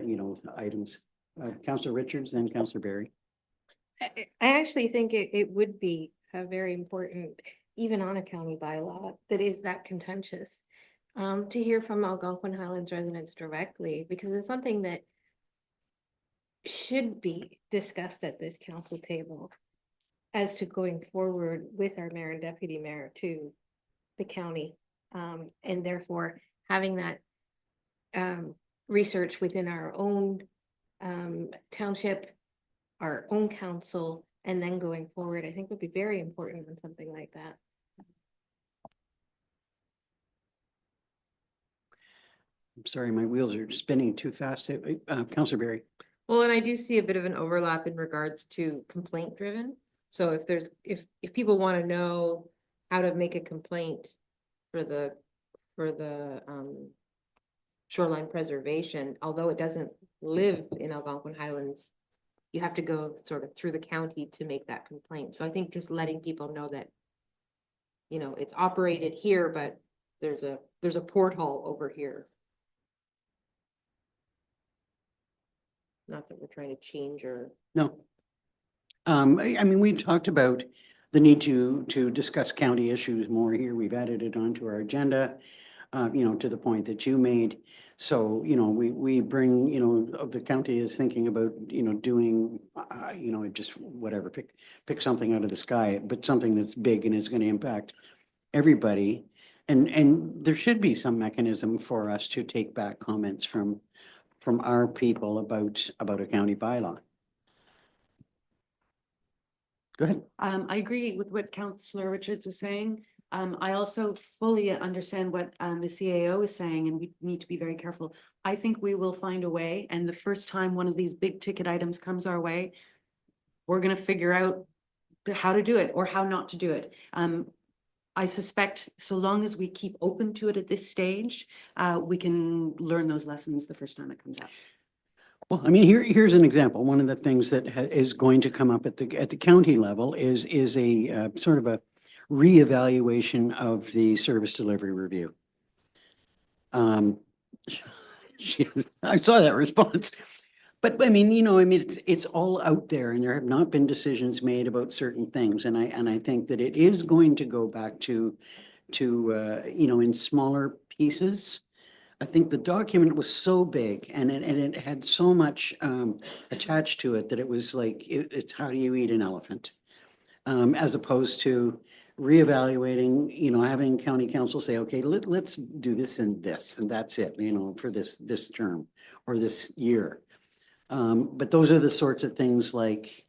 items. Counselor Richards, then Counselor Berry. I actually think it would be very important, even on a county bylaw, that is that contentious. To hear from Algonquin Highlands residents directly, because it's something that should be discussed at this council table as to going forward with our mayor and deputy mayor to the county. And therefore having that research within our own township, our own council, and then going forward, I think would be very important in something like that. I'm sorry, my wheels are spinning too fast. Counselor Berry. Well, and I do see a bit of an overlap in regards to complaint driven. So if people want to know how to make a complaint for the shoreline preservation, although it doesn't live in Algonquin Highlands, you have to go sort of through the county to make that complaint. So I think just letting people know that, it's operated here, but there's a porthole over here. Not that we're trying to change or. No. I mean, we've talked about the need to discuss county issues more here. We've added it onto our agenda, to the point that you made. So, we bring, the county is thinking about, doing, just whatever, pick something out of the sky, but something that's big and is going to impact everybody. And there should be some mechanism for us to take back comments from our people about a county bylaw. Go ahead. I agree with what Councillor Richards was saying. I also fully understand what the CAO is saying, and we need to be very careful. I think we will find a way, and the first time one of these big ticket items comes our way, we're gonna figure out how to do it or how not to do it. I suspect so long as we keep open to it at this stage, we can learn those lessons the first time it comes up. Well, I mean, here's an example. One of the things that is going to come up at the county level is a sort of a reevaluation of the service delivery review. I saw that response. But I mean, it's all out there, and there have not been decisions made about certain things. And I think that it is going to go back to in smaller pieces. I think the document was so big and it had so much attached to it that it was like, it's how do you eat an elephant? As opposed to reevaluating, having county council say, okay, let's do this and that's it, for this term or this year. But those are the sorts of things like,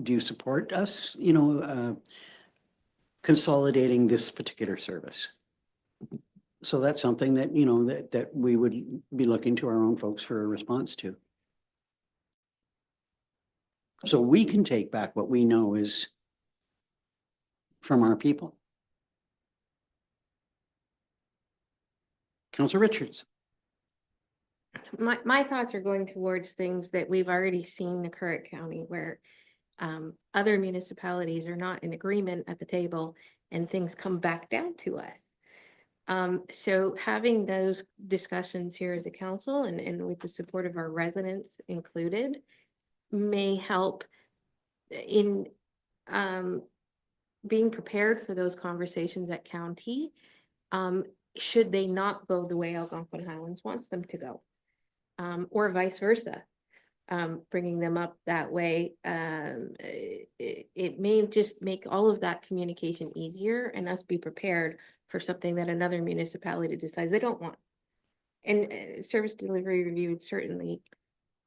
do you support us, consolidating this particular service? So that's something that, that we would be looking to our own folks for a response to. So we can take back what we know is from our people. Councillor Richards. My thoughts are going towards things that we've already seen occur at county where other municipalities are not in agreement at the table and things come back down to us. So having those discussions here as a council and with the support of our residents included may help in being prepared for those conversations at county, should they not go the way Algonquin Highlands wants them to go, or vice versa. Bringing them up that way, it may just make all of that communication easier and us be prepared for something that another municipality decides they don't want. And service delivery review would certainly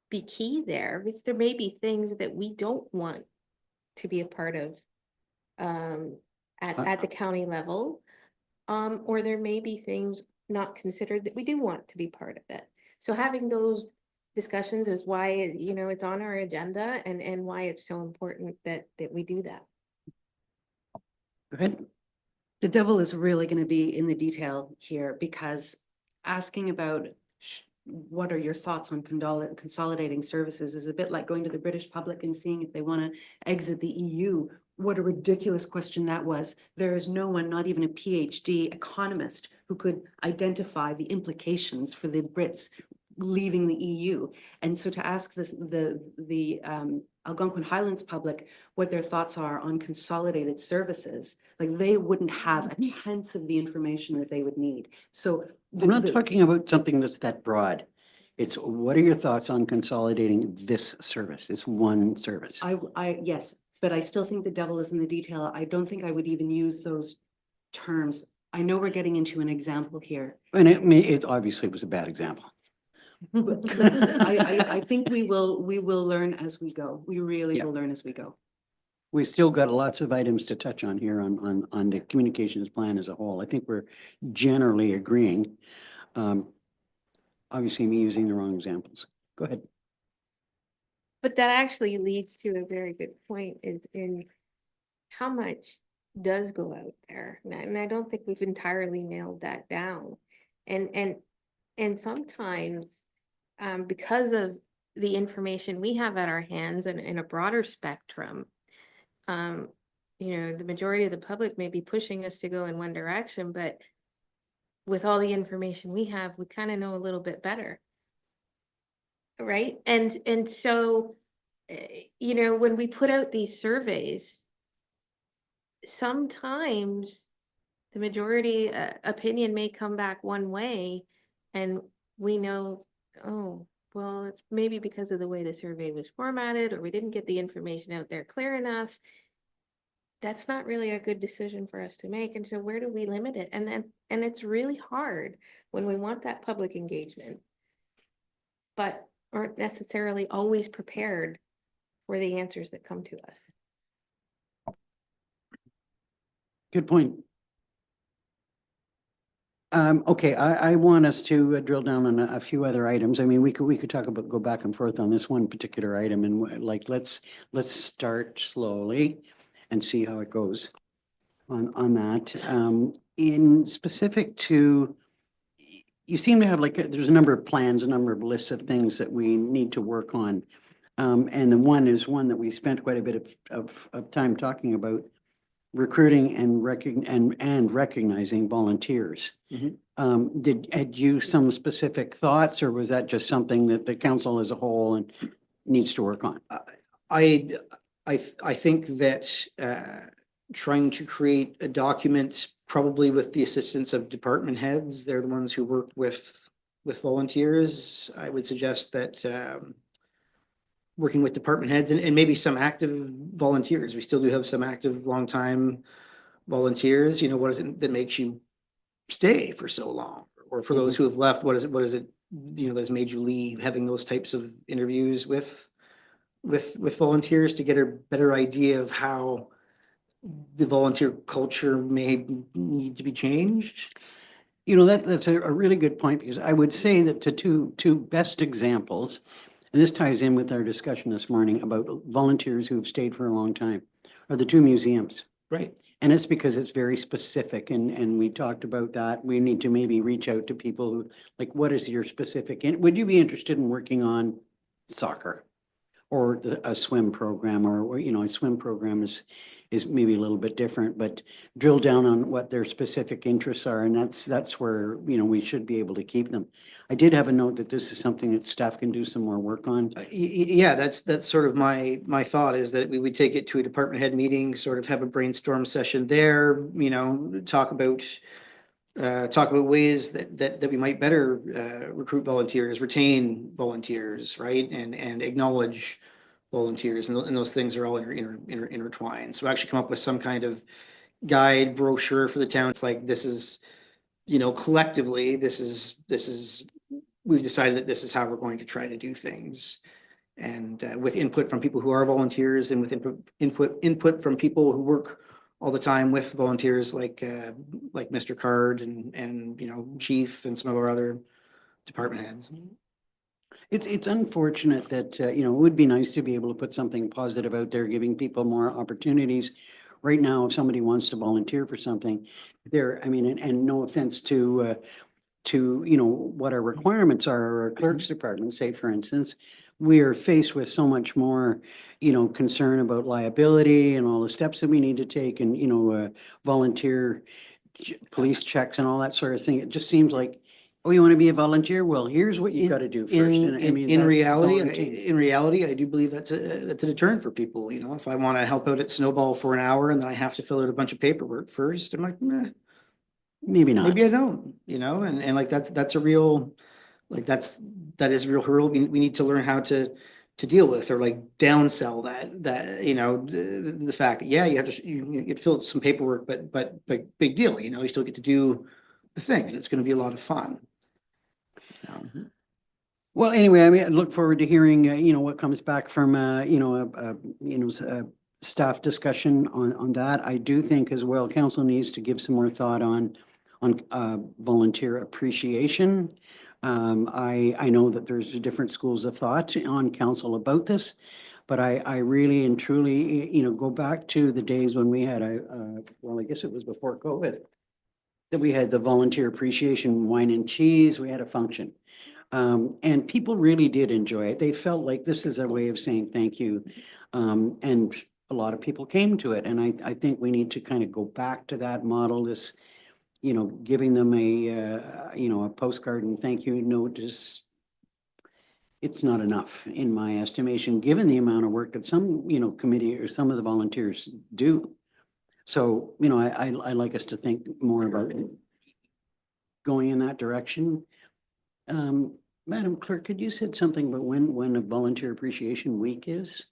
be key there, because there may be things that we don't want to be a part of at the county level, or there may be things not considered that we do want to be part of it. So having those discussions is why, it's on our agenda and why it's so important that we do that. Go ahead. The devil is really going to be in the detail here, because asking about what are your thoughts on consolidating services is a bit like going to the British public and seeing if they want to exit the EU what a ridiculous question that was. There is no one, not even a PhD economist, who could identify the implications for the Brits leaving the EU. And so to ask the Algonquin Highlands public what their thoughts are on consolidated services, like they wouldn't have a tenth of the information that they would need. So We're not talking about something that's that broad. It's what are your thoughts on consolidating this service, this one service? Yes, but I still think the devil is in the detail. I don't think I would even use those terms. I know we're getting into an example here. And it obviously was a bad example. But I think we will learn as we go. We really Yeah. will learn as we go. We still got lots of items to touch on here on the communications plan as a whole. I think we're generally agreeing. Obviously me using the wrong examples. Go ahead. But that actually leads to a very good point is in how much does go out there. And I don't think we've entirely nailed that down. And sometimes because of the information we have at our hands and in a broader spectrum, the majority of the public may be pushing us to go in one direction, but with all the information we have, we kind of know a little bit better. Right. And so, when we put out these surveys, sometimes the majority opinion may come back one way and we know, oh, well, it's maybe because of the way the survey was formatted or we didn't get the information out there clear enough. That's not really a good decision for us to make. And so where do we limit it? And it's really hard when we want that public engagement, but aren't necessarily always prepared for the answers that come to us. Good point. Okay, I want us to drill down on a few other items. I mean, we could go back and forth on this one particular item and let's start slowly and see how it goes on that. In specific to, you seem to have there's a number of plans, a number of lists of things that we need to work on. And the one is one that we spent quite a bit of time talking about, recruiting and recognizing volunteers. Had you some specific thoughts, or was that just something that the council as a whole and needs to work on? I think that trying to create a document, probably with the assistance of department heads, they're the ones who work with volunteers. I would suggest that working with department heads and maybe some active volunteers. We still do have some active longtime volunteers. What is it that makes you stay for so long? Or for those who have left, what is it that has made you leave? Having those types of interviews with volunteers to get a better idea of how the volunteer culture may need to be changed. That's a really good point, because I would say that the two best examples, and this ties in with our discussion this morning about volunteers who have stayed for a long time, are the two museums. Right. And it's because it's very specific, and we talked about that. We need to maybe reach out to people who, what is your specific, would you be interested in working on soccer? Or a swim program, or a swim program is maybe a little bit different, but drill down on what their specific interests are, and that's where we should be able to keep them. I did have a note that this is something that staff can do some more work on. Yeah, that's sort of my thought, is that we would take it to a department head meeting, sort of have a brainstorm session there. Talk about ways that we might better recruit volunteers, retain volunteers, right, and acknowledge volunteers, and those things are all intertwined. So actually come up with some kind of guide brochure for the town. It's like, this is, collectively, this is we've decided that this is how we're going to try to do things, and with input from people who are volunteers, and with input from people who work all the time with volunteers, like Mr. Card and Chief and some of our other department heads. It's unfortunate that, it would be nice to be able to put something positive out there, giving people more opportunities. Right now, if somebody wants to volunteer for something, and no offense to what our requirements are, or our clerk's department, say for instance, we are faced with so much more, concern about liability and all the steps that we need to take and, volunteer police checks and all that sort of thing. It just seems like, oh, you want to be a volunteer? Well, here's what you've got to do first. And I mean, In that's reality, daunting. I do believe that's a deterrent for people, if I want to help out at Snowball for an hour and then I have to fill out a bunch of paperwork first, I'm like, meh, Maybe not. maybe I don't, and like that's a real, like that is a real hurdle we need to learn how to deal with, or like downsell that, the fact that, yeah, you have to, you get to fill out some paperwork, but big deal, you still get to do the thing and it's going to be a lot of fun. Well, anyway, I mean, I look forward to hearing, what comes back from, staff discussion on that. I do think as well, council needs to give some more thought on volunteer appreciation. I know that there's different schools of thought on council about this, but I really and truly, go back to the days when we had well, I guess it was before COVID, that we had the volunteer appreciation wine and cheese. We had a function. And people really did enjoy it. They felt like this is a way of saying thank you. And a lot of people came to it. And I think we need to kind of go back to that model, this, giving them a postcard and thank you note is, it's not enough in my estimation, given the amount of work that some, committee or some of the volunteers do. So, I like us to think more about going in that direction. Madam Clerk, could you said something about when a volunteer appreciation week is?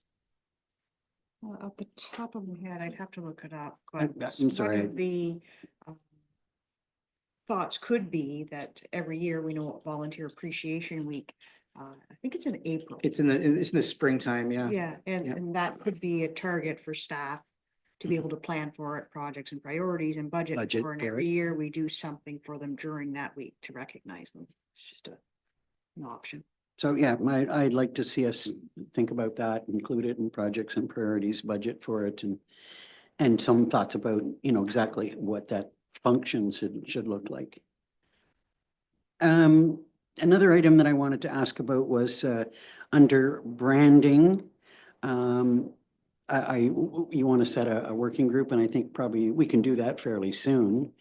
Well, off the top of my head, I'd have to look it up, I'm but sorry. one of the thoughts could be that every year we know what Volunteer Appreciation Week, I think it's in April. It's in the springtime, yeah. Yeah, Yeah. and that could be a target for staff to be able to plan for it, projects and priorities and budget Budget, for, and Gary. every year we do something for them during that week to recognize them. It's just an option. So, yeah, I'd like to see us think about that, include it in projects and priorities, budget for it, and some thoughts about, exactly what that function should look like. Another item that I wanted to ask about was under branding. You want to set a working group, and I think probably we can do that fairly soon.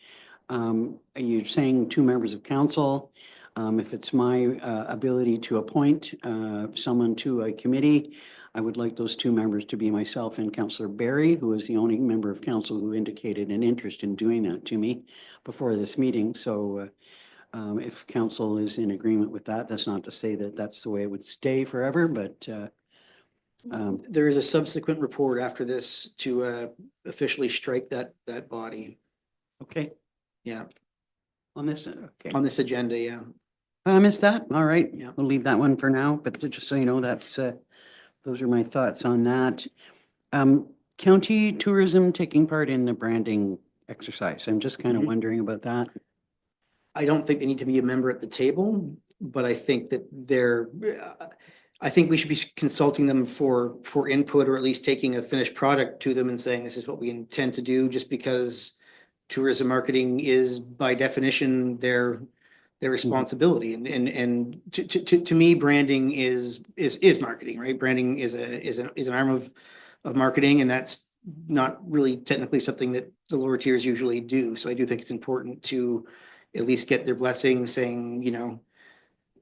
You're saying 2 members of council. If it's my ability to appoint someone to a committee, I would like those 2 members to be myself and Councillor Barry, who is the only member of council who indicated an interest in doing that to me before this meeting. So if council is in agreement with that, that's not to say that that's the way it would stay forever, but There is a subsequent report after this to officially strike that body. okay. Yeah, On this, okay. on this agenda, yeah. I missed that. All right. Yeah. We'll leave that one for now, but just so you know, those are my thoughts on that. County tourism taking part in the branding exercise. I'm just kind of Mhm. wondering about that. I don't think they need to be a member at the table, but I think that I think we should be consulting them for input, or at least taking a finished product to them and saying, this is what we intend to do, just because tourism marketing is by definition their responsibility. And to me, branding is marketing, right? Branding is an arm of marketing, and that's not really technically something that the lower tiers usually do. So I do think it's important to at least get their blessing saying,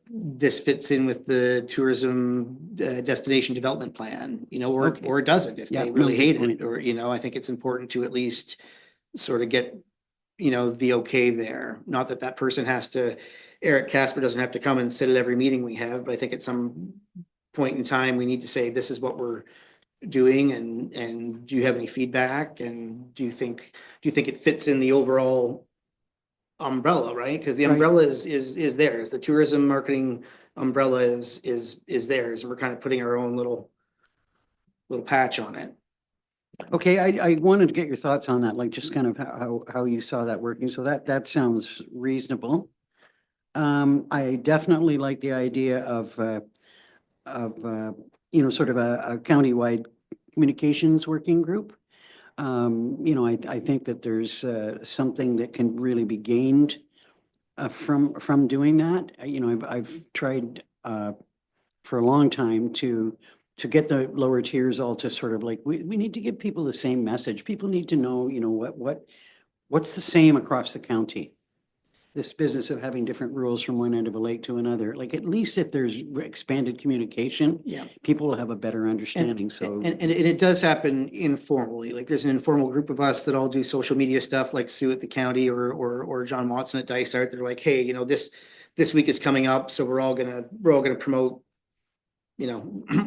this fits in with the tourism destination development plan, Okay. or it doesn't if Yeah, they no, really good hate point. it, or, I think it's important to at least sort of get, the okay there. Not that that person has to, Eric Casper doesn't have to come and sit at every meeting we have, but I think at some point in time, we need to say, this is what we're doing, and do you have any feedback? And do you think it fits in the overall umbrella, right? Because the Right. umbrella is theirs. The tourism marketing umbrella is theirs, and we're kind of putting our own little patch on it. Okay, I wanted to get your thoughts on that, like just kind of how you saw that working. So that sounds reasonable. I definitely like the idea of sort of a countywide communications working group. I think that there's something that can really be gained from doing that. I've tried for a long time to get the lower tiers all to sort of like, we need to give people the same message. People need to know, you know, what's the same across the county? This business of having different rules from one end of a lake to another, like at least if there's expanded communication, Yeah. people will have a better understanding, so. And it does happen informally, like there's an informal group of us that all do social media stuff, like Sue at the county or John Watson at Dice Art. They're like, hey, you know, this week is coming up, so we're all gonna promote, you know,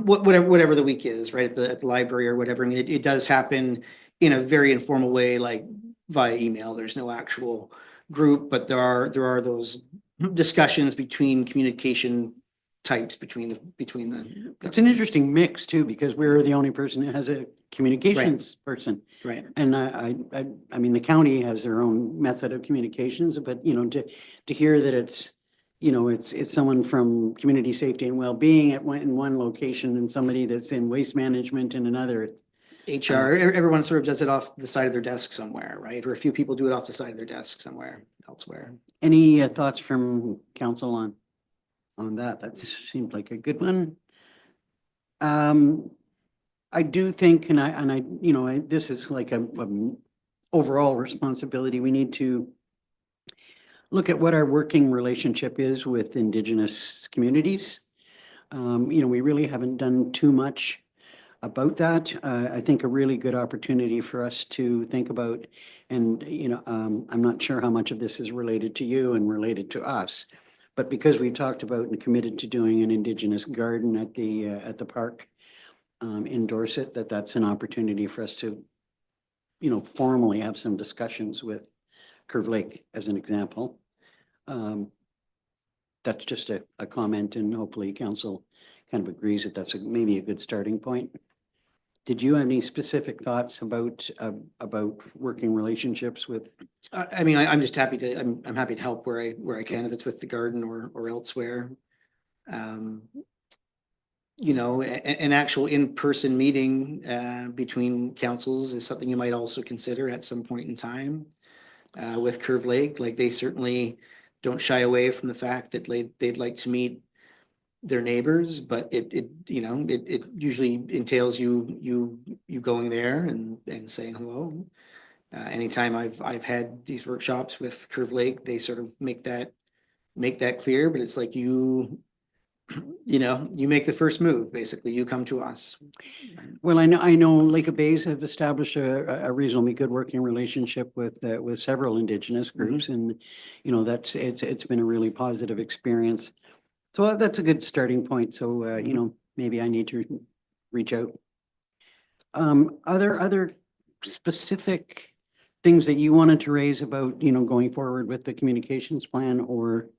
whatever the week is, right, at the library or whatever. I mean, it does happen in a very informal way, like via email. There's no actual group, but there are those discussions between communication types between the. It's an interesting mix too, because we're the only person that has a communications person. Right. And I mean, the county has their own method of communications, but you know, to hear that it's, you know, it's someone from community safety and well-being in one location and somebody that's in waste management in another. HR, everyone sort of does it off the side of their desk somewhere, right? Or a few people do it off the side of their desk somewhere elsewhere. Any thoughts from council on that? That seemed like a good one. I do think, and I, you know, this is like a overall responsibility. We need to look at what our working relationship is with Indigenous communities. You know, we really haven't done too much about that. I think a really good opportunity for us to think about, and, you know, I'm not sure how much of this is related to you and related to us, but because we've talked about and committed to doing an Indigenous garden at the park in Dorset, that's an opportunity for us to, you know, formally have some discussions with Curve Lake as an example. That's just a comment, and hopefully council kind of agrees that that's maybe a good starting point. Did you have any specific thoughts about working relationships with? I mean, I'm just happy to, I'm happy to help where I can, if it's with the garden or elsewhere. You know, an actual in-person meeting between councils is something you might also consider at some point in time. With Curve Lake, like they certainly don't shy away from the fact that they'd like to meet their neighbors, but it you know, it usually entails you going there and saying hello. Anytime I've had these workshops with Curve Lake, they sort of make that clear, but it's like you know, you make the first move, basically, you come to us. Well, I know Lake of Bays have established a reasonably good working relationship with several Indigenous groups, and, you know, it's been a really positive experience. So that's a good starting point. So, you know, maybe I need to reach out. Other specific things that you wanted to raise about, you know, going forward with the communications plan, or?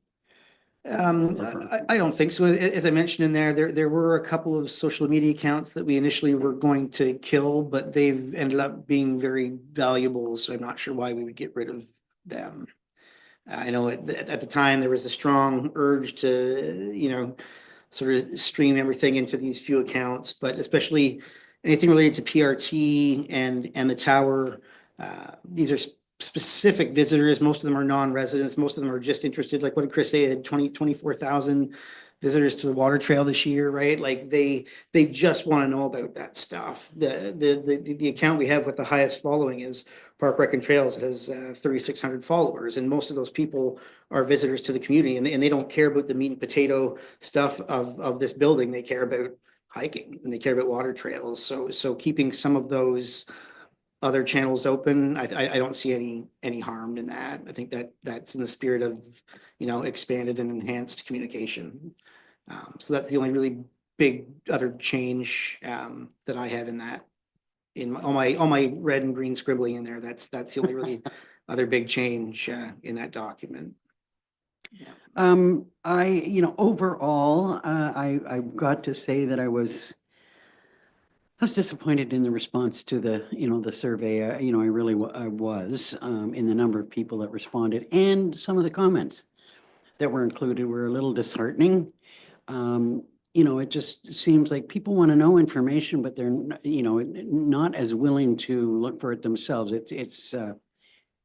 I don't think so. As I mentioned in there were a couple of social media accounts that we initially were going to kill, but they've ended up being very valuable, so I'm not sure why we would get rid of them. I know at the time there was a strong urge to, you know, sort of stream everything into these few accounts, but especially anything related to PRT and the tower. These are specific visitors. Most of them are non-residents. Most of them are just interested. Like what did Chris say? Had 24,000 visitors to the water trail this year, right? Like they just want to know about that stuff. The account we have with the highest following is Park Rec and Trails. It has 3,600 followers, and most of those people are visitors to the community, and they don't care about the meat and potato stuff of this building. They care about hiking and they care about water trails. So keeping some of those other channels open, I don't see any harm in that. I think that's in the spirit of, you know, expanded and enhanced communication. So that's the only really big other change that I have in that. In all my red and green scribbling in there, that's the only really other big change in that document. You know, overall, I've got to say that I was disappointed in the response to the, you know, the survey. You know, I was in the number of people that responded, and some of the comments that were included were a little disheartening. You know, it just seems like people want to know information, but they're, you know, not as willing to look for it themselves.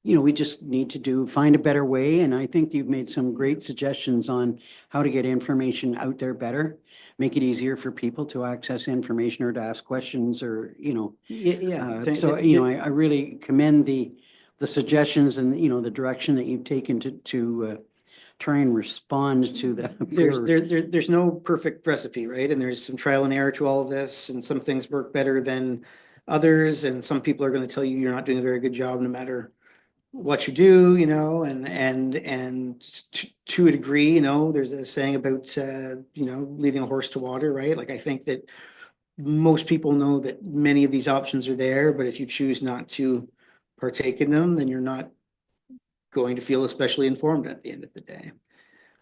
we just need to find a better way. And I think you've made some great suggestions on how to get information out there better, make it easier for people to access information or to ask questions or, Yeah. so, I really commend the suggestions and, the direction that you've taken to try and respond to the. There's no perfect recipe, right? And there's some trial and error to all of this, and some things work better than others, and some people are going to tell you you're not doing a very good job no matter what you do, and to a degree, there's a saying about, leading a horse to water, right? Like, I think that most people know that many of these options are there, but if you choose not to partake in them, then you're not going to feel especially informed at the end of the day.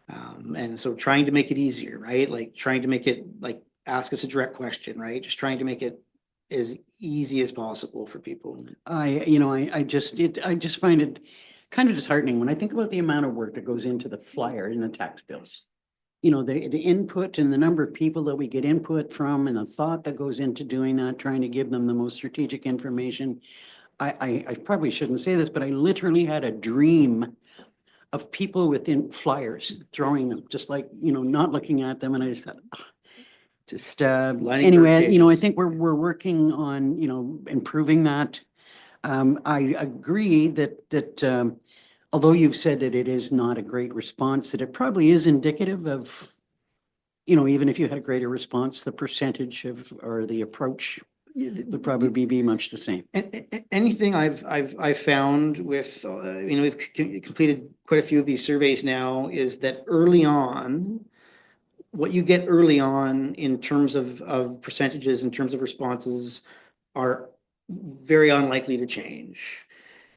And so trying to make it easier, right? Like trying to make it like, ask us a direct question, right? Just trying to make it as easy as possible for people. I just find it kind of disheartening when I think about the amount of work that goes into the flyer and the tax bills. The input and the number of people that we get input from and the thought that goes into doing that, trying to give them the most strategic information. I probably shouldn't say this, but I literally had a dream of people within flyers throwing them, just like, not looking at them. And I just thought, Lining anyway, bird I cages. think we're working on, improving that. I agree that although you've said that it is not a great response, that it probably is indicative of, even if you had a greater response, the percentage of, or the approach would probably be much the same. Anything I've found with, we've completed quite a few of these surveys now, is that early on, what you get early on in terms of percentages, in terms of responses, are very unlikely to change.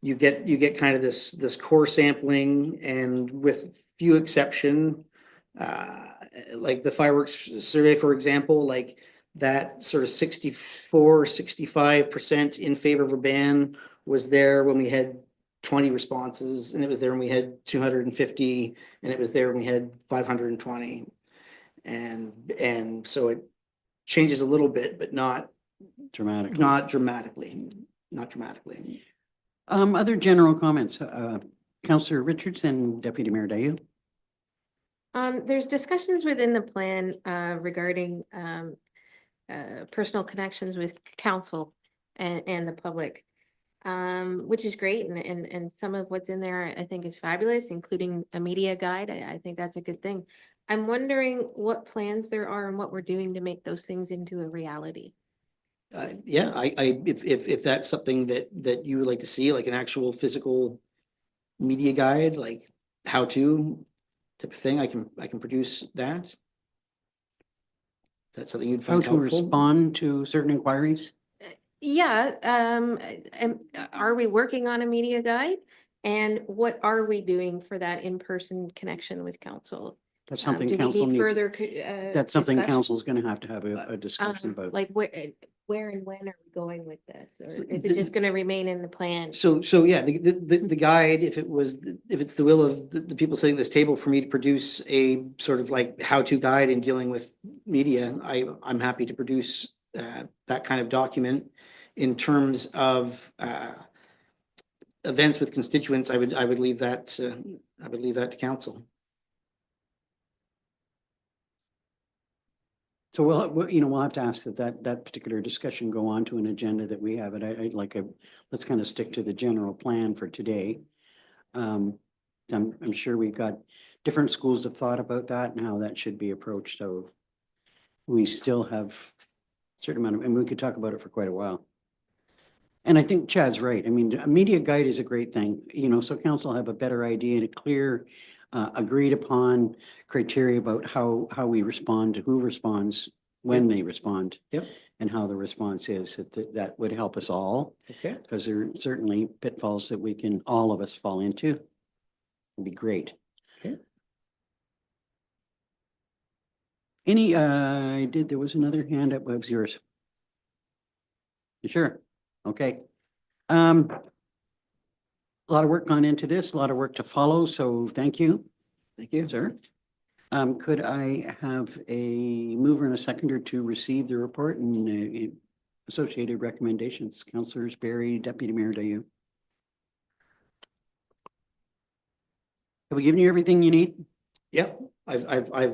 You get kind of this core sampling, and with few exception, like the fireworks survey, for example, like that sort of 65% in favor of a ban was there when we had 20 responses, and it was there when we had 250, and it was there when we had 520. And so it changes a little bit, but not Dramatically. Not dramatically. Other general comments, Councillor Richards and Deputy Mayor Dayu. There's discussions within the plan regarding personal connections with council and the public, which is great. And some of what's in there I think is fabulous, including a media guide. I think that's a good thing. I'm wondering what plans there are and what we're doing to make those things into a reality. Yeah, if that's something that you would like to see, like an actual physical media guide, like how to type of thing, I can produce that. That's something you'd How find to helpful. respond to certain inquiries? Yeah, are we working on a media guide? And what are we doing for that in-person connection with council? That's something Do we council need needs, further? that's something discussion? council's gonna have a discussion about. Like where and when are we going with this? So Or is it just gonna remain in the plan? So yeah, the guide, if it's the will of the people sitting at this table for me to produce a sort of like how-to guide in dealing with media, I'm happy to produce that kind of document. In terms of events with constituents, I would leave that to council. So we'll have to ask that particular discussion go on to an agenda that we have. And I'd like let's kind of stick to the general plan for today. I'm sure we've got different schools of thought about that and how that should be approached. So we still have a certain amount of, and we could talk about it for quite a while. And I think Chad's right. I mean, a media guide is a great thing, so council have a better idea and a clear, agreed upon criteria about how we respond to who responds, when they respond. Yep. And how the response is. That would help us all. Okay. Because there are certainly pitfalls that all of us fall into. It'd be great. Okay. There was another hand up. What was yours? You sure? Okay. A lot of work gone into this, a lot of work to follow, so thank you. Thank you, sir. Could I have a mover and a seconder to receive the report and associated recommendations? Councillors Barry, Deputy Mayor Dayu. Have we given you everything you need? Yep, I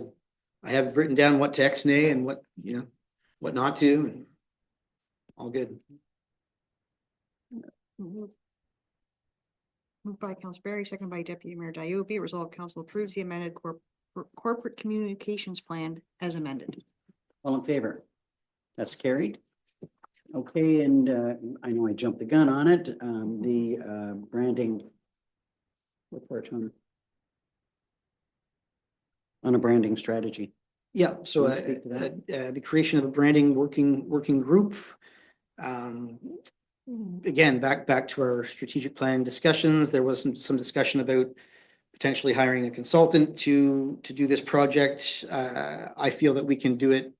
have written down what to ex-nay and what, what not to, and all good. Moved by Council Barry, second by Deputy Mayor Diu. Be it resolved, council approves the amended corporate communications plan as amended. All in favor? That's carried. Okay, and I know I jumped the gun on it, the branding report on a branding strategy. Yeah, so Can you speak to that? the creation of a branding working group. Again, back to our strategic plan discussions, there was some discussion about potentially hiring a consultant to do this project. I feel that we can do it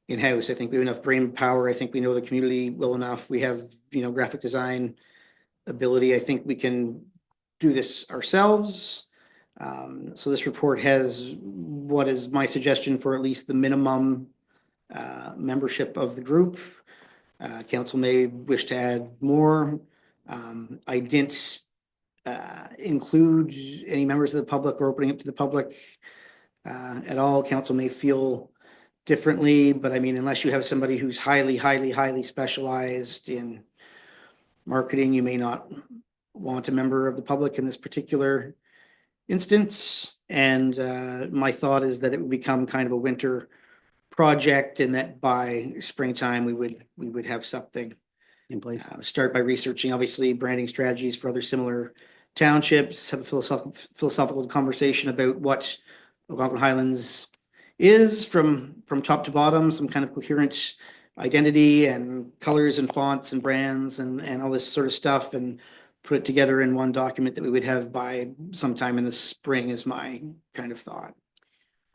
in-house. I think we have enough brain power. I think we know the community well enough. We have, graphic design ability. I think we can do this ourselves. So this report has what is my suggestion for at least the minimum membership of the group. Council may wish to add more. I didn't include any members of the public or opening up to the public at all. Council may feel differently, but I mean, unless you have somebody who's highly specialized in marketing, you may not want a member of the public in this particular instance. And my thought is that it would become kind of a winter project, and that by springtime we would have something In place. start by researching, obviously, branding strategies for other similar townships, have a philosophical conversation about what Algonquin Highlands is from top to bottom, some kind of coherent identity and colors and fonts and brands and all this sort of stuff, and put it together in one document that we would have by sometime in the spring is my kind of thought.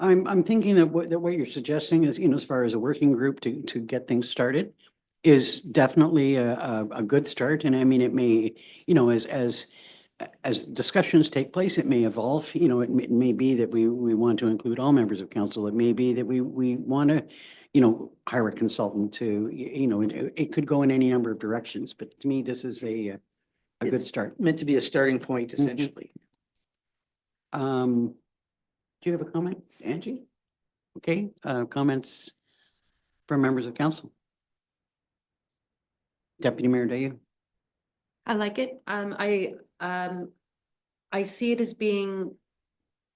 I'm thinking that what you're suggesting is, as far as a working group to get things started is definitely a good start. And I mean, it may, as discussions take place, it may evolve, it may be that we want to include all members of council. It may be that we want to, hire a consultant to, it could go in any number of directions, but to me, this is a good It's start. meant to be a starting point, essentially. Do you have a comment, Angie? Okay, comments from members of council? Deputy Mayor Dayu? I like it. I see it as being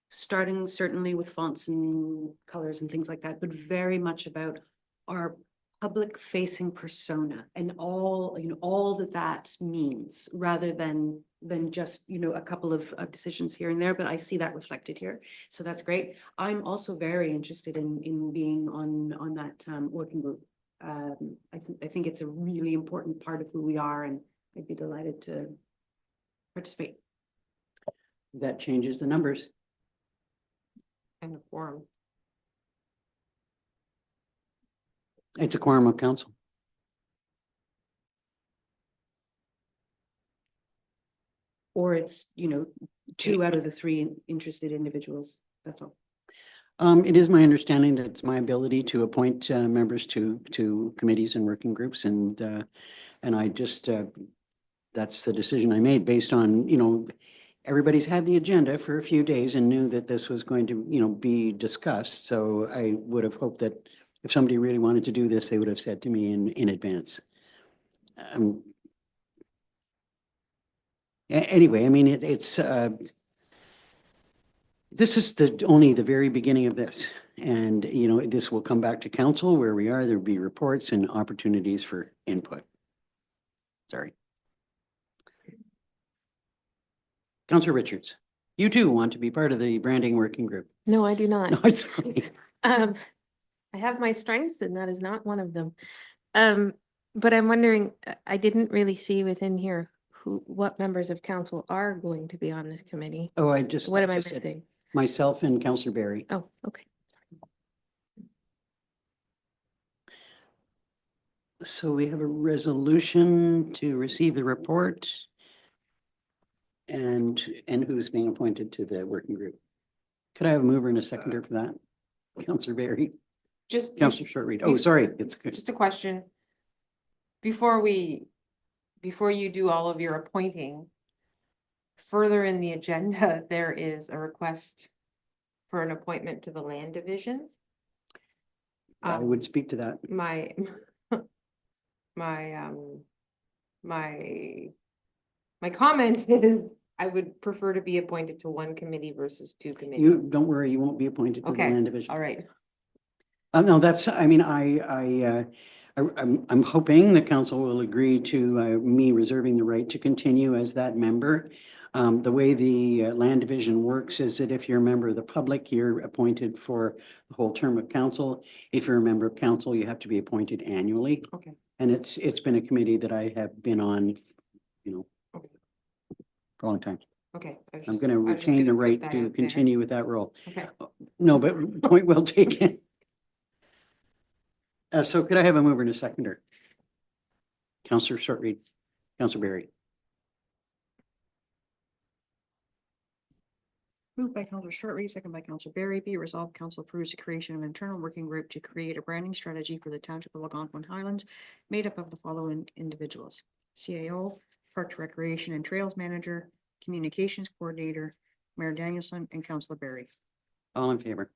starting certainly with fonts and colors and things like that, but very much about our public facing persona and all that means, rather than just, a couple of decisions here and there, but I see that reflected here. So that's great. I'm also very interested in being on that working group. I think it's a really important part of who we are, and I'd be delighted to participate. That changes the numbers. And a forum. It's a quorum of council. Or it's, 2 out of the 3 interested individuals. That's all. It is my understanding that it's my ability to appoint members to committees and working groups, and I just that's the decision I made based on, everybody's had the agenda for a few days and knew that this was going to, be discussed. So I would have hoped that if somebody really wanted to do this, they would have said to me in advance. Anyway, I mean, it's this is only the very beginning of this. And, this will come back to council where we are. There'll be reports and opportunities for input. Sorry. Councillor Richards, you too want to be part of the branding working group. No, I do not. No, it's sorry. I have my strengths and that is not one of them. But I'm wondering, I didn't really see within here what members of council are going to be on this committee. Oh, What am I said missing? myself and Councillor Barry. Oh, okay. So we have a resolution to receive the report and who's being appointed to the working group. Could I have a mover and a seconder for that? Councillor Barry, Just, Councillor Shortreed. Oh, sorry, it's good. just a question. Before you do all of your appointing, further in the agenda, there is a request for an appointment to the land division. I Um, would speak to that. My, my, my comment is I would prefer to be appointed to one committee versus two You, committees. don't worry, you won't be appointed to the Okay, land division. all right. No, that's, I mean, I'm hoping the council will agree to me reserving the right to continue as that member. The way the land division works is that if you're a member of the public, you're appointed for the whole term of council. If you're a member of council, you have to be appointed annually. Okay. And it's been a committee that I have been on, Okay. for a long time. Okay. I was I'm just- going to I was just retain the gonna put right that to out there. continue with that role. Okay. No, but point well taken. So could I have a mover and a seconder? Counselor Shortreed, Counselor Berry. Moved by Counselor Shortreed, second by Counselor Berry. Be it resolved, council approves the creation of an internal working group to create a branding strategy for the Township of Algonquin Highlands made up of the following individuals: CAO, Parks Recreation and Trails Manager, Communications Coordinator, Mayor Danielson, and Counselor Berry. All in favor?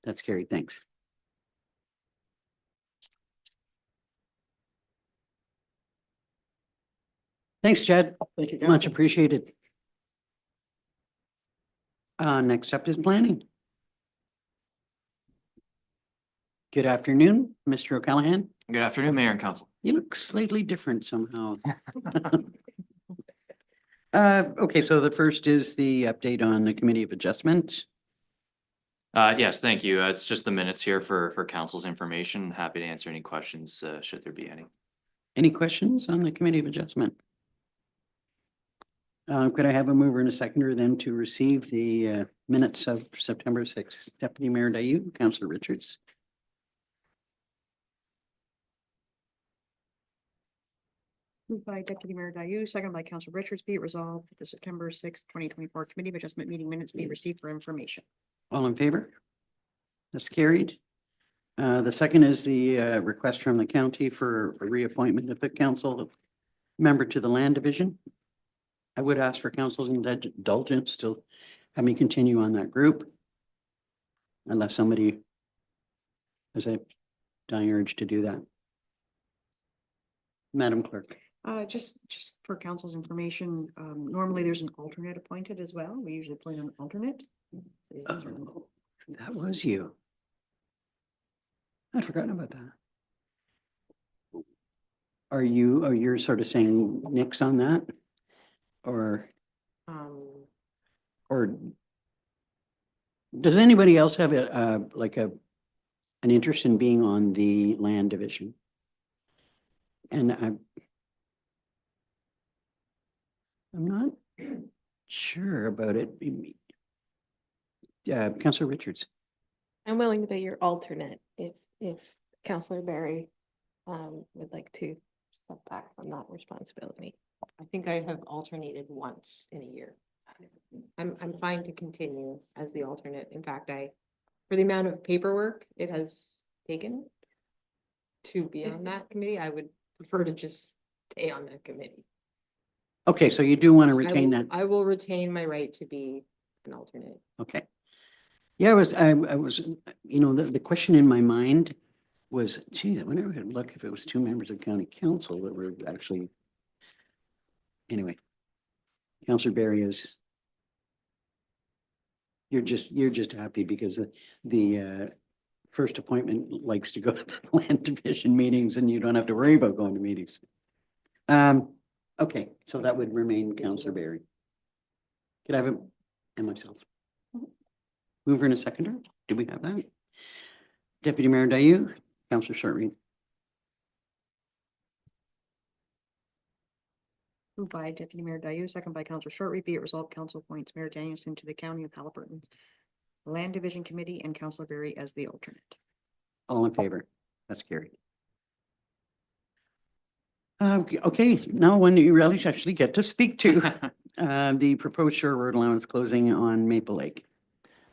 That's carried. Thanks. Thanks, Chad. Thank you, Much council. appreciated. Next up is planning. Good afternoon, Mr. O'Callaghan. Good afternoon, Mayor and Council. You look slightly different somehow. Okay, so the first is the update on the Committee of Adjustment. Yes, thank you. It's just the minutes here for council's information. Happy to answer any questions, should there be any. Any questions on the Committee of Adjustment? Could I have a mover and a seconder then to receive the minutes of September 6th? Deputy Mayor Dayu, Councillor Richards. Moved by Deputy Mayor Dayu, second by Counselor Richards. Be it resolved that the September 6th, 2024 Committee of Adjustment meeting minutes be received for information. All in favor? That's carried. The second is the request from the county for a reappointment of the council member to the land division. I would ask for council's indulgence to have me continue on that group. Unless somebody has a dying urge to do that. Madam Clerk. Just for council's information, normally there's an alternate appointed as well. We usually appoint an alternate. Oh, that was you. I'd forgotten about that. You're sort of saying nix on that? Or does anybody else have an interest in being on the land division? And I'm not sure about it. Councillor Richards. I'm willing to be your alternate if Counselor Berry would like to step back from that responsibility. I think I have alternated once in a year. I'm fine to continue as the alternate. In fact, for the amount of paperwork it has taken to be on that committee, I would prefer to just stay on that committee. Okay, so you do want to retain that? I will retain my right to be an alternate. Okay. Yeah, I was, the question in my mind was, geez, I wonder if I'd look if it was two members of county council that were actually. Anyway, Councillor Berry is. You're just happy because the first appointment likes to go to the land division meetings and you don't have to worry about going to meetings. Okay, so that would remain Councillor Berry. Could I have him and myself? Mover and a seconder? Do we have that? Deputy Mayor Dayu, Councillor Shortreed. Moved by Deputy Mayor Dayu, second by Counselor Shortreed. Be it resolved, council appoints Mayor Danielson to the County of Halliburton's Land Division Committee and Counselor Berry as the alternate. All in favor? That's carried. Okay, now one you really actually get to speak to, the proposed shore road allowance closing on Maple Lake.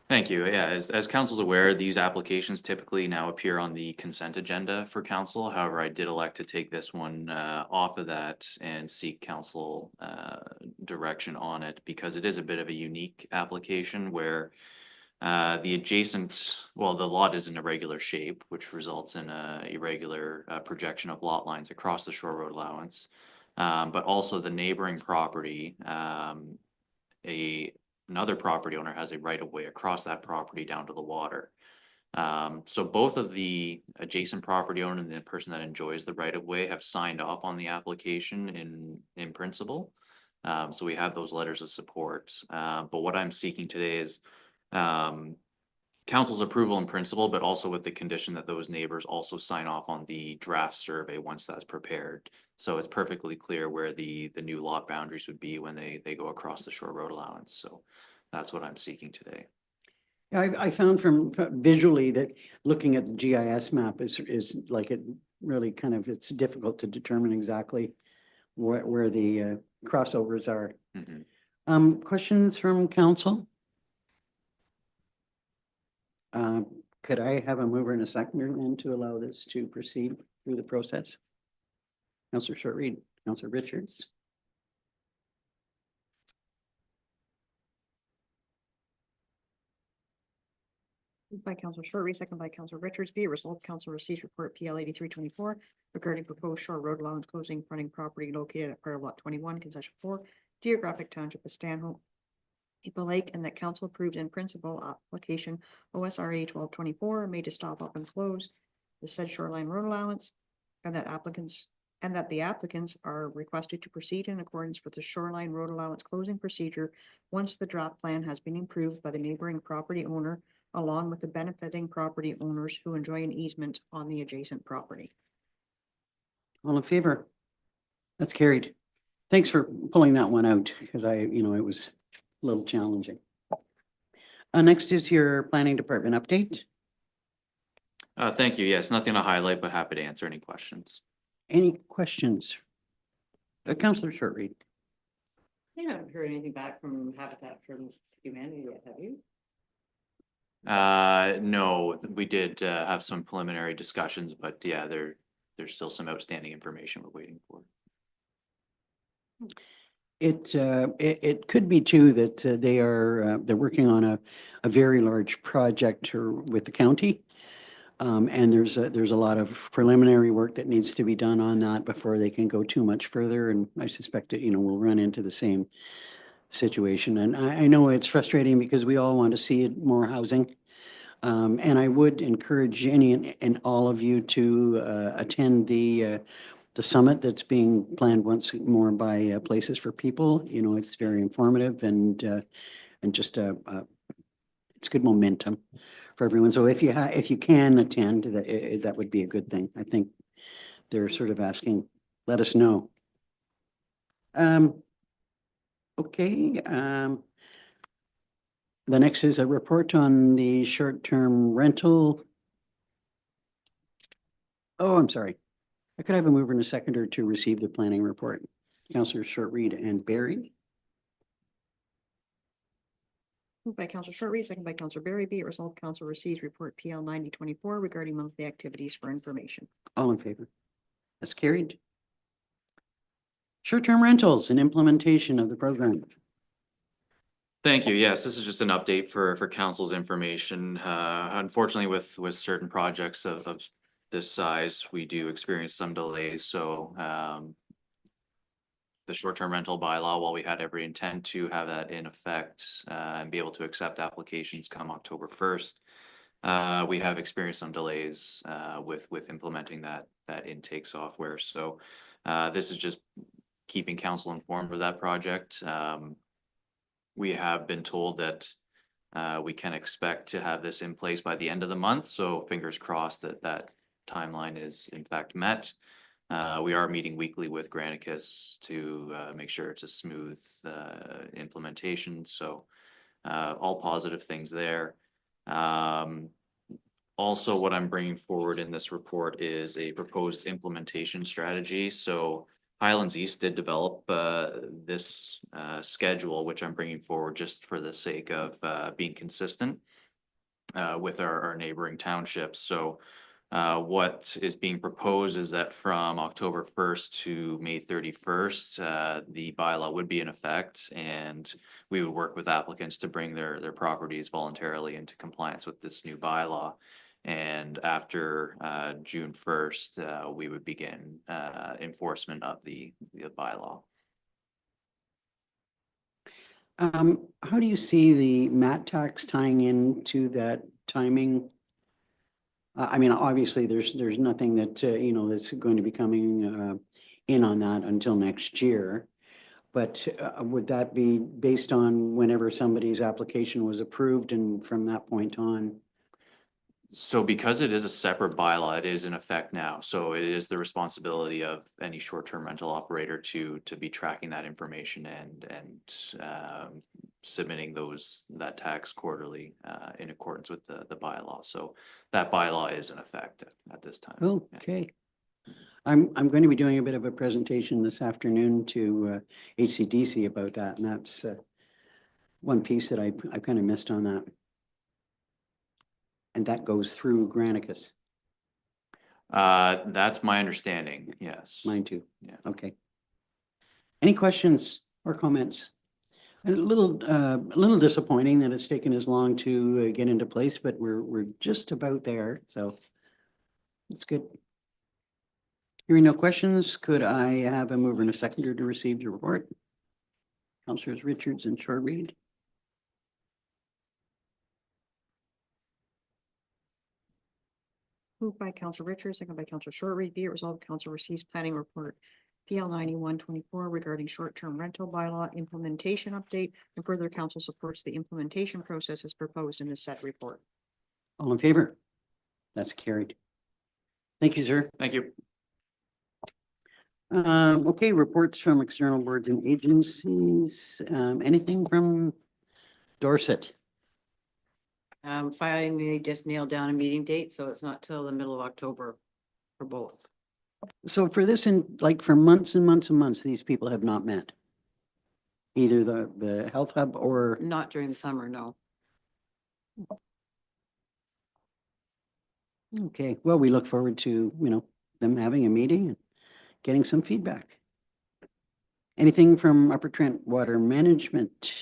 Thank you. Yeah, as council's aware, these applications typically now appear on the consent agenda for council. However, I did elect to take this one off of that and seek council direction on it because it is a bit of a unique application where the adjacent, well, the lot is in a regular shape, which results in a irregular projection of lot lines across the shore road allowance. But also the neighboring property, another property owner has a right of way across that property down to the water. So both of the adjacent property owner and the person that enjoys the right of way have signed off on the application in principle. So we have those letters of support. But what I'm seeking today is council's approval in principle, but also with the condition that those neighbors also sign off on the draft survey once that's prepared. So it's perfectly clear where the new lot boundaries would be when they go across the shore road allowance. So that's what I'm seeking today. I found from visually that looking at the GIS map is like it really kind of, it's difficult to determine exactly where the crossovers are. Mhm. Questions from council? Could I have a mover and a seconder then to allow this to proceed through the process? Councillor Short-Reed, Councillor Richards. Moved by Council Short-Reed, second by Council Richards. Be it resolved, council receives report PL 8324 regarding proposed shore road allowance closing fronting property located at part of lot 21, concession 4, geographic township of Stanhope, Maple Lake, and that council approved in principle application OSRA 1224 made to stop up and close the said shoreline road allowance, and that the applicants are requested to proceed in accordance with the shoreline road allowance closing procedure once the draft plan has been approved by the neighboring property owner, along with the benefiting property owners who enjoy an easement on the adjacent property. All in favor? That's carried. Thanks for pulling that one out because it was a little challenging. Next is your planning department update. Thank you. Yes, nothing to highlight, but happy to answer any questions. Any questions? Councillor Short-Reed. You haven't heard anything back from Habitat for Humanity yet, have you? No, we did have some preliminary discussions, but yeah, there's still some outstanding information we're waiting for. It could be too that they're working on a very large project with the county. And there's a lot of preliminary work that needs to be done on that before they can go too much further. And I suspect that, we'll run into the same situation. And I know it's frustrating because we all want to see more housing. And I would encourage any and all of you to attend the summit that's being planned once more by Places for People. It's very informative and just it's good momentum for everyone. So if you can attend, that would be a good thing. I think they're sort of asking, let us know. Okay. The next is a report on the short-term rental. Oh, I'm sorry. I could have a mover and a seconder to receive the planning report. Councillor Short-Reed and Barry. Moved by Council Short-Reed, second by Council Berry. Be it resolved, council receives report PL 9024 regarding monthly activities for information. All in favor? That's carried. Short-term rentals and implementation of the program. Thank you. Yes, this is just an update for council's information. Unfortunately, with certain projects of this size, we do experience some delays. So the short-term rental bylaw, while we had every intent to have that in effect and be able to accept applications come October 1st, we have experienced some delays with implementing that intake software. So this is just keeping council informed of that project. We have been told that we can expect to have this in place by the end of the month. So fingers crossed that timeline is in fact met. We are meeting weekly with Granicus to make sure it's a smooth implementation. So all positive things there. Also, what I'm bringing forward in this report is a proposed implementation strategy. So Highlands East did develop this schedule, which I'm bringing forward just for the sake of being consistent. with our neighboring townships. So what is being proposed is that from October 1st to May 31st, the bylaw would be in effect, and we would work with applicants to bring their properties voluntarily into compliance with this new bylaw. And after June 1st, we would begin enforcement of the bylaw. How do you see the MAT tax tying into that timing? I mean, obviously, there's nothing that, you know, that's going to be coming in on that until next year. But would that be based on whenever somebody's application was approved and from that point on? So because it is a separate bylaw, it is in effect now. So it is the responsibility of any short-term rental operator to be tracking that information and submitting that tax quarterly in accordance with the bylaw. So that bylaw is in effect at this time. Yeah. Okay. I'm going to be doing a bit of a presentation this afternoon to HCDC about that, and that's one piece that I kind of missed on that. And that goes through Granicus, That's my understanding, yes. mine too. Yeah. Okay. Any questions or comments? A little disappointing that it's taken as long to get into place, but we're just about there, so it's good. Hearing no questions, could I have a mover and a seconder to receive the report? Councilors Richards and Short Reed. Moved by Counselor Richards, second by Counselor Short-Reed. Be it resolved, Council receives planning report PL 9124 regarding short-term rental bylaw implementation update, and further council supports the implementation process as proposed in the said report. All in favor? That's carried. Thank you, sir. Thank you. Okay, reports from external boards and agencies. Anything from Dorset? Finally, they just nailed down a meeting date, so it's not till the middle of October for both. So for this, like for months and months and months, these people have not met. Either the health hub or, Not during the summer, no. okay, well, we look forward to, you know, them having a meeting and getting some feedback. Anything from Upper Trent Water Management?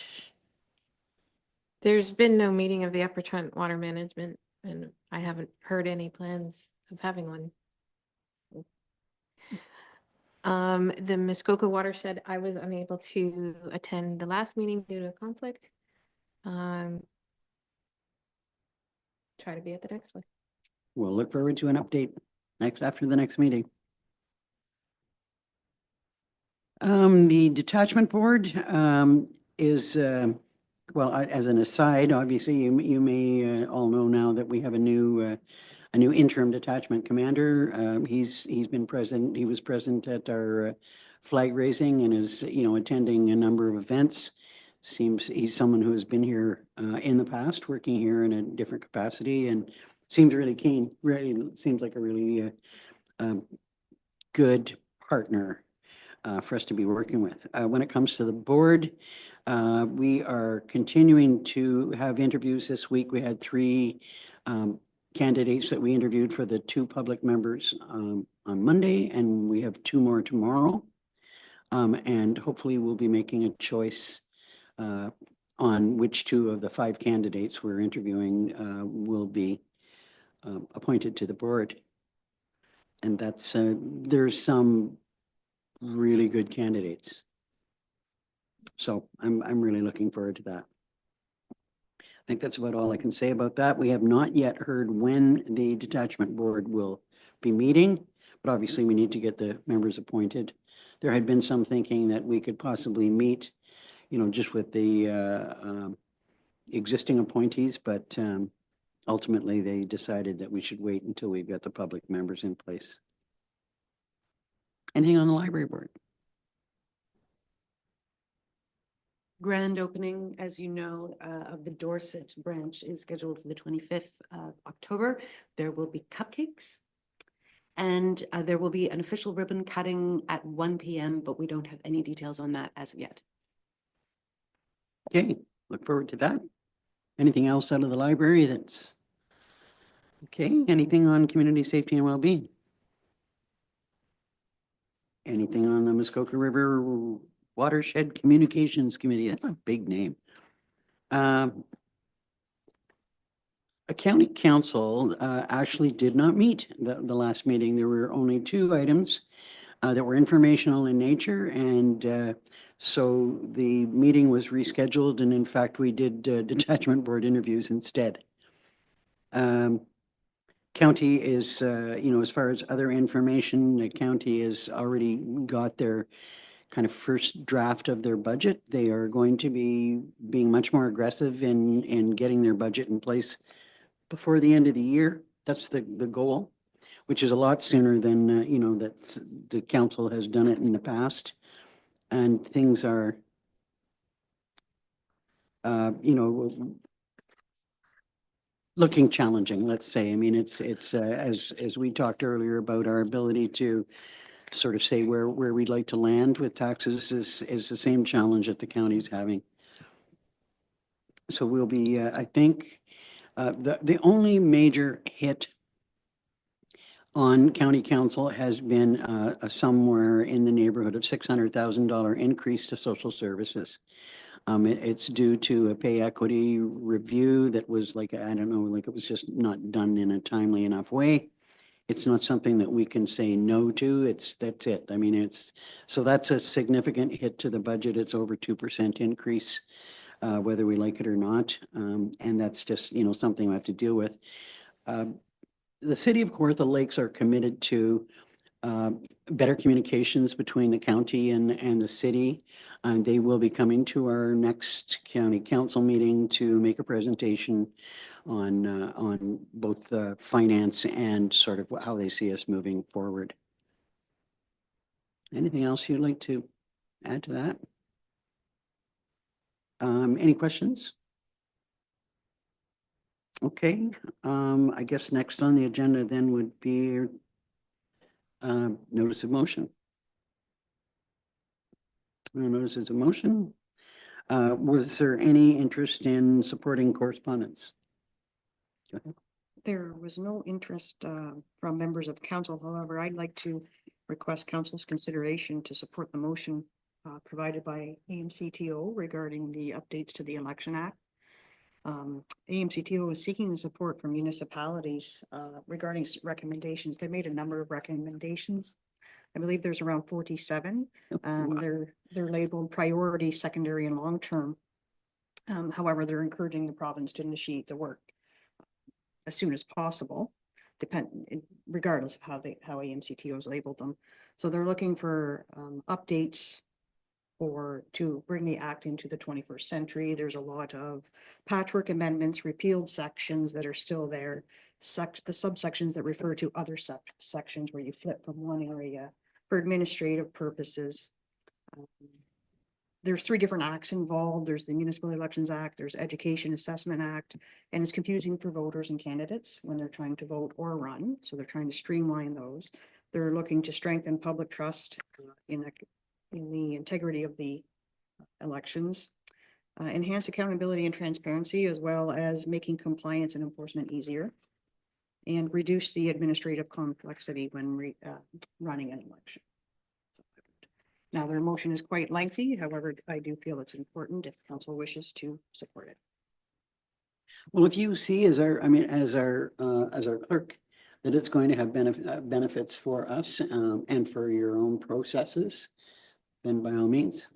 There's been no meeting of the Upper Trent Water Management, and I haven't heard any plans of having one. The Muskoka Watershed, I was unable to attend the last meeting due to a conflict. Try to be at the next one. We'll look forward to an update after the next meeting. The detachment board is, well, as an aside, obviously, you may all know now that we have a new interim detachment commander. He's been present. He was present at our flag raising and is, you know, attending a number of events. Seems he's someone who has been here in the past, working here in a different capacity, and seems really keen. Really seems like a really good partner for us to be working with. When it comes to the board, we are continuing to have interviews this week. We had 3 candidates that we interviewed for the 2 public members on Monday, and we have 2 more tomorrow. And hopefully we'll be making a choice on which 2 of the 5 candidates we're interviewing will be appointed to the board. And that's, there's some really good candidates. So I'm really looking forward to that. I think that's about all I can say about that. We have not yet heard when the detachment board will be meeting, but obviously we need to get the members appointed. There had been some thinking that we could possibly meet, you know, just with the existing appointees, but ultimately they decided that we should wait until we've got the public members in place. Anything on the library board? Grand opening, as you know, of the Dorset branch is scheduled for the 25th of October. There will be cupcakes. And there will be an official ribbon cutting at 1 p.m., but we don't have any details on that as of yet. Okay, look forward to that. Anything else out of the library that's Okay, anything on community safety and well-being? Anything on the Muskoka River Watershed Communications Committee? That's a big name. A county council actually did not meet the last meeting. There were only 2 items that were informational in nature, and so the meeting was rescheduled, and in fact, we did detachment board interviews instead. County is, as far as other information, the county has already got their kind of first draft of their budget. They are going to be being much more aggressive in getting their budget in place before the end of the year. That's the goal, which is a lot sooner than, that the council has done it in the past. And things are, looking challenging, let's say. I mean, it's as we talked earlier about our ability to sort of say where we'd like to land with taxes is the same challenge that the county's having. So we'll be, I think, the only major hit on county council has been somewhere in the neighborhood of $600,000 increase to social services. It's due to a pay equity review that was like, I don't know, like it was just not done in a timely enough way. It's not something that we can say no to. That's it. I mean, so that's a significant hit to the budget. It's over 2% increase, whether we like it or not. And that's just, something we have to deal with. The city of Kawartha Lakes are committed to better communications between the county and the city. And they will be coming to our next county council meeting to make a presentation on both finance and sort of how they see us moving forward. Anything else you'd like to add to that? Any questions? Okay, I guess next on the agenda then would be notice of motion. Notices of motion. Was there any interest in supporting correspondence? Go ahead. There was no interest from members of council. However, I'd like to request council's consideration to support the motion provided by AMCTO regarding the updates to the Election Act. AMCTO is seeking the support from municipalities regarding recommendations. They made a number of recommendations. I believe there's around 47. They're labeled priority, secondary, and long-term. However, they're encouraging the province to initiate the work as soon as possible, regardless of how AMCTO has labeled them. So they're looking for updates to bring the act into the 21st century. There's a lot of patchwork amendments, repealed sections that are still there, the subsections that refer to other sections where you flip from one area for administrative purposes. There's 3 different acts involved. There's the Municipal Elections Act, there's Education Assessment Act, and it's confusing for voters and candidates when they're trying to vote or run. So they're trying to streamline those. They're looking to strengthen public trust in the integrity of the elections, enhance accountability and transparency, as well as making compliance and enforcement easier, and reduce the administrative complexity when running an election. Now, their motion is quite lengthy. However, I do feel it's important if council wishes to support it. Well, if you see as our clerk, that it's going to have benefits for us and for your own processes, then by all means.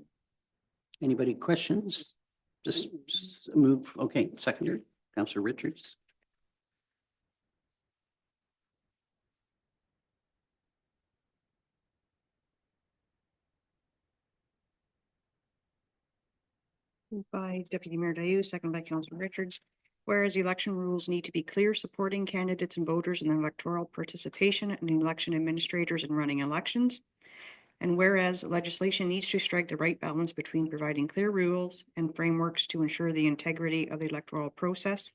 Anybody questions? Just move. Okay, seconder, Councillor Richards. Moved by Deputy Mayor Dayu, second by Councillor Richards. Whereas election rules need to be clear, supporting candidates and voters in their electoral participation and election administrators in running elections. And whereas legislation needs to strike the right balance between providing clear rules and frameworks to ensure the integrity of the electoral process.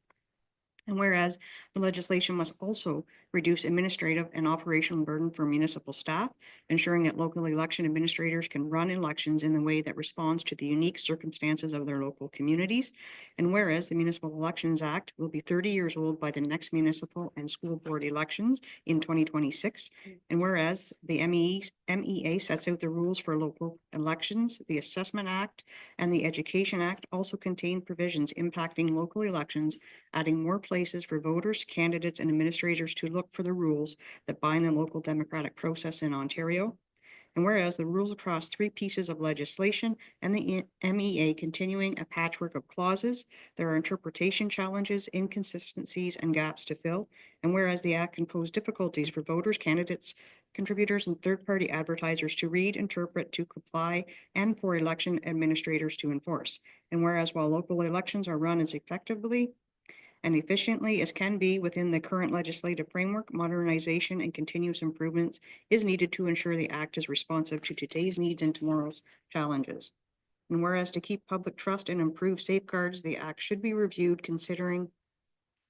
And whereas the legislation must also reduce administrative and operational burden for municipal staff, ensuring that local election administrators can run elections in the way that responds to the unique circumstances of their local communities. And whereas the Municipal Elections Act will be 30 years old by the next municipal and school board elections in 2026. And whereas the MEA sets out the rules for local elections, the Assessment Act and the Education Act also contain provisions impacting local elections, adding more places for voters, candidates, and administrators to look for the rules that bind the local democratic process in Ontario. And whereas the rules across 3 pieces of legislation and the MEA continuing a patchwork of clauses, there are interpretation challenges, inconsistencies, and gaps to fill. And whereas the Act can pose difficulties for voters, candidates, contributors, and third-party advertisers to read, interpret, to comply, and for election administrators to enforce. And whereas while local elections are run as effectively and efficiently as can be within the current legislative framework, modernization and continuous improvements is needed to ensure the Act is responsive to today's needs and tomorrow's challenges. And whereas to keep public trust and improve safeguards, the Act should be reviewed considering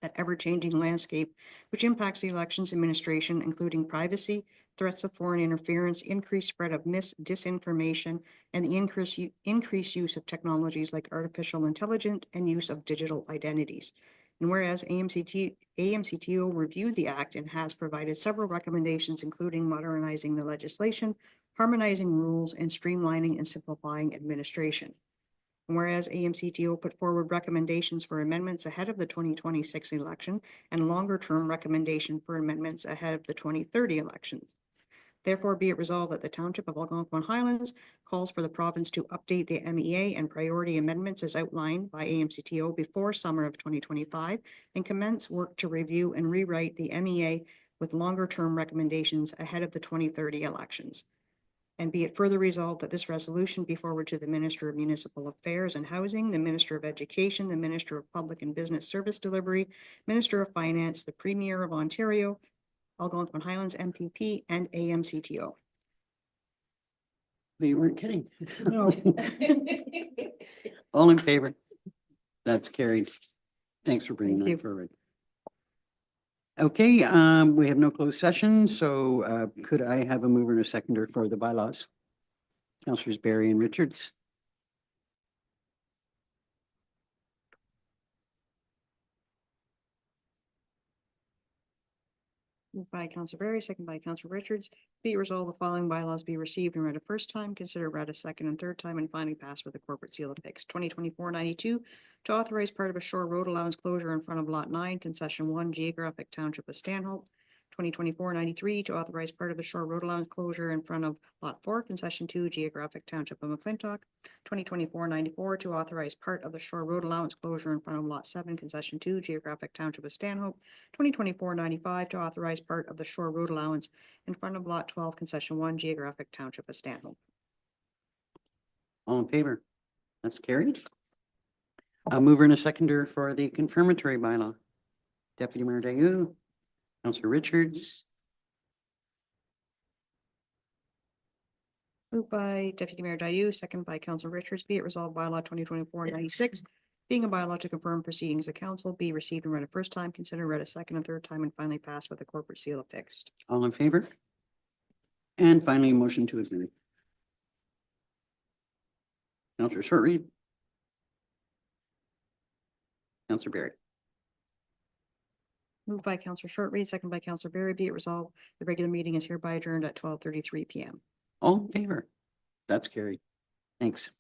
that ever-changing landscape, which impacts the elections administration, including privacy, threats of foreign interference, increased spread of disinformation, and the increased use of technologies like artificial intelligence and use of digital identities. And whereas AMCTO reviewed the Act and has provided several recommendations, including modernizing the legislation, harmonizing rules, and streamlining and simplifying administration. And whereas AMCTO put forward recommendations for amendments ahead of the 2026 election and longer-term recommendation for amendments ahead of the 2030 elections. Therefore, be it resolved that the Township of Algonquin Highlands calls for the province to update the MEA and priority amendments as outlined by AMCTO before summer of 2025 and commence work to review and rewrite the MEA with longer-term recommendations ahead of the 2030 elections. And be it further resolved that this resolution be forwarded to the Minister of Municipal Affairs and Housing, the Minister of Education, the Minister of Public and Business Service Delivery, Minister of Finance, the Premier of Ontario, Algonquin Highlands MPP, and AMCTO. You weren't kidding. No. All in favor? That's carried. Thanks for bringing Thank you. that forward. Okay, we have no closed session, so could I have a mover and a seconder for the bylaws? Councillors Barry and Richards. Moved by Council Berry, second by Council Richards. Be it resolved, the following bylaws be received and read a first time, considered read a second and third time, and finally passed with a corporate seal affixed. 2024-92 to authorize part of a shore road allowance closure in front of Lot 9, Concession 1, Geographic Township of Stanhope. 2024-93 to authorize part of the shore road allowance closure in front of Lot 4, Concession 2, Geographic Township of McClintock. 2024-94 to authorize part of the shore road allowance closure in front of Lot 7, Concession 2, Geographic Township of Stanhope. 2024-95 to authorize part of the shore road allowance in front of Lot 12, Concession 1, Geographic Township of Stanhope. All in favor? That's carried. A mover and a seconder for the confirmatory bylaw. Deputy Mayor Dayu, Councillor Richards. Moved by Deputy Mayor Dayu, second by Council Richards. Be it resolved, bylaw 2024-96, being a bylaw to confirm proceedings of council, be received and read a first time, considered read a second and third time, and finally passed with a corporate seal affixed. All in favor? And finally, a motion to adjourn. Councillor Shortreed. Councillor Barry. Moved by Councillor Shortreed, second by Councillor Berry. Be it resolved, the regular meeting is hereby adjourned at 12:33 p.m. All in favor? That's carried. Thanks.